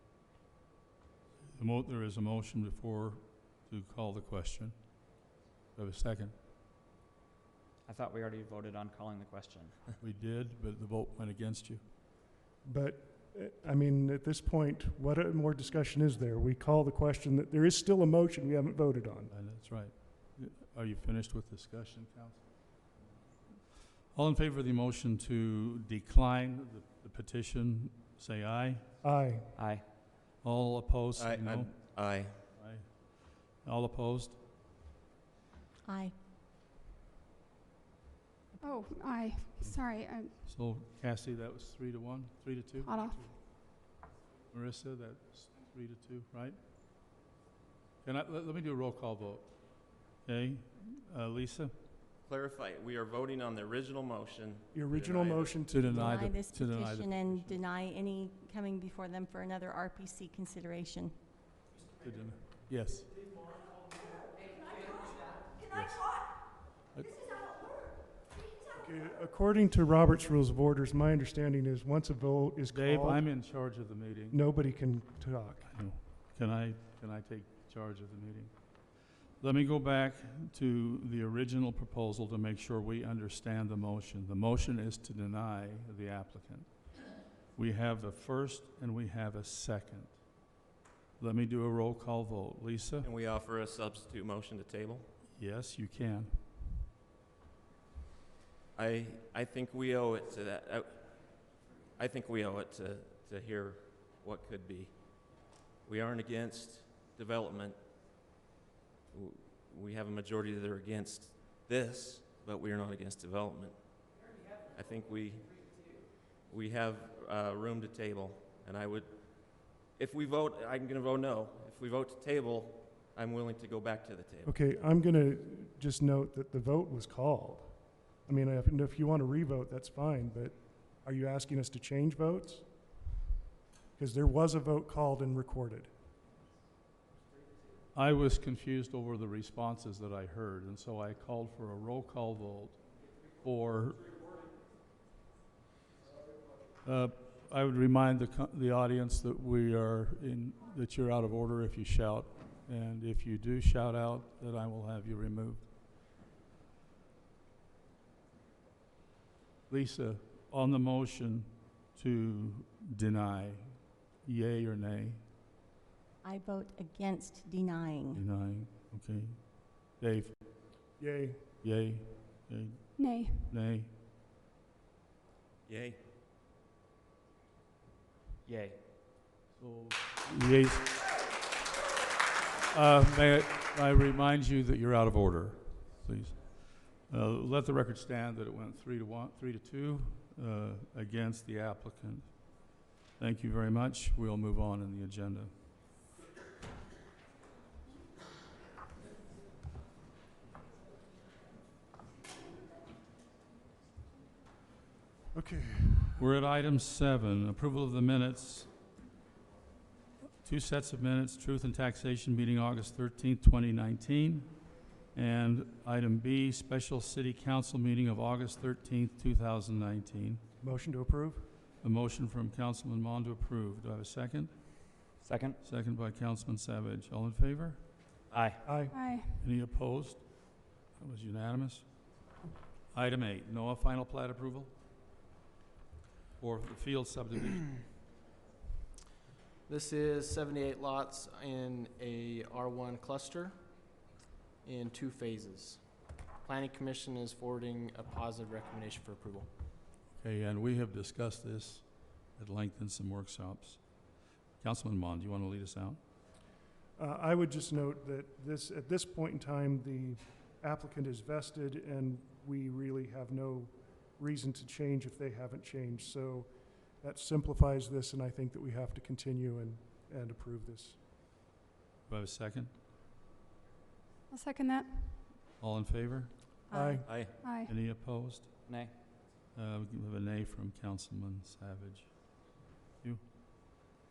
E: There is a motion before to call the question. Do I have a second?
P: I thought we already voted on calling the question.
E: We did, but the vote went against you.
O: But, I mean, at this point, what more discussion is there? We call the question that there is still a motion we haven't voted on.
E: And that's right. Are you finished with discussion, Council? All in favor of the motion to decline the petition, say aye.
O: Aye.
P: Aye.
E: All opposed, say no.
B: Aye.
E: Aye. All opposed?
X: Aye.
F: Oh, aye. Sorry,
E: So Cassie, that was 3-1, 3-2?
F: hot off.
E: Marissa, that's 3-2, right? Let me do a roll call vote. Okay, Lisa?
B: Clarify, we are voting on the original motion.
O: The original motion
E: To deny the,
X: this
E: to deny the
X: petition and deny any coming before them for another RPC consideration.
E: to deny- Yes. Yes.
O: Okay, according to Robert's Rules of Orders, my understanding is once a vote is
E: Dave,
O: called,
E: I'm in charge of the meeting.
O: nobody can talk.
E: Can I take charge of the meeting? Let me go back to the original proposal to make sure we understand the motion. The motion is to deny the applicant. We have a first and we have a second. Let me do a roll call vote. Lisa?
B: Can we offer a substitute motion to table?
E: Yes, you can.
B: I think we owe it to that. I think we owe it to hear what could be. We aren't against development. We have a majority that are against this, but we are not against development. I think we have room to table, and I would, if we vote, I'm going to vote no. If we vote to table, I'm willing to go back to the table.
O: Okay, I'm going to just note that the vote was called. I mean, if you want to re-vote, that's fine, but are you asking us to change votes? Because there was a vote called and recorded.
E: I was confused over the responses that I heard, and so I called for a roll call vote for... I would remind the audience that that you're out of order if you shout, and if you do shout out, that I will have you removed. Lisa, on the motion to deny, yea or nay?
X: I vote against denying.
E: Denying, okay. Dave?
O: Yay.
E: Yay? Yay?
F: Nay.
E: Nay?
B: Yay.
P: Yay.
E: So, yeas. May I remind you that you're out of order, please. Let the record stand that it went 3-2 against the applicant. Thank you very much. We'll move on in the agenda.
O: Okay.
E: We're at item 7, approval of the minutes. 2 sets of minutes, Truth and Taxation meeting August 13th, 2019. And item B, special city council meeting of August 13th, 2019.
O: Motion to approve?
E: A motion from Councilman Mon to approve. Do I have a second?
P: Second.
E: Second by Councilman Savage. All in favor?
P: Aye.
O: Aye.
F: Aye.
E: Any opposed? That was unanimous. Item 8, NOAA final plat approval for the field subdivision.
Q: This is 78 lots in a R1 cluster in 2 phases. Planning Commission is forwarding a positive recommendation for approval.
E: Okay, and we have discussed this at length in some workshops. Councilman Mon, do you want to lead us out?
O: I would just note that at this point in time, the applicant is vested, and we really have no reason to change if they haven't changed. So that simplifies this, and I think that we have to continue and approve this.
E: Do I have a second?
F: I'll second that.
E: All in favor?
O: Aye.
B: Aye.
F: Aye.
E: Any opposed?
P: Nay.
E: We have a nay from Councilman Savage. You.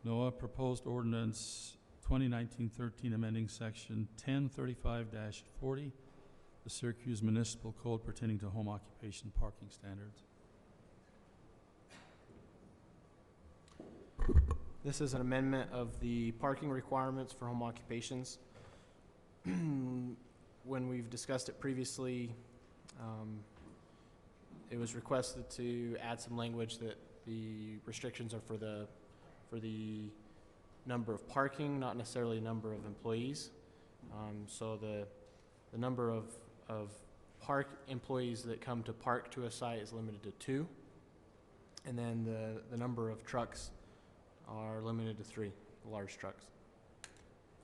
E: NOAA proposed ordinance 2019-13 amending section 1035-40, the Syracuse Municipal Code pertaining to home occupation parking standards.
Q: This is an amendment of the parking requirements for home occupations. When we've discussed it previously, it was requested to add some language that the restrictions are for the number of parking, not necessarily number of employees. So the number of park employees that come to park to a site is limited to 2. And then the number of trucks are limited to 3, large trucks.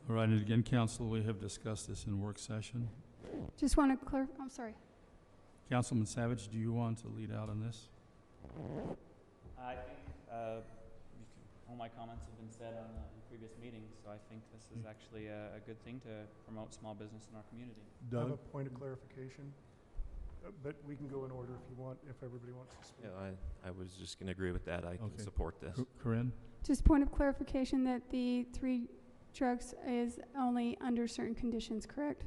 E: All right, and again, council, we have discussed this in work session.
F: Just want to clarify, I'm sorry.
E: Councilman Savage, do you want to lead out on this?
P: I think all my comments have been said in previous meetings, so I think this is actually a good thing to promote small business in our community.
O: I have
E: Doug?
O: a point of clarification, but we can go in order if you want, if everybody wants to speak.
B: Yeah, I was just going to agree with that. I can
E: Okay.
B: support this.
E: Corinne?
F: Just point of clarification that the 3 trucks is only under certain conditions, correct?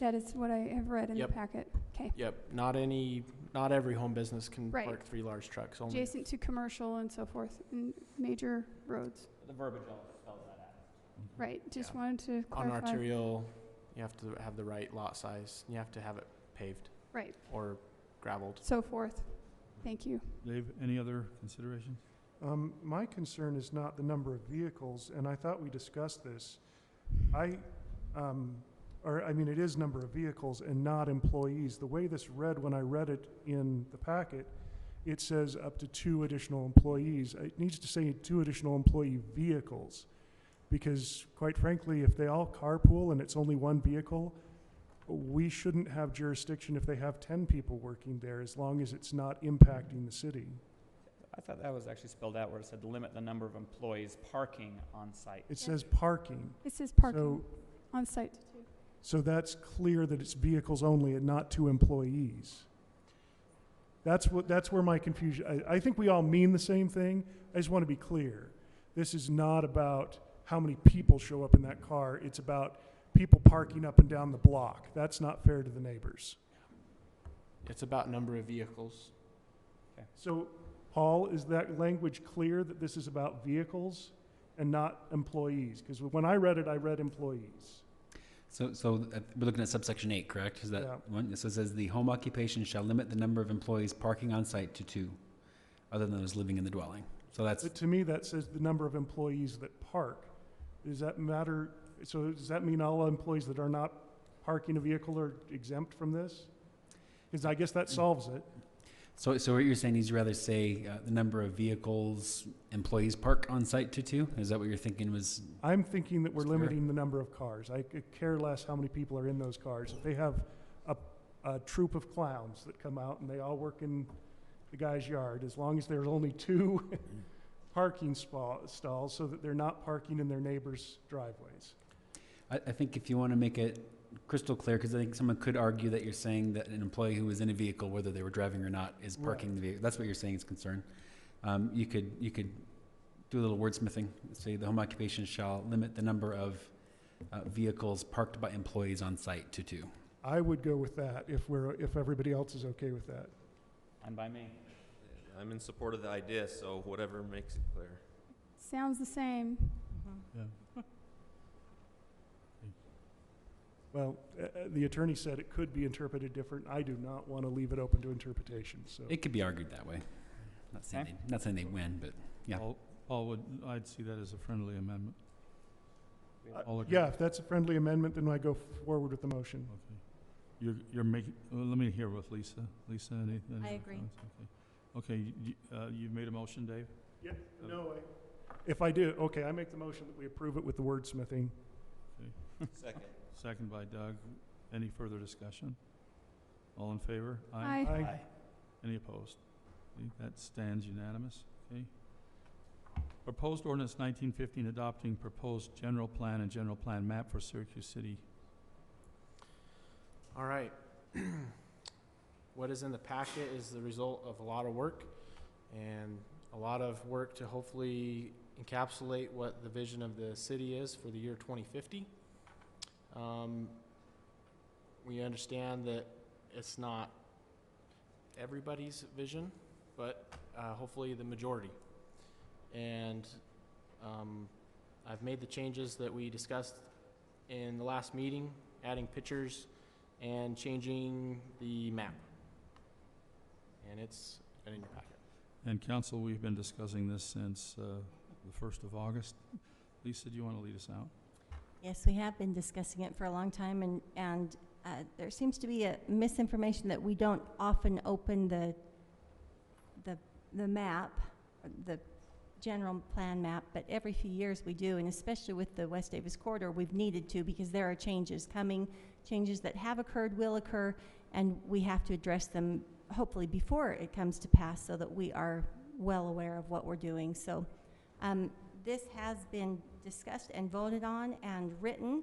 F: That is what I have read in the
Q: Yep.
F: packet. Okay.
Q: Yep, not every home business can
F: Right.
Q: park 3 large trucks. Only
F: Adjacent to commercial and so forth, and major roads.
P: The verbiage all spells that out.
F: Right, just
Q: Yeah.
F: wanted to
Q: on
F: clarify.
Q: arterial, you have to have the right lot size. You have to have it paved
F: Right,
Q: or gravelled.
F: so forth. Thank you.
E: Dave, any other considerations?
O: My concern is not the number of vehicles, and I thought we discussed this. It is number of vehicles and not employees. The way this read when I read it in the packet, it says up to 2 additional employees. It needs to say 2 additional employee vehicles, because quite frankly, if they all carpool and it's only 1 vehicle, we shouldn't have jurisdiction if they have 10 people working there, as long as it's not impacting the city.
P: I thought that was actually spelled out where it said limit the number of employees parking on site.
O: It says parking.
F: It says parking
O: So,
F: on site too.
O: so that's clear that it's vehicles only and not 2 employees. That's where my confusion, I think we all mean the same thing. I just want to be clear. This is not about how many people show up in that car. It's about people parking up and down the block. That's not fair to the neighbors.
Q: It's about number of vehicles.
O: So, Paul, is that language clear that this is about vehicles and not employees? Because when I read it, I read employees.
R: So we're looking at subsection 8, correct? Is that
O: Yeah.
R: one? So it says the home occupation shall limit the number of employees parking on site to 2, other than those living in the dwelling. So that's,
O: But to me, that says the number of employees that park. Does that matter? So does that mean all employees that are not parking a vehicle are exempt from this? Because I guess that solves it.
R: so what you're saying is you rather say the number of vehicles employees park on site to 2? Is that what you're thinking was?
O: I'm thinking that we're
R: Sure.
O: limiting the number of cars. I could care less how many people are in those cars. If they have a troop of clowns that come out and they all work in the guy's yard, as long as there's only 2 parking stalls so that they're not parking in their neighbors' driveways.
R: I think if you want to make it crystal clear, because I think someone could argue that you're saying that an employee who was in a vehicle, whether they were driving or not, is parking the vehicle. That's what you're saying is concern. You could do a little wordsmithing. Say the home occupation shall limit the number of vehicles parked by employees on site to 2.
O: I would go with that if everybody else is okay with that.
P: And by me.
B: I'm in support of the idea, so whatever makes it clear.
F: Sounds the same.
E: Yeah.
O: Well, the attorney said it could be interpreted different. I do not want to leave it open to interpretation, so.
R: It could be argued that way. Not saying they win, but yeah.
E: I'd see that as a friendly amendment. All agree?
O: Yeah, if that's a friendly amendment, then I go forward with the motion.
E: Okay. You're making, let me hear with Lisa. Lisa, anything?
X: I agree.
E: Okay, you've made a motion, Dave?
O: Yep, no, if I do, okay, I make the motion that we approve it with the wordsmithing.
E: Okay.
B: Second.
E: Second by Doug. Any further discussion? All in favor?
F: Aye.
O: Aye.
E: Any opposed? Okay, that stands unanimous. Okay. Proposed ordinance 1915 adopting proposed general plan and general plan map for Syracuse City.
Q: All right. What is in the packet is the result of a lot of work and a lot of work to hopefully encapsulate what the vision of the city is for the year 2050. We understand that it's not everybody's vision, but hopefully the majority. And I've made the changes that we discussed in the last meeting, adding pictures and changing the map. And it's in your packet.
E: And council, we've been discussing this since the 1st of August. Lisa, do you want to lead us out?
X: Yes, we have been discussing it for a long time, and there seems to be a misinformation that we don't often open the map, the general plan map, but every few years we do, and especially with the West Davis corridor, we've needed to because there are changes coming, changes that have occurred, will occur, and we have to address them hopefully before it comes to pass so that we are well aware of what we're doing. So this has been discussed and voted on and written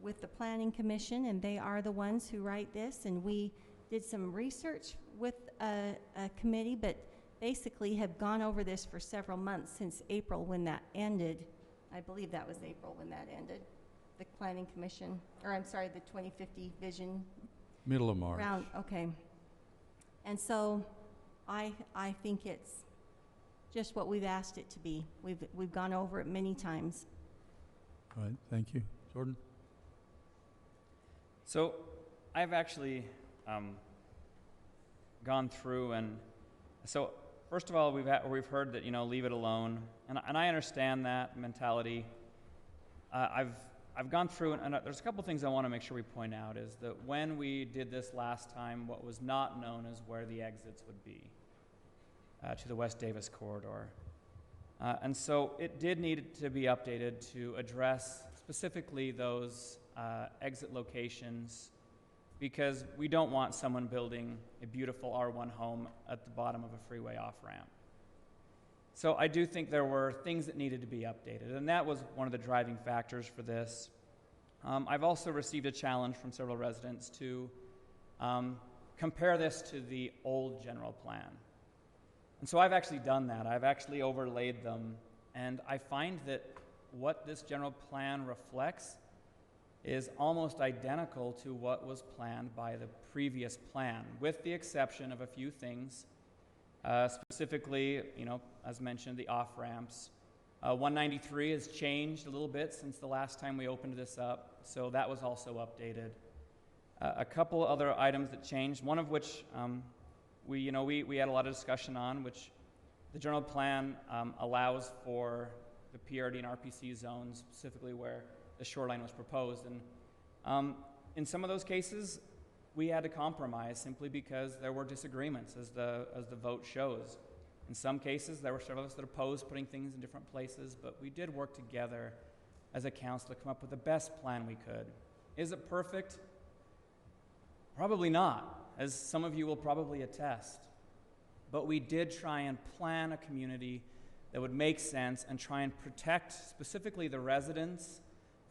X: with the Planning Commission, and they are the ones who write this, and we did some research with a committee, but basically have gone over this for several months since April when that ended. I believe that was April when that ended. The Planning Commission, or I'm sorry, the 2050 Vision.
E: Middle of March.
X: Round, okay. And so I think it's just what we've asked it to be. We've gone over it many times.
E: All right, thank you. Jordan?
P: So I've actually gone through, and so first of all, we've heard that, leave it alone, and I understand that mentality. I've gone through, and there's a couple things I want to make sure we point out. Is that when we did this last time, what was not known is where the exits would be to the West Davis corridor, and so it did need to be updated to address specifically those exit locations, because we don't want someone building a beautiful R1 home at the bottom of a freeway off-ramp. So I do think there were things that needed to be updated, and that was one of the driving factors for this. I've also received a challenge from several residents to compare this to the old general plan. And so I've actually done that. I've actually overlaid them, and I find that what this general plan reflects is almost identical to what was planned by the previous plan, with the exception of a few things. Specifically, as mentioned, the off-ramps. 193 has changed a little bit since the last time we opened this up, so that was also updated. A couple other items that changed, one of which we had a lot of discussion on, which the general plan allows for the PRD and RPC zones, specifically where the shoreline was proposed. And in some of those cases, we had to compromise simply because there were disagreements, as the vote shows. In some cases, there were several of us that opposed putting things in different places, but we did work together as a council to come up with the best plan we could. Is it perfect? Probably not, as some of you will probably attest. But we did try and plan a community that would make sense and try and protect specifically the residents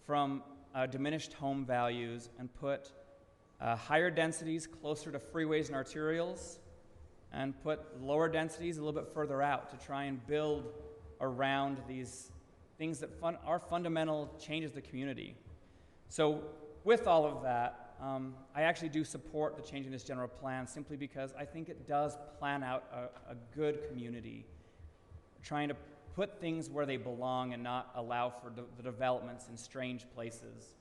P: from diminished home values, and put higher densities closer to freeways and arterials, and put lower densities a little bit further out to try and build around these things that are fundamental changes to the community. So with all of that, I actually do support the change in this general plan simply because I think it does plan out a good community, trying to put things where they belong and not allow for the developments in strange places.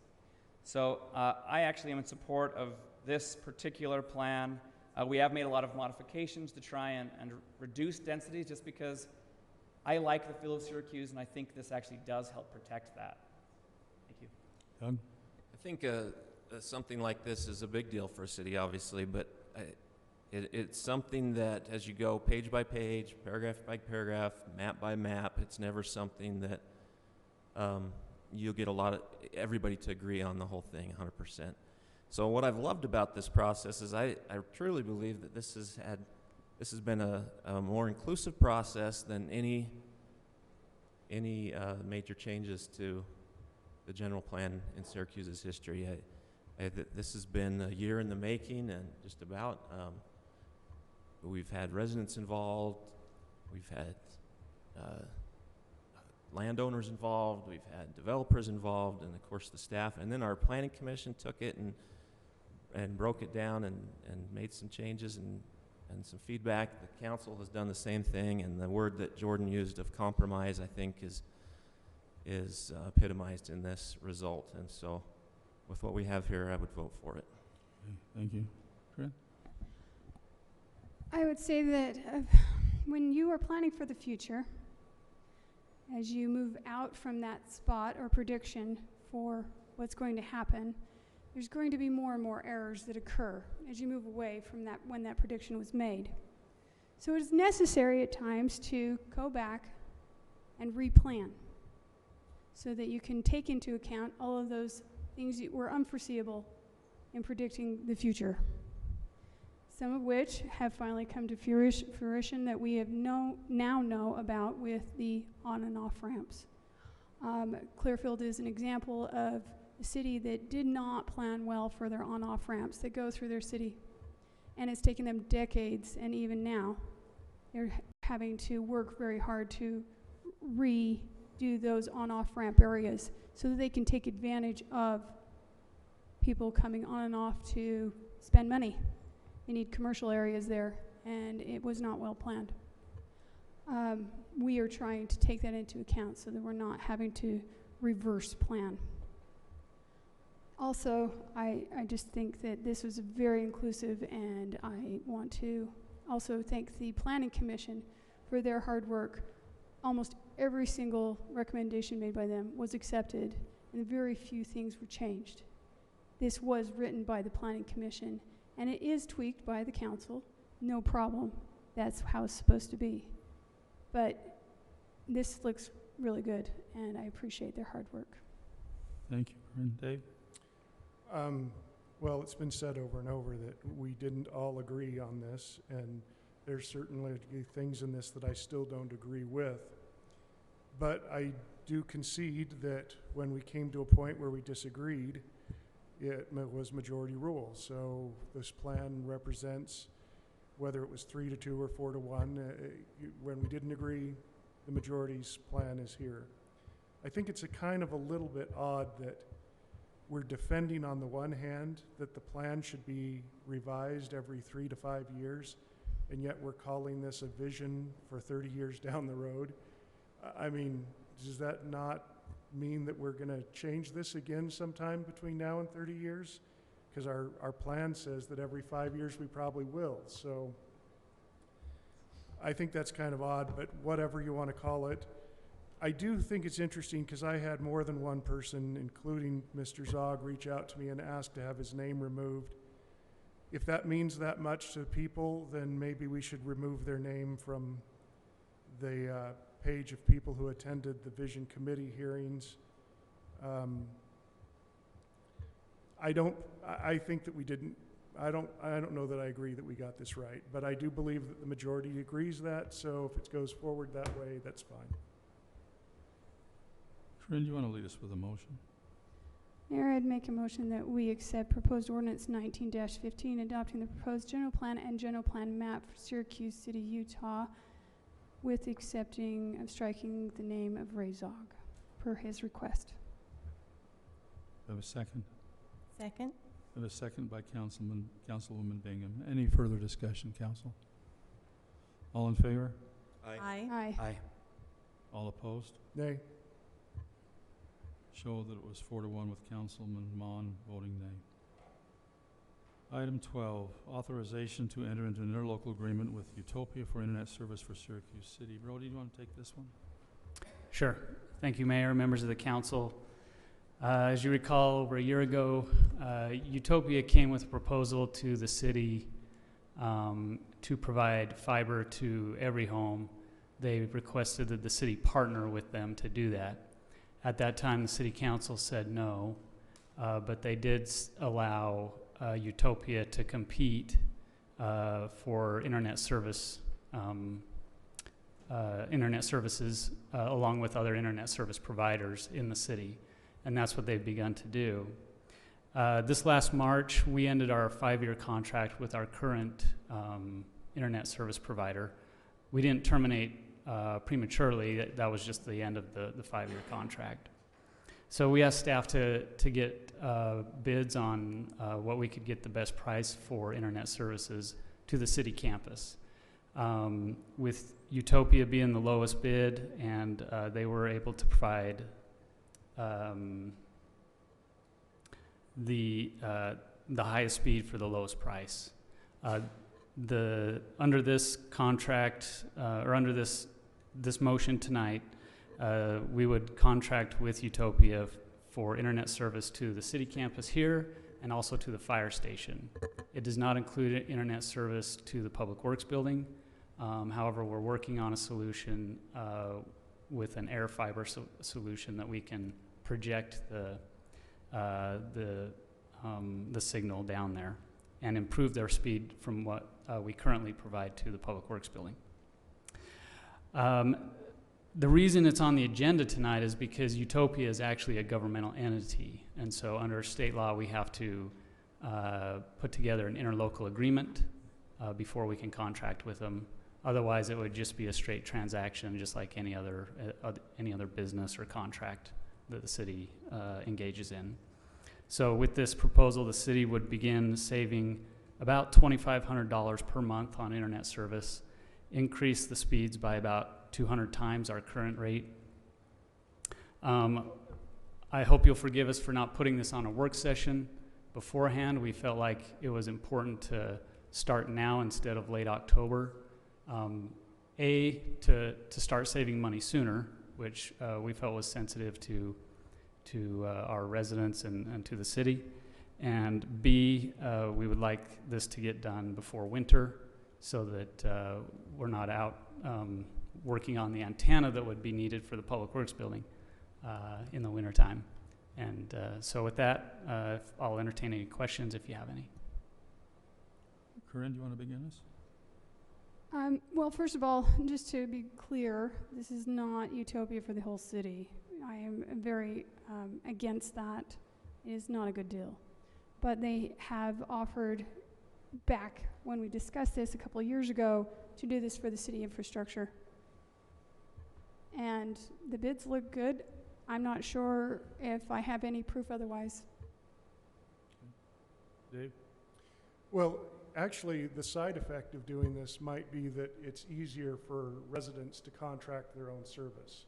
P: So I actually am in support of this particular plan. We have made a lot of modifications to try and reduce densities, just because I like the feel of Syracuse, and I think this actually does help protect that. Thank you.
E: Doug?
B: I think something like this is a big deal for a city, obviously, but it's something that, as you go page by page, paragraph by paragraph, map by map, it's never something that you'll get everybody to agree on the whole thing 100%. So what I've loved about this process is I truly believe that this has been a more inclusive process than any major changes to the general plan in Syracuse's history. This has been a year in the making, and just about. We've had residents involved, we've had landowners involved, we've had developers involved, and of course the staff. And then our planning commission took it and broke it down and made some changes and some feedback. The council has done the same thing, and the word that Jordan used of compromise, I think, is epitomized in this result. And so with what we have here, I would vote for it.
E: Okay, thank you. Corinne?
F: I would say that when you are planning for the future, as you move out from that spot or prediction for what's going to happen, there's going to be more and more errors that occur as you move away from that when that prediction was made. So it is necessary at times to go back and replan so that you can take into account all of those things that were unforeseeable in predicting the future. Some of which have finally come to fruition that we have now know about with the on and off ramps. Clearfield is an example of a city that did not plan well for their on-off ramps that go through their city. And it's taken them decades, and even now, they're having to work very hard to redo those on-off ramp areas so that they can take advantage of people coming on and off to spend money. They need commercial areas there, and it was not well planned. We are trying to take that into account so that we're not having to reverse plan. Also, I just think that this was very inclusive, and I want to also thank the Planning Commission for their hard work. Almost every single recommendation made by them was accepted, and very few things were changed. This was written by the Planning Commission, and it is tweaked by the council, no problem. That's how it's supposed to be. But this looks really good, and I appreciate their hard work.
E: Thank you, Corinne. Dave?
O: Well, it's been said over and over that we didn't all agree on this, and there's certainly things in this that I still don't agree with. But I do concede that when we came to a point where we disagreed, it was majority rule. So this plan represents, whether it was 3-2 or 4-1, when we didn't agree, the majority's plan is here. I think it's a kind of a little bit odd that we're defending on the one hand that the plan should be revised every 3 to 5 years, and yet we're calling this a vision for 30 years down the road. I mean, does that not mean that we're going to change this again sometime between now and 30 years? Because our plan says that every 5 years we probably will. So I think that's kind of odd, but whatever you want to call it. I do think it's interesting because I had more than one person, including Mr. Zog, reach out to me and ask to have his name removed. If that means that much to people, then maybe we should remove their name from the page of people who attended the Vision Committee hearings. I think that we didn't, I don't know that I agree that we got this right, but I do believe that the majority agrees that, so if it goes forward that way, that's fine.
E: Corinne, do you want to lead us with a motion?
F: Mayor, I'd make a motion that we accept proposed ordinance 19-15, adopting the proposed general plan and general plan map for Syracuse City, Utah, with accepting of striking the name of Ray Zog per his request.
E: Do I have a second?
X: Second.
E: I have a second by Councilwoman Bingham. Any further discussion, council? All in favor?
X: Aye.
F: Aye.
C: Aye.
E: All opposed?
O: Nay.
E: Show that it was 4-1 with Councilman Mon voting nay. Item 12, authorization to enter into an interlocal agreement with Utopia for internet service for Syracuse City. Brody, do you want to take this one?
A: Sure. Thank you, Mayor, members of the council. As you recall, over a year ago, Utopia came with a proposal to the city to provide fiber to every home. They requested that the city partner with them to do that. At that time, the city council said no, but they did allow Utopia to compete for internet services along with other internet service providers in the city, and that's what they've begun to do. This last March, we ended our 5-year contract with our current internet service provider. We didn't terminate prematurely. That was just the end of the 5-year contract. So we asked staff to get bids on what we could get the best price for internet services to the city campus. With Utopia being the lowest bid, and they were able to provide the highest speed for the lowest price. Under this contract, or under this motion tonight, we would contract with Utopia for internet service to the city campus here, and also to the fire station. It does not include internet service to the Public Works building. However, we're working on a solution with an air fiber solution that we can project the signal down there and improve their speed from what we currently provide to the Public Works building. The reason it's on the agenda tonight is because Utopia is actually a governmental entity, and so under state law we have to put together an interlocal agreement before we can contract with them. Otherwise, it would just be a straight transaction, just like any other business or contract that the city engages in. So with this proposal, the city would begin saving about $2,500 per month on internet service, increase the speeds by about 200 times our current rate. I hope you'll forgive us for not putting this on a work session beforehand. We felt like it was important to start now instead of late October. To start saving money sooner, which we felt was sensitive to our residents and to the city. And B, we would like this to get done before winter so that we're not out working on the antenna that would be needed for the Public Works building in the wintertime. And so with that, I'll entertain any questions if you have any.
E: Corinne, do you want to begin us?
F: Well, first of all, just to be clear, this is not Utopia for the whole city. I am very against that. It is not a good deal. But they have offered back when we discussed this a couple of years ago to do this for the city infrastructure. And the bids look good. I'm not sure if I have any proof otherwise.
E: Dave?
O: Well, actually, the side effect of doing this might be that it's easier for residents to contract their own service.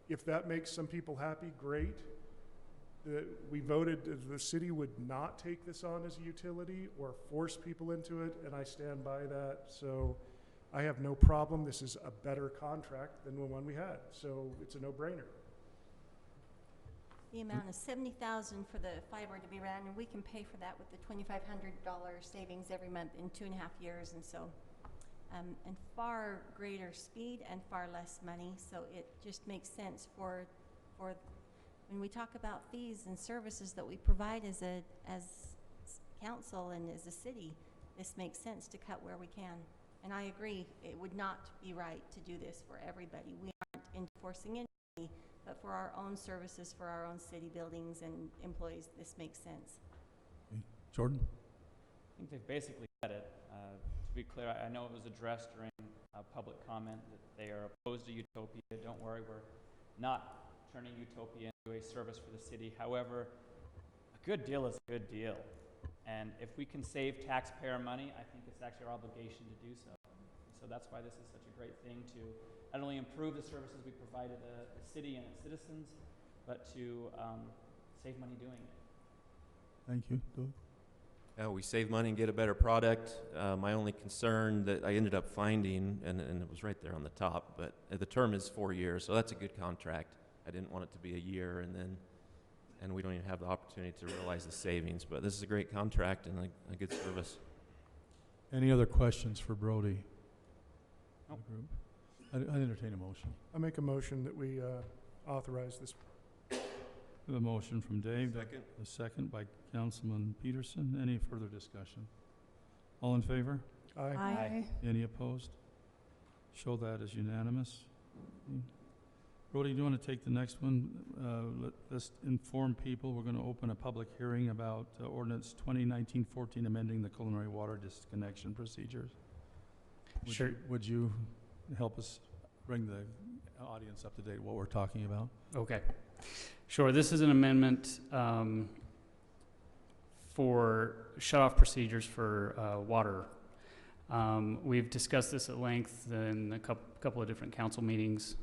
O: If that makes some people happy, great. We voted the city would not take this on as a utility or force people into it, and I stand by that. So I have no problem. This is a better contract than the one we had, so it's a no-brainer.
X: The amount of $70,000 for the fiber to be ran, and we can pay for that with the $2,500 savings every month in 2.5 years, and so, and far greater speed and far less money. So it just makes sense for when we talk about fees and services that we provide as council and as a city. This makes sense to cut where we can, and I agree. It would not be right to do this for everybody. We aren't enforcing anybody. But for our own services, for our own city buildings and employees, this makes sense.
E: Okay. Jordan?
P: I think they've basically said it. To be clear, I know it was addressed during public comment that they are opposed to Utopia. Don't worry, we're not turning Utopia into a service for the city. However, a good deal is a good deal. And if we can save taxpayer money, I think it's actually our obligation to do so. So that's why this is such a great thing to not only improve the services we provide to the city and its citizens, but to save money doing it.
E: Thank you. Doug?
B: We save money and get a better product. My only concern that I ended up finding, and it was right there on the top, but the term is 4 years, so that's a good contract. I didn't want it to be a year and we don't even have the opportunity to realize the savings, but this is a great contract and a good service.
E: Any other questions for Brody?
P: Nope.
E: Group? I entertain a motion.
O: I make a motion that we authorize this.
E: A motion from Dave.
B: Second.
E: A second by Councilman Peterson. Any further discussion? All in favor?
O: Aye.
F: Aye.
E: Any opposed? Show that as unanimous. Brody, do you want to take the next one? Let's inform people. We're going to open a public hearing about ordinance 2019-14 amending the culinary water disconnection procedures.
A: Sure.
E: Would you help us bring the audience up to date what we're talking about?
A: Okay. Sure. This is an amendment for shut-off procedures for water. We've discussed this at length in a couple of different council meetings.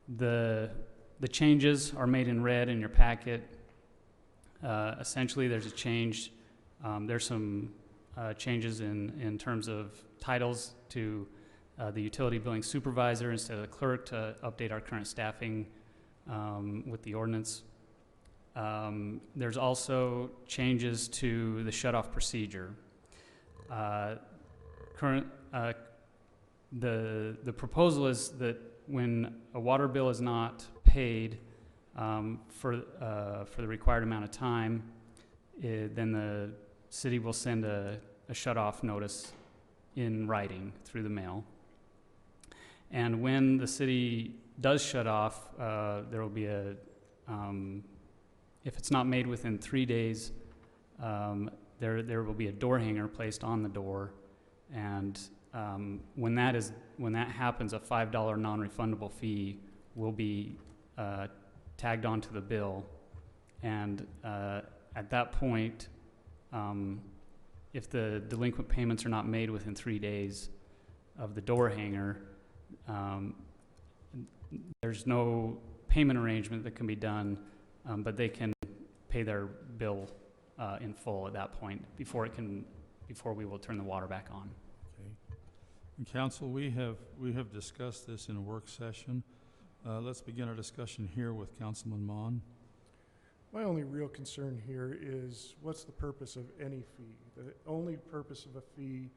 A: The changes are made in red in your packet. Essentially, there's a change. There's some changes in terms of titles to the utility billing supervisor instead of the clerk to update our current staffing with the ordinance. There's also changes to the shut-off procedure. The proposal is that when a water bill is not paid for the required amount of time, then the city will send a shut-off notice in writing through the mail. And when the city does shut off, there will be if it's not made within 3 days, there will be a door hanger placed on the door, and when that happens, a $5 non-refundable fee will be tagged onto the bill, and at that point, if the delinquent payments are not made within 3 days of the door hanger, there's no payment arrangement that can be done, but they can pay their bill in full at that point before we will turn the water back on.
E: Okay. And council, we have discussed this in a work session. Let's begin our discussion here with Councilman Mon.
O: My only real concern here is what's the purpose of any fee? The only purpose of a fee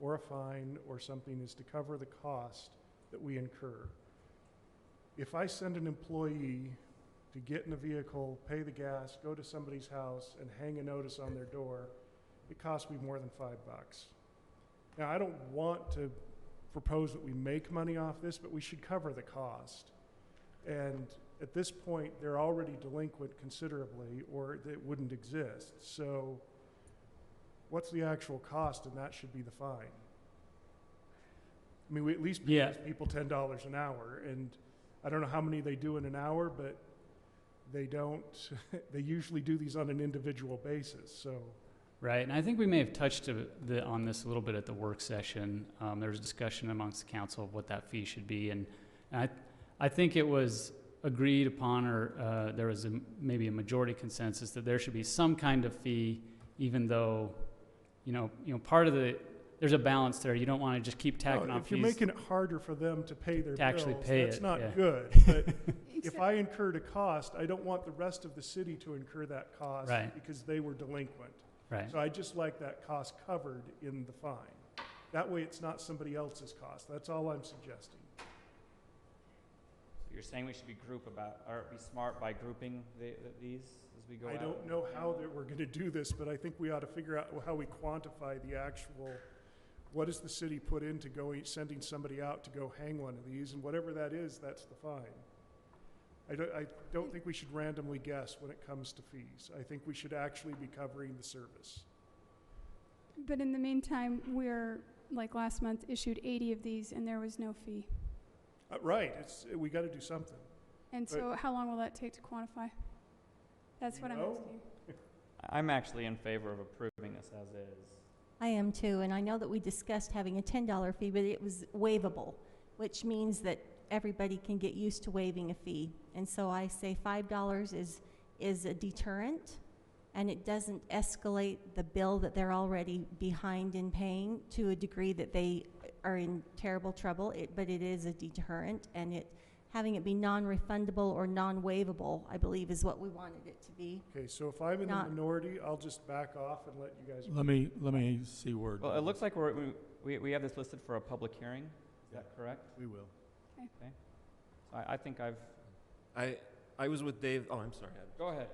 O: or a fine or something is to cover the cost that we incur. If I send an employee to get in a vehicle, pay the gas, go to somebody's house, and hang a notice on their door, it costs me more than $5. Now, I don't want to propose that we make money off this, but we should cover the cost. And at this point, they're already delinquent considerably, or it wouldn't exist. So what's the actual cost? And that should be the fine. I mean, we at least pay these people $10 an hour, and I don't know how many they do in an hour, but they don't, they usually do these on an individual basis, so.
A: Right, and I think we may have touched on this a little bit at the work session. There was discussion amongst the council of what that fee should be, and I think it was agreed upon, or there was maybe a majority consensus that there should be some kind of fee, even though, you know, part of there's a balance there. You don't want to just keep tacking on fees.
O: If you're making it harder for them to pay their bills, that's not good. But if I incurred a cost, I don't want the rest of the city to incur that cost because they were delinquent.
A: Right.
O: So I just like that cost covered in the fine. That way it's not somebody else's cost. That's all I'm suggesting.
P: So you're saying we should be be smart by grouping these as we go out?
O: I don't know how that we're going to do this, but I think we ought to figure out how we quantify the actual, what does the city put into sending somebody out to go hang one of these, and whatever that is, that's the fine. I don't think we should randomly guess when it comes to fees. I think we should actually be covering the service.
F: But in the meantime, we're, like last month, issued 80 of these, and there was no fee.
O: Right, we got to do something.
F: And so how long will that take to quantify? That's what I'm asking.
P: I'm actually in favor of approving this as is.
X: I am too, and I know that we discussed having a $10 fee, but it was waivable, which means that everybody can get used to waiving a fee. And so I say $5 is a deterrent, and it doesn't escalate the bill that they're already behind in paying to a degree that they are in terrible trouble. But it is a deterrent, and having it be non-refundable or non-waivable, I believe, is what we wanted it to be.
O: Okay, so if I'm in the minority, I'll just back off and let you guys.
E: Let me see where.
P: Well, it looks like we have this listed for a public hearing. Is that correct?
O: We will.
P: Okay. So I think
B: I was with Dave. Oh, I'm sorry.
P: Go ahead.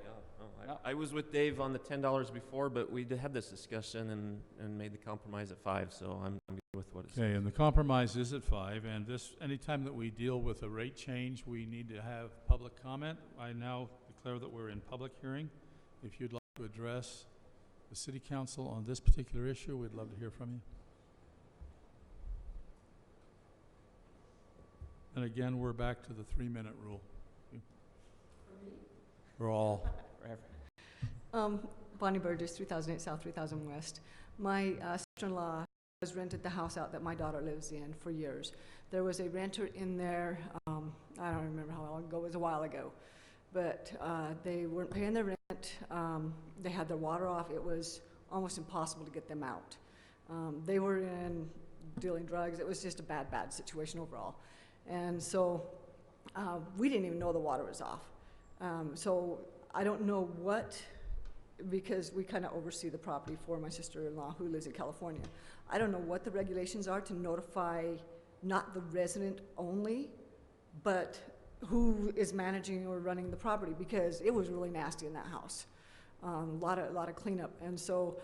B: I was with Dave on the $10 before, but we had this discussion and made the compromise at $5. So I'm good with what it says.
E: Okay, and the compromise is at $5. And anytime that we deal with a rate change, we need to have public comment. I now declare that we're in public hearing. If you'd like to address the City Council on this particular issue, we'd love to hear from you. And again, we're back to the 3-minute rule. We're all.
H: Bonnie Burgess, 3008 South, 3000 West. My sister-in-law has rented the house out that my daughter lives in for years. There was a renter in there, I don't remember how long ago, it was a while ago, but they weren't paying their rent. They had their water off. It was almost impossible to get them out. They were dealing drugs. It was just a bad situation overall. And so we didn't even know the water was off. So I don't know what, because we kind of oversee the property for my sister-in-law who lives in California. I don't know what the regulations are to notify not the resident only, but who is managing or running the property, because it was really nasty in that house. A lot of cleanup. And so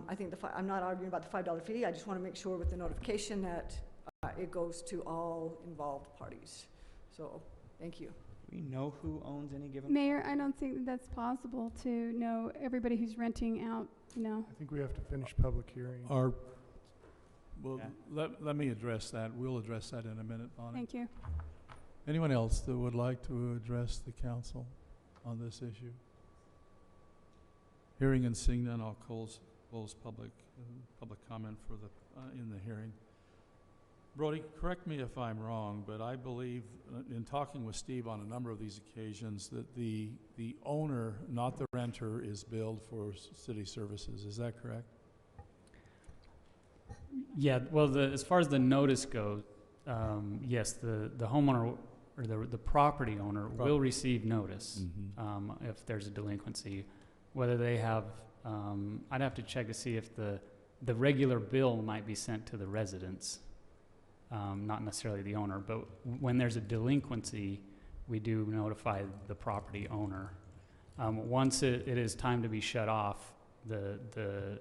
H: I think I'm not arguing about the $5 fee. I just want to make sure with the notification that it goes to all involved parties. So thank you.
P: Do we know who owns any given?
F: Mayor, I don't think that's possible to know everybody who's renting out, you know.
O: I think we have to finish public hearing.
E: Well, let me address that. We'll address that in a minute, Bonnie.
F: Thank you.
E: Anyone else that would like to address the council on this issue? Hearing and seeing none, I'll close public comment for in the hearing. Brody, correct me if I'm wrong, but I believe in talking with Steve on a number of these occasions that the owner, not the renter, is billed for city services. Is that correct?
A: Yeah, well, as far as the notice goes, yes, the homeowner or the property owner will receive notice if there's a delinquency. Whether they have, I'd have to check to see if the regular bill might be sent to the residents, not necessarily the owner. But when there's a delinquency, we do notify the property owner. Once it is time to be shut off, the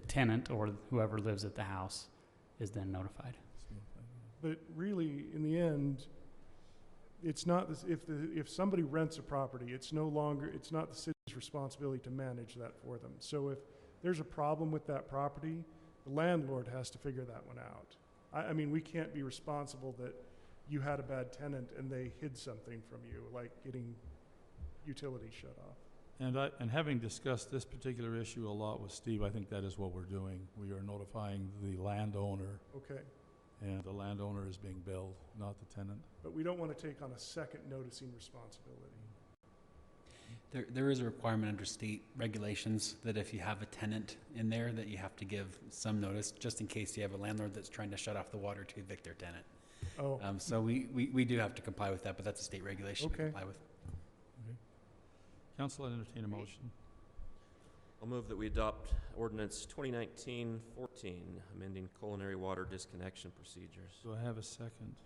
A: tenant or whoever lives at the house is then notified.
O: But really, in the end, it's not this, if somebody rents a property, it's not the city's responsibility to manage that for them. So if there's a problem with that property, the landlord has to figure that one out. I mean, we can't be responsible that you had a bad tenant and they hid something from you, like getting utilities shut off.
E: And having discussed this particular issue a lot with Steve, I think that is what we're doing. We are notifying the landowner.
O: Okay.
E: And the landowner is being billed, not the tenant.
O: But we don't want to take on a second noticing responsibility.
R: There is a requirement under state regulations that if you have a tenant in there, that you have to give some notice, just in case you have a landlord that's trying to shut off the water to evict their tenant.
O: Oh.
R: So we do have to comply with that, but that's a state regulation to comply with.
E: Okay. Council, I entertain a motion.
B: I'll move that we adopt ordinance 2019-14, amending culinary water disconnection procedures.
E: Do I have a second?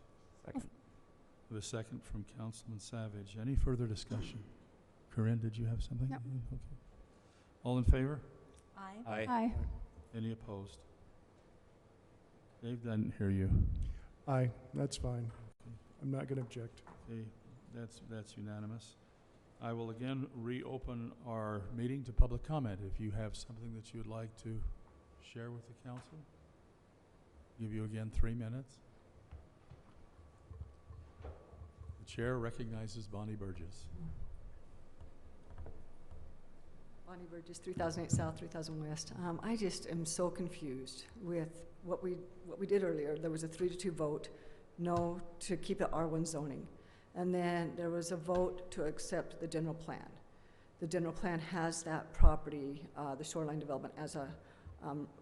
B: Second.
E: I have a second from Councilman Savage. Any further discussion? Corinne, did you have something?
F: Yep.
E: Okay. All in favor?
L: Aye.
B: Aye.
F: Aye.
E: Any opposed? Dave, didn't hear you.
O: Aye, that's fine. I'm not going to object.
E: Okay, that's unanimous. I will again reopen our meeting to public comment. If you have something that you would like to share with the council, give you again 3 minutes. The chair recognizes Bonnie Burgess.
H: Bonnie Burgess, 3008 South, 3000 West. I just am so confused with what we did earlier. There was a 3-2 vote, no to keep it R1 zoning. And then there was a vote to accept the general plan. The general plan has that property, the shoreline development, as a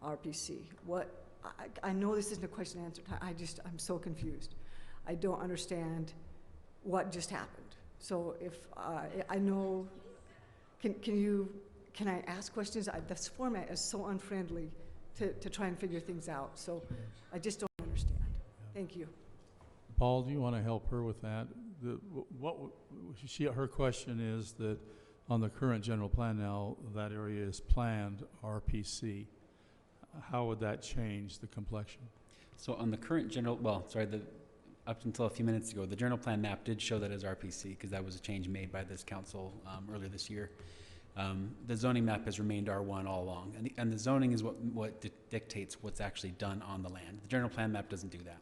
H: RPC. I know this isn't a question and answer time. I'm so confused. I don't understand what just happened. So if I know, can I ask questions? This format is so unfriendly to try and figure things out. So I just don't understand. Thank you.
E: Paul, do you want to help her with that? Her question is that on the current general plan now, that area is planned RPC. How would that change the complexion?
R: So on the current up until a few minutes ago, the general plan map did show that as RPC because that was a change made by this council earlier this year. The zoning map has remained R1 all along, and the zoning is what dictates what's actually done on the land. The general plan map doesn't do that.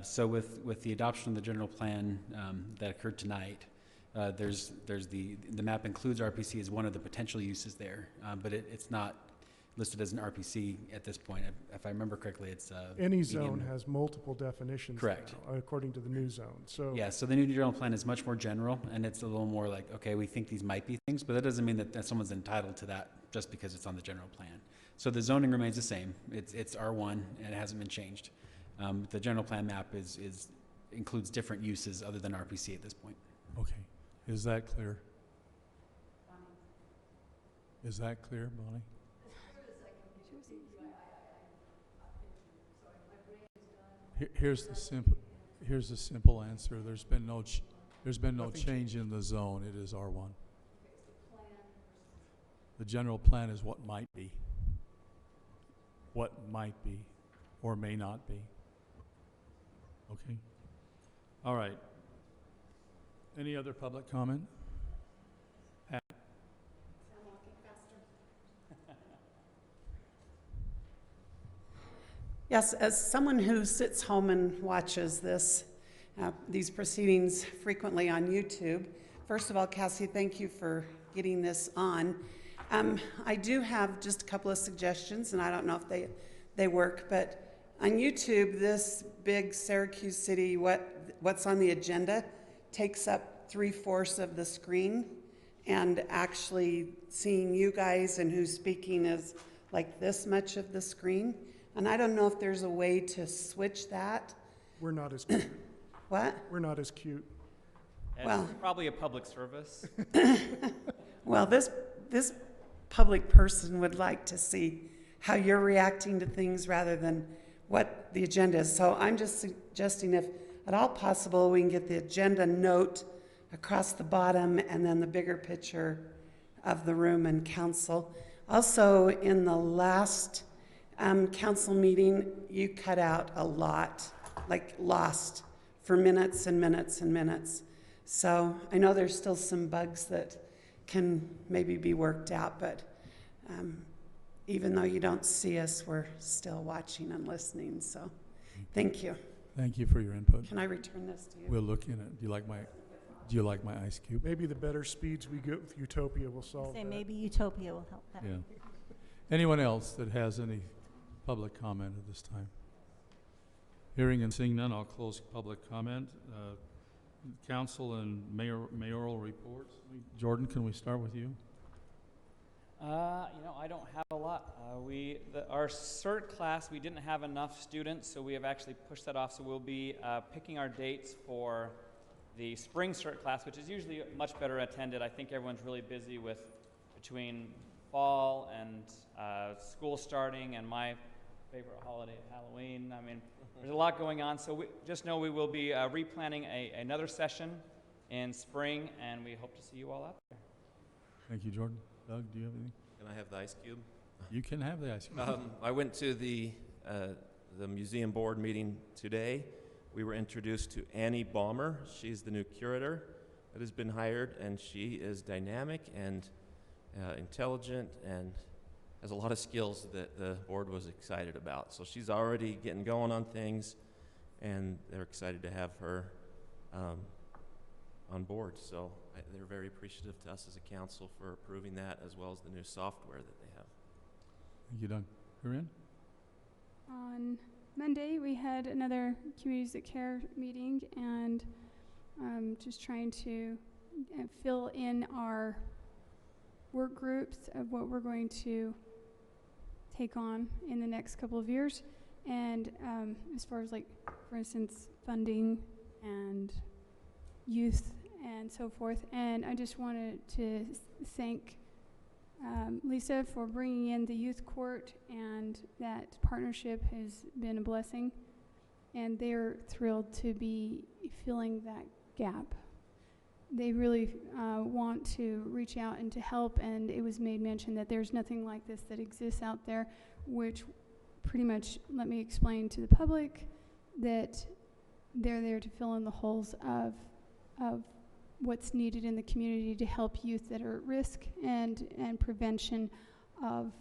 R: So with the adoption of the general plan that occurred tonight, there's the map includes RPC as one of the potential uses there, but it's not listed as an RPC at this point. If I remember correctly, it's
O: any zone has multiple definitions.
R: Correct.
O: Now, according to the new zone. So
R: yeah, so the new general plan is much more general, and it's a little more like, okay, we think these might be things, but that doesn't mean that someone's entitled to that just because it's on the general plan. So the zoning remains the same. It's R1, and it hasn't been changed. The general plan map includes different uses other than RPC at this point.
E: Okay, is that clear? Is that clear, Bonnie? Here's the simple answer. There's been no change in the zone. It is R1. The general plan is what might be. What might be or may not be. Okay. All right. Any other public comment?
J: Yes, as someone who sits home and watches these proceedings frequently on YouTube, first of all, Cassie, thank you for getting this on. I do have just a couple of suggestions, and I don't know if they work, but on YouTube, this big Syracuse City, what's on the agenda, takes up 3/4 of the screen, and actually seeing you guys and who's speaking is like this much of the screen. And I don't know if there's a way to switch that.
O: We're not as cute.
J: What?
O: We're not as cute.
J: Well,
P: it's probably a public service.
J: Well, this public person would like to see how you're reacting to things rather than what the agenda is. So I'm just suggesting, if at all possible, we can get the agenda note across the bottom and then the bigger picture of the room and council. Also, in the last council meeting, you cut out a lot, like lost for minutes and minutes and minutes. So I know there's still some bugs that can maybe be worked out, but even though you don't see us, we're still watching and listening. So thank you.
E: Thank you for your input.
J: Can I return this to you?
E: We'll look in it. Do you like my ice cube?
O: Maybe the better speeds we get with Utopia will solve
X: Say
O: that.
X: maybe Utopia will help that.
E: Yeah. Anyone else that has any public comment at this time? Hearing and seeing none, I'll close public comment. Council and mayoral reports. Jordan, can we start with you?
P: I don't have a lot. Our CERT class, we didn't have enough students, so we have actually pushed that off. So we'll be picking our dates for the spring CERT class, which is usually much better attended. I think everyone's really busy between fall and school starting and my favorite holiday, Halloween. I mean, there's a lot going on. So just know we will be replanning another session in spring, and we hope to see you all out there.
E: Thank you, Jordan. Doug, do you have anything?
B: Can I have the ice cube?
E: You can have the ice cube.
B: I went to the museum board meeting today. We were introduced to Annie Baumer. She's the new curator that has been hired, and she is dynamic and intelligent and has a lot of skills that the board was excited about. So she's already getting going on things, and they're excited to have her on board. So they're very appreciative to us as a council for approving that, as well as the new software that they have.
E: Thank you, Doug. Corinne?
F: On Monday, we had another Communities That Care meeting, and just trying to fill in our work groups of what we're going to take on in the next couple of years. And as far as, like, for instance, funding and youth and so forth. And I just wanted to thank Lisa for bringing in the youth court, and that partnership has been a blessing, and they're thrilled to be filling that gap. They really want to reach out and to help, and it was made mention that there's nothing like this that exists out there, which pretty much let me explain to the public that they're there to fill in the holes of what's needed in the community to help youth that are at risk, and prevention of